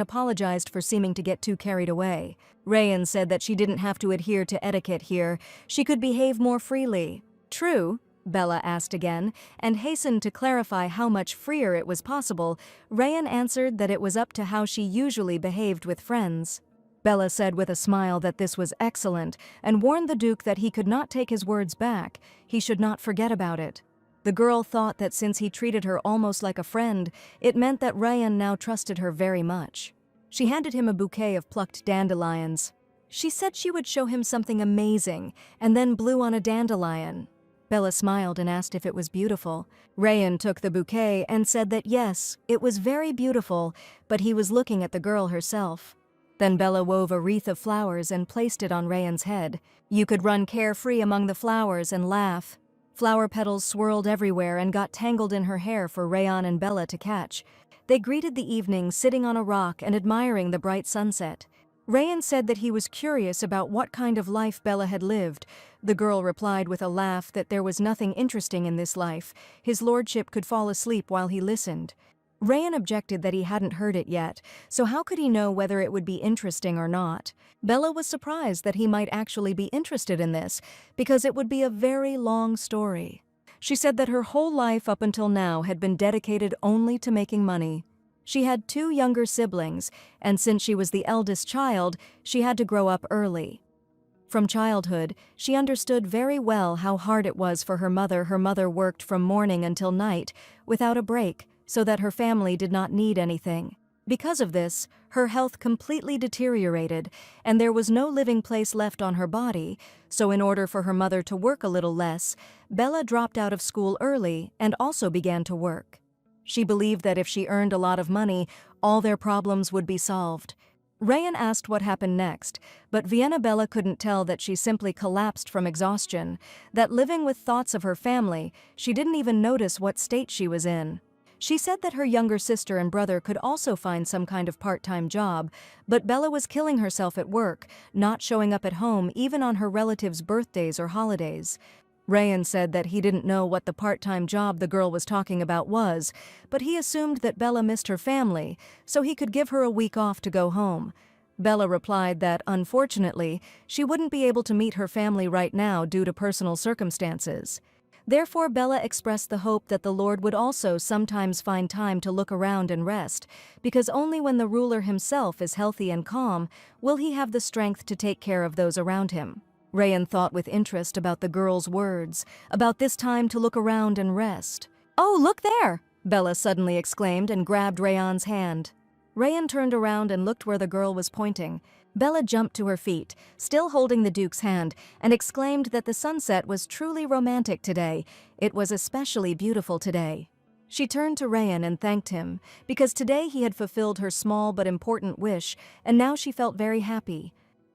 apologized for seeming to get too carried away. Rayan said that she didn't have to adhere to etiquette here. She could behave more freely. "True?" Bella asked again, and hastened to clarify how much freer it was possible. Rayan answered that it was up to how she usually behaved with friends. Bella said with a smile that this was excellent, and warned the Duke that he could not take his words back. He should not forget about it. The girl thought that since he treated her almost like a friend, it meant that Rayan now trusted her very much. She handed him a bouquet of plucked dandelions. She said she would show him something amazing, and then blew on a dandelion. Bella smiled and asked if it was beautiful. Rayan took the bouquet and said that yes, it was very beautiful, but he was looking at the girl herself. Then Bella wove a wreath of flowers and placed it on Rayan's head. You could run carefree among the flowers and laugh. Flower petals swirled everywhere and got tangled in her hair for Rayan and Bella to catch. They greeted the evening sitting on a rock and admiring the bright sunset. Rayan said that he was curious about what kind of life Bella had lived. The girl replied with a laugh that there was nothing interesting in this life. His lordship could fall asleep while he listened. Rayan objected that he hadn't heard it yet, so how could he know whether it would be interesting or not? Bella was surprised that he might actually be interested in this, because it would be a very long story. She said that her whole life up until now had been dedicated only to making money. She had 2 younger siblings, and since she was the eldest child, she had to grow up early. From childhood, she understood very well how hard it was for her mother. Her mother worked from morning until night, without a break, so that her family did not need anything. Because of this, her health completely deteriorated, and there was no living place left on her body, so in order for her mother to work a little less, Bella dropped out of school early and also began to work. She believed that if she earned a lot of money, all their problems would be solved. Rayan asked what happened next, but Bella couldn't tell that she simply collapsed from exhaustion, that living with thoughts of her family, she didn't even notice what state she was in. She said that her younger sister and brother could also find some kind of part-time job, but Bella was killing herself at work, not showing up at home even on her relatives' birthdays or holidays. Rayan said that he didn't know what the part-time job the girl was talking about was, but he assumed that Bella missed her family, so he could give her a week off to go home. Bella replied that, unfortunately, she wouldn't be able to meet her family right now due to personal circumstances. Therefore, Bella expressed the hope that the Lord would also sometimes find time to look around and rest, because only when the ruler himself is healthy and calm will he have the strength to take care of those around him. Rayan thought with interest about the girl's words, about this time to look around and rest. "Oh, look there!" Bella suddenly exclaimed and grabbed Rayan's hand. Rayan turned around and looked where the girl was pointing. Bella jumped to her feet, still holding the Duke's hand, and exclaimed that the sunset was truly romantic today. It was especially beautiful today. She turned to Rayan and thanked him, because today he had fulfilled her small but important wish, and now she felt very happy.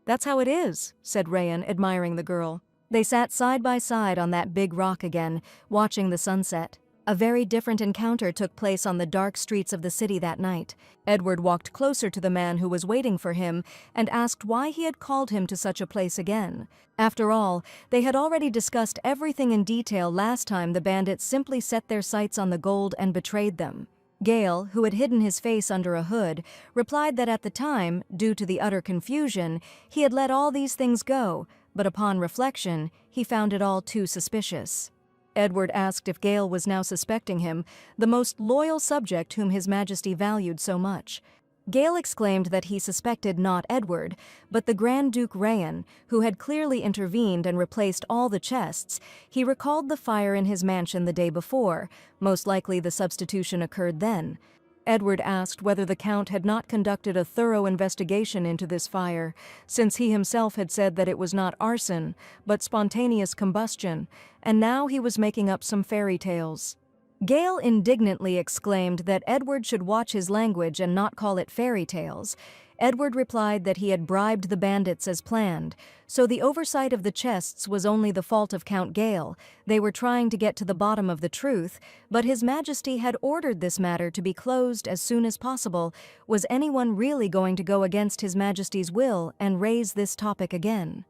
"That's how it is," said Rayan, admiring the girl. They sat side by side on that big rock again, watching the sunset. A very different encounter took place on the dark streets of the city that night. Edward walked closer to the man who was waiting for him and asked why he had called him to such a place again. After all, they had already discussed everything in detail last time the bandits simply set their sights on the gold and betrayed them. Gale, who had hidden his face under a hood, replied that at the time, due to the utter confusion, he had let all these things go, but upon reflection, he found it all too suspicious. Edward asked if Gale was now suspecting him, the most loyal subject whom His Majesty valued so much. Gale exclaimed that he suspected not Edward, but the Grand Duke Rayan, who had clearly intervened and replaced all the chests. He recalled the fire in his mansion the day before. Most likely the substitution occurred then. Edward asked whether the Count had not conducted a thorough investigation into this fire, since he himself had said that it was not arson, but spontaneous combustion, and now he was making up some fairy tales. Gale indignantly exclaimed that Edward should watch his language and not call it fairy tales. Edward replied that he had bribed the bandits as planned, so the oversight of the chests was only the fault of Count Gale. They were trying to get to the bottom of the truth, but His Majesty had ordered this matter to be closed as soon as possible. Was anyone really going to go against His Majesty's will and raise this topic again?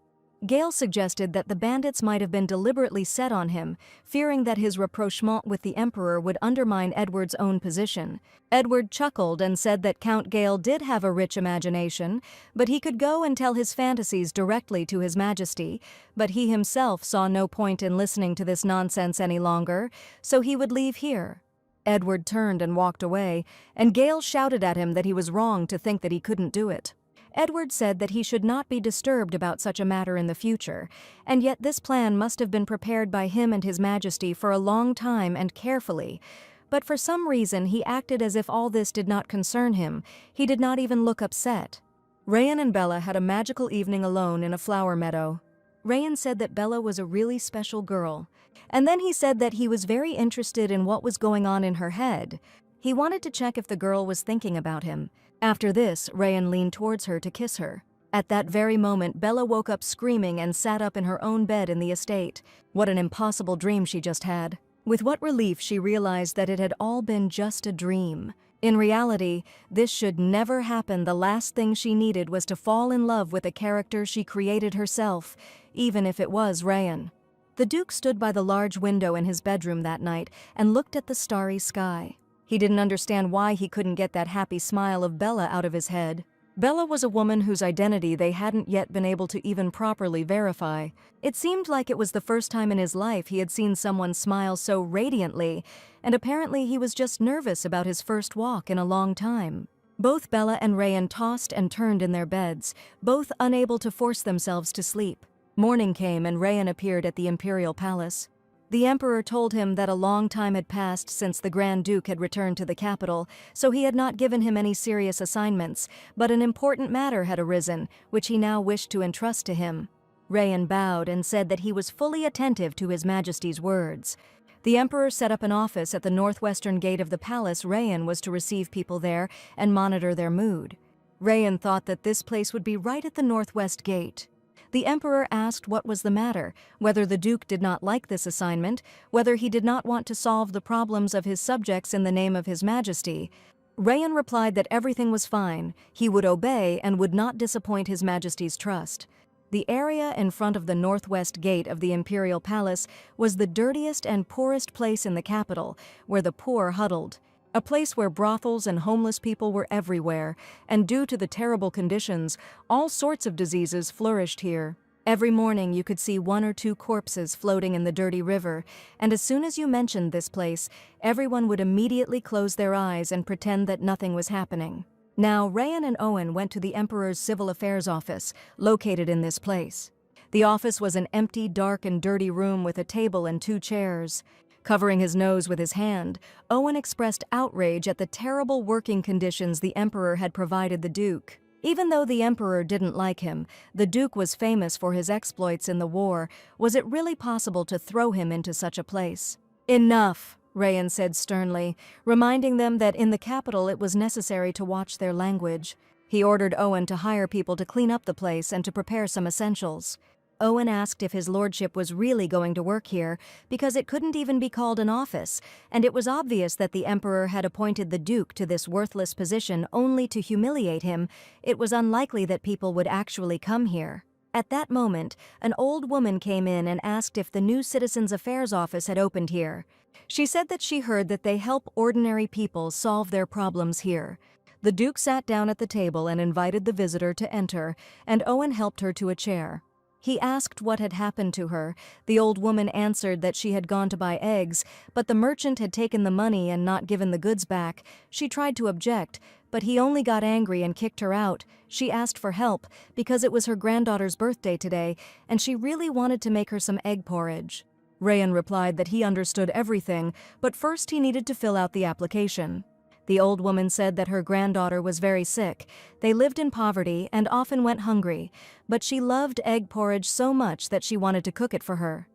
Gale suggested that the bandits might have been deliberately set on him, fearing that his rapprochement with the Emperor would undermine Edward's own position. Edward chuckled and said that Count Gale did have a rich imagination, but he could go and tell his fantasies directly to His Majesty, but he himself saw no point in listening to this nonsense any longer, so he would leave here. Edward turned and walked away, and Gale shouted at him that he was wrong to think that he couldn't do it. Edward said that he should not be disturbed about such a matter in the future, and yet this plan must have been prepared by him and His Majesty for a long time and carefully. But for some reason he acted as if all this did not concern him. He did not even look upset. Rayan and Bella had a magical evening alone in a flower meadow. Rayan said that Bella was a really special girl, and then he said that he was very interested in what was going on in her head. He wanted to check if the girl was thinking about him. After this, Rayan leaned towards her to kiss her. At that very moment, Bella woke up screaming and sat up in her own bed in the estate. What an impossible dream she just had. With what relief she realized that it had all been just a dream. In reality, this should never happen. The last thing she needed was to fall in love with a character she created herself, even if it was Rayan. The Duke stood by the large window in his bedroom that night and looked at the starry sky. He didn't understand why he couldn't get that happy smile of Bella out of his head. Bella was a woman whose identity they hadn't yet been able to even properly verify. It seemed like it was the first time in his life he had seen someone smile so radiantly, and apparently he was just nervous about his first walk in a long time. Both Bella and Rayan tossed and turned in their beds, both unable to force themselves to sleep. Morning came and Rayan appeared at the imperial palace. The emperor told him that a long time had passed since the Grand Duke had returned to the capital, so he had not given him any serious assignments, but an important matter had arisen, which he now wished to entrust to him. Rayan bowed and said that he was fully attentive to His Majesty's words. The emperor set up an office at the northwestern gate of the palace. Rayan was to receive people there and monitor their mood. Rayan thought that this place would be right at the northwest gate. The emperor asked what was the matter, whether the duke did not like this assignment, whether he did not want to solve the problems of his subjects in the name of His Majesty. Rayan replied that everything was fine, he would obey and would not disappoint His Majesty's trust. The area in front of the northwest gate of the imperial palace was the dirtiest and poorest place in the capital, where the poor huddled. A place where brothels and homeless people were everywhere, and due to the terrible conditions, all sorts of diseases flourished here. Every morning you could see 1 or 2 corpses floating in the dirty river, and as soon as you mentioned this place, everyone would immediately close their eyes and pretend that nothing was happening. Now, Rayan and Owen went to the Emperor's Civil Affairs office, located in this place. The office was an empty, dark, and dirty room with a table and 2 chairs. Covering his nose with his hand, Owen expressed outrage at the terrible working conditions the Emperor had provided the Duke. Even though the Emperor didn't like him, the Duke was famous for his exploits in the war. Was it really possible to throw him into such a place? "Enough," Rayan said sternly, reminding them that in the capital it was necessary to watch their language. He ordered Owen to hire people to clean up the place and to prepare some essentials. Owen asked if his lordship was really going to work here, because it couldn't even be called an office, and it was obvious that the emperor had appointed the duke to this worthless position only to humiliate him. It was unlikely that people would actually come here. At that moment, an old woman came in and asked if the new Citizens' Affairs office had opened here. She said that she heard that they help ordinary people solve their problems here. The duke sat down at the table and invited the visitor to enter, and Owen helped her to a chair. He asked what had happened to her. The old woman answered that she had gone to buy eggs, but the merchant had taken the money and not given the goods back. She tried to object, but he only got angry and kicked her out. She asked for help because it was her granddaughter's birthday today, and she really wanted to make her some egg porridge. Rayan replied that he understood everything, but first he needed to fill out the application. The old woman said that her granddaughter was very sick. They lived in poverty and often went hungry, but she loved egg porridge so much that she wanted to cook it for her.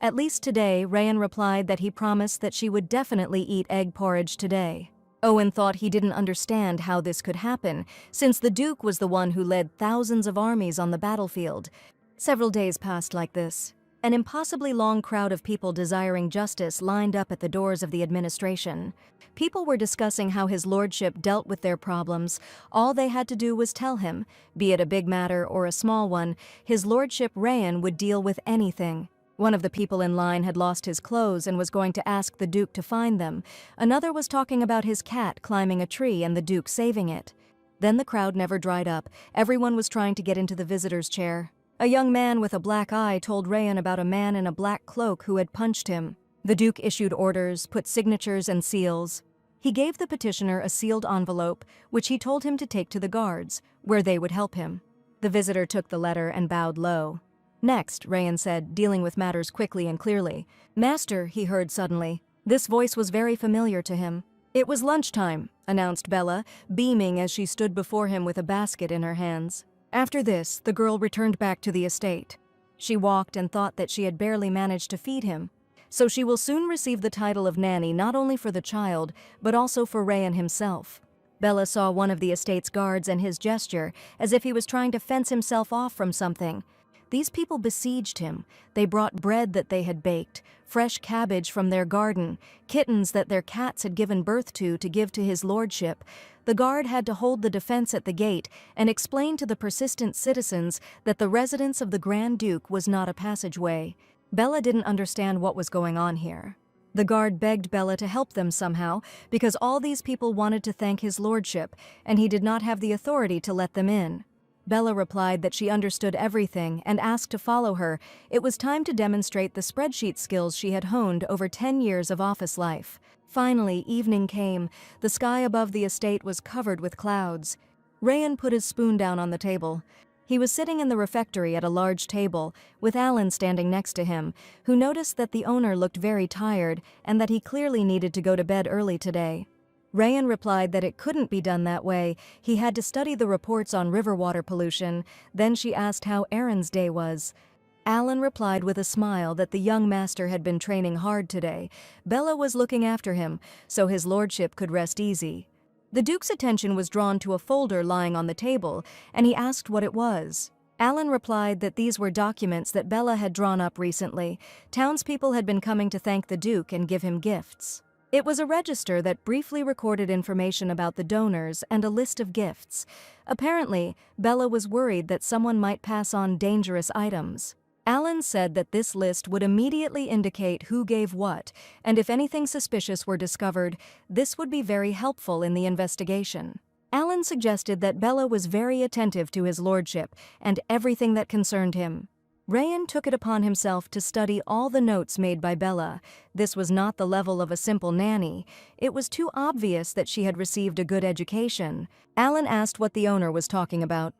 At least today, Rayan replied that he promised that she would definitely eat egg porridge today. Owen thought he didn't understand how this could happen, since the Duke was the one who led thousands of armies on the battlefield. Several days passed like this. An impossibly long crowd of people desiring justice lined up at the doors of the administration. People were discussing how his lordship dealt with their problems. All they had to do was tell him, be it a big matter or a small one, his lordship Rayan would deal with anything. One of the people in line had lost his clothes and was going to ask the Duke to find them. Another was talking about his cat climbing a tree and the Duke saving it. Then the crowd never dried up. Everyone was trying to get into the visitor's chair. A young man with a black eye told Rayan about a man in a black cloak who had punched him. The Duke issued orders, put signatures and seals. He gave the petitioner a sealed envelope, which he told him to take to the guards, where they would help him. The visitor took the letter and bowed low. "Next," Rayan said, dealing with matters quickly and clearly. "Master," he heard suddenly. This voice was very familiar to him. "It was lunchtime," announced Bella, beaming as she stood before him with a basket in her hands. After this, the girl returned back to the estate. She walked and thought that she had barely managed to feed him. So she will soon receive the title of nanny not only for the child, but also for Rayan himself. Bella saw one of the estate's guards and his gesture, as if he was trying to fence himself off from something. These people besieged him. They brought bread that they had baked, fresh cabbage from their garden, kittens that their cats had given birth to give to his lordship. The guard had to hold the defense at the gate and explain to the persistent citizens that the residence of the Grand Duke was not a passageway. Bella didn't understand what was going on here. The guard begged Bella to help them somehow, because all these people wanted to thank his lordship, and he did not have the authority to let them in. Bella replied that she understood everything and asked to follow her. It was time to demonstrate the spreadsheet skills she had honed over 10 years of office life. Finally, evening came. The sky above the estate was covered with clouds. Rayan put his spoon down on the table. He was sitting in the refectory at a large table, with Alan standing next to him, who noticed that the owner looked very tired and that he clearly needed to go to bed early today. Rayan replied that it couldn't be done that way. He had to study the reports on river water pollution. Then she asked how Aaron's day was. Alan replied with a smile that the young master had been training hard today. Bella was looking after him, so his lordship could rest easy. The Duke's attention was drawn to a folder lying on the table, and he asked what it was. Alan replied that these were documents that Bella had drawn up recently. Townspeople had been coming to thank the Duke and give him gifts. It was a register that briefly recorded information about the donors and a list of gifts. Apparently, Bella was worried that someone might pass on dangerous items. Alan said that this list would immediately indicate who gave what, and if anything suspicious were discovered, this would be very helpful in the investigation. Alan suggested that Bella was very attentive to his lordship and everything that concerned him. Rayan took it upon himself to study all the notes made by Bella. This was not the level of a simple nanny. It was too obvious that she had received a good education. Alan asked what the owner was talking about.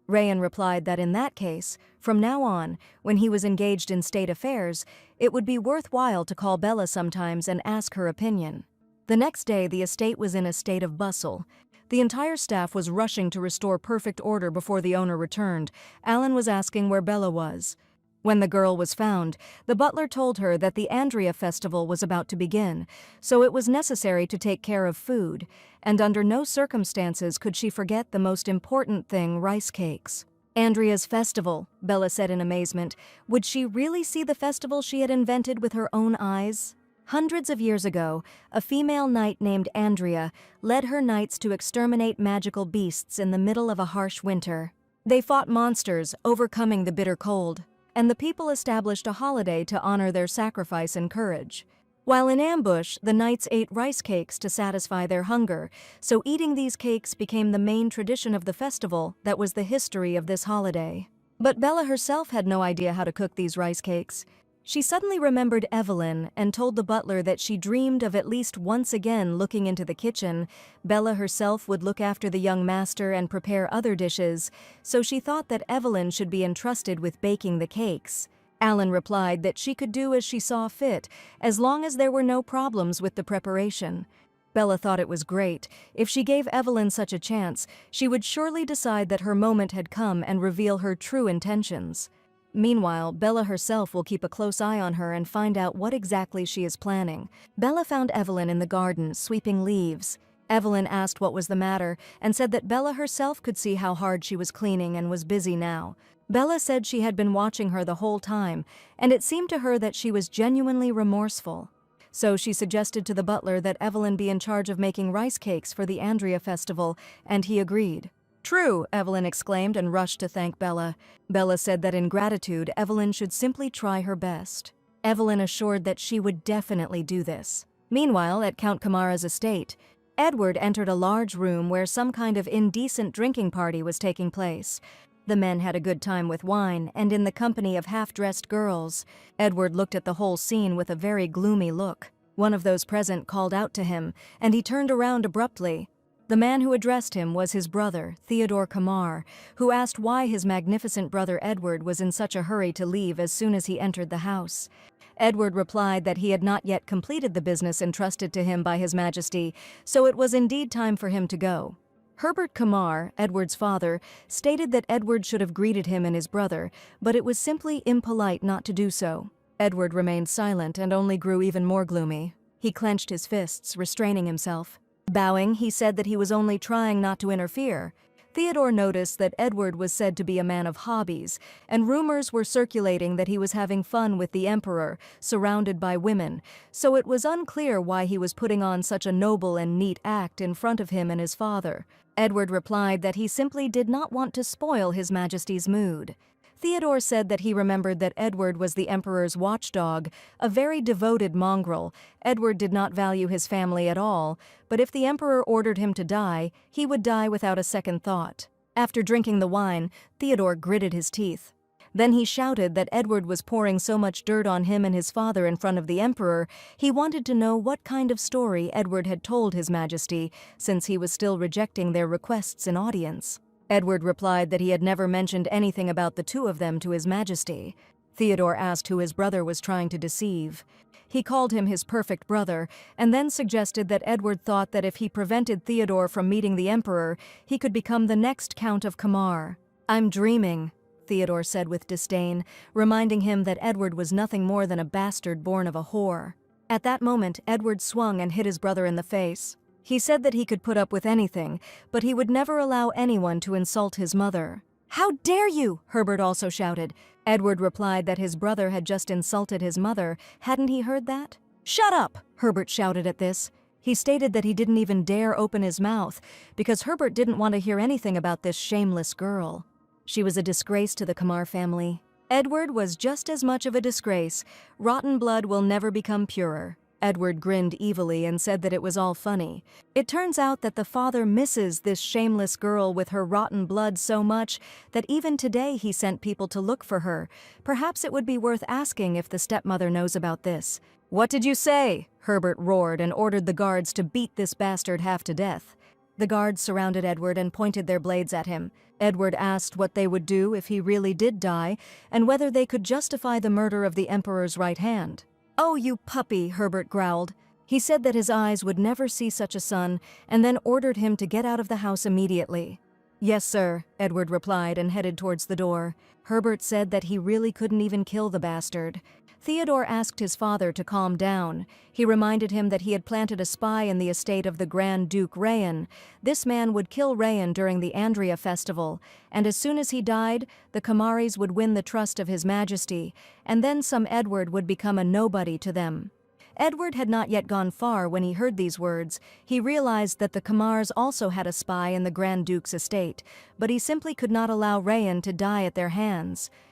Rayan replied that in that case, from now on, when he was engaged in state affairs, it would be worthwhile to call Bella sometimes and ask her opinion. The next day, the estate was in a state of bustle. The entire staff was rushing to restore perfect order before the owner returned. Alan was asking where Bella was. When the girl was found, the butler told her that the Andrea festival was about to begin, so it was necessary to take care of food, and under no circumstances could she forget the most important thing, rice cakes. Andrea's festival, Bella said in amazement. Would she really see the festival she had invented with her own eyes? Hundreds of years ago, a female knight named Andrea led her knights to exterminate magical beasts in the middle of a harsh winter. They fought monsters, overcoming the bitter cold, and the people established a holiday to honor their sacrifice and courage. While in ambush, the knights ate rice cakes to satisfy their hunger, so eating these cakes became the main tradition of the festival that was the history of this holiday. But Bella herself had no idea how to cook these rice cakes. She suddenly remembered Evelyn and told the butler that she dreamed of at least once again looking into the kitchen. Bella herself would look after the young master and prepare other dishes, so she thought that Evelyn should be entrusted with baking the cakes. Alan replied that she could do as she saw fit, as long as there were no problems with the preparation. Bella thought it was great. If she gave Evelyn such a chance, she would surely decide that her moment had come and reveal her true intentions. Meanwhile, Bella herself will keep a close eye on her and find out what exactly she is planning. Bella found Evelyn in the garden, sweeping leaves. Evelyn asked what was the matter and said that Bella herself could see how hard she was cleaning and was busy now. Bella said she had been watching her the whole time, and it seemed to her that she was genuinely remorseful. So she suggested to the butler that Evelyn be in charge of making rice cakes for the Andrea festival, and he agreed. "True," Evelyn exclaimed and rushed to thank Bella. Bella said that in gratitude, Evelyn should simply try her best. Evelyn assured that she would definitely do this. Meanwhile, at Count Kamara's estate, Edward entered a large room where some kind of indecent drinking party was taking place. The men had a good time with wine and in the company of half-dressed girls. Edward looked at the whole scene with a very gloomy look. One of those present called out to him, and he turned around abruptly. The man who addressed him was his brother, Theodore Kamar, who asked why his magnificent brother Edward was in such a hurry to leave as soon as he entered the house. Edward replied that he had not yet completed the business entrusted to him by His Majesty, so it was indeed time for him to go. Herbert Kamar, Edward's father, stated that Edward should have greeted him and his brother, but it was simply impolite not to do so. Edward remained silent and only grew even more gloomy. He clenched his fists, restraining himself. Bowing, he said that he was only trying not to interfere. Theodore noticed that Edward was said to be a man of hobbies, and rumors were circulating that he was having fun with the emperor, surrounded by women, so it was unclear why he was putting on such a noble and neat act in front of him and his father. Edward replied that he simply did not want to spoil His Majesty's mood. Theodore said that he remembered that Edward was the emperor's watchdog, a very devoted mongrel. Edward did not value his family at all, but if the emperor ordered him to die, he would die without a second thought. After drinking the wine, Theodore gritted his teeth. Then he shouted that Edward was pouring so much dirt on him and his father in front of the emperor, he wanted to know what kind of story Edward had told His Majesty, since he was still rejecting their requests in audience. Edward replied that he had never mentioned anything about the two of them to His Majesty. Theodore asked who his brother was trying to deceive. He called him his perfect brother, and then suggested that Edward thought that if he prevented Theodore from meeting the emperor, he could become the next Count of Kamar. "I'm dreaming," Theodore said with disdain, reminding him that Edward was nothing more than a bastard born of a whore. At that moment, Edward swung and hit his brother in the face. He said that he could put up with anything, but he would never allow anyone to insult his mother. "How dare you!" Herbert also shouted. Edward replied that his brother had just insulted his mother. Hadn't he heard that? "Shut up!" Herbert shouted at this. He stated that he didn't even dare open his mouth, because Herbert didn't want to hear anything about this shameless girl. She was a disgrace to the Kamar family. Edward was just as much of a disgrace. Rotten blood will never become purer. Edward grinned evilly and said that it was all funny. It turns out that the father misses this shameless girl with her rotten blood so much that even today he sent people to look for her. Perhaps it would be worth asking if the stepmother knows about this. "What did you say?" Herbert roared and ordered the guards to beat this bastard half to death. The guards surrounded Edward and pointed their blades at him. Edward asked what they would do if he really did die, and whether they could justify the murder of the emperor's right hand. "Oh, you puppy," Herbert growled. He said that his eyes would never see such a son, and then ordered him to get out of the house immediately. "Yes, sir," Edward replied and headed towards the door. Herbert said that he really couldn't even kill the bastard. Theodore asked his father to calm down. He reminded him that he had planted a spy in the estate of the Grand Duke Rayan. This man would kill Rayan during the Andrea festival, and as soon as he died, the Kamaris would win the trust of His Majesty, and then some Edward would become a nobody to them. Edward had not yet gone far when he heard these words. He realized that the Kamars also had a spy in the Grand Duke's estate, but he simply could not allow Rayan to die at their hands.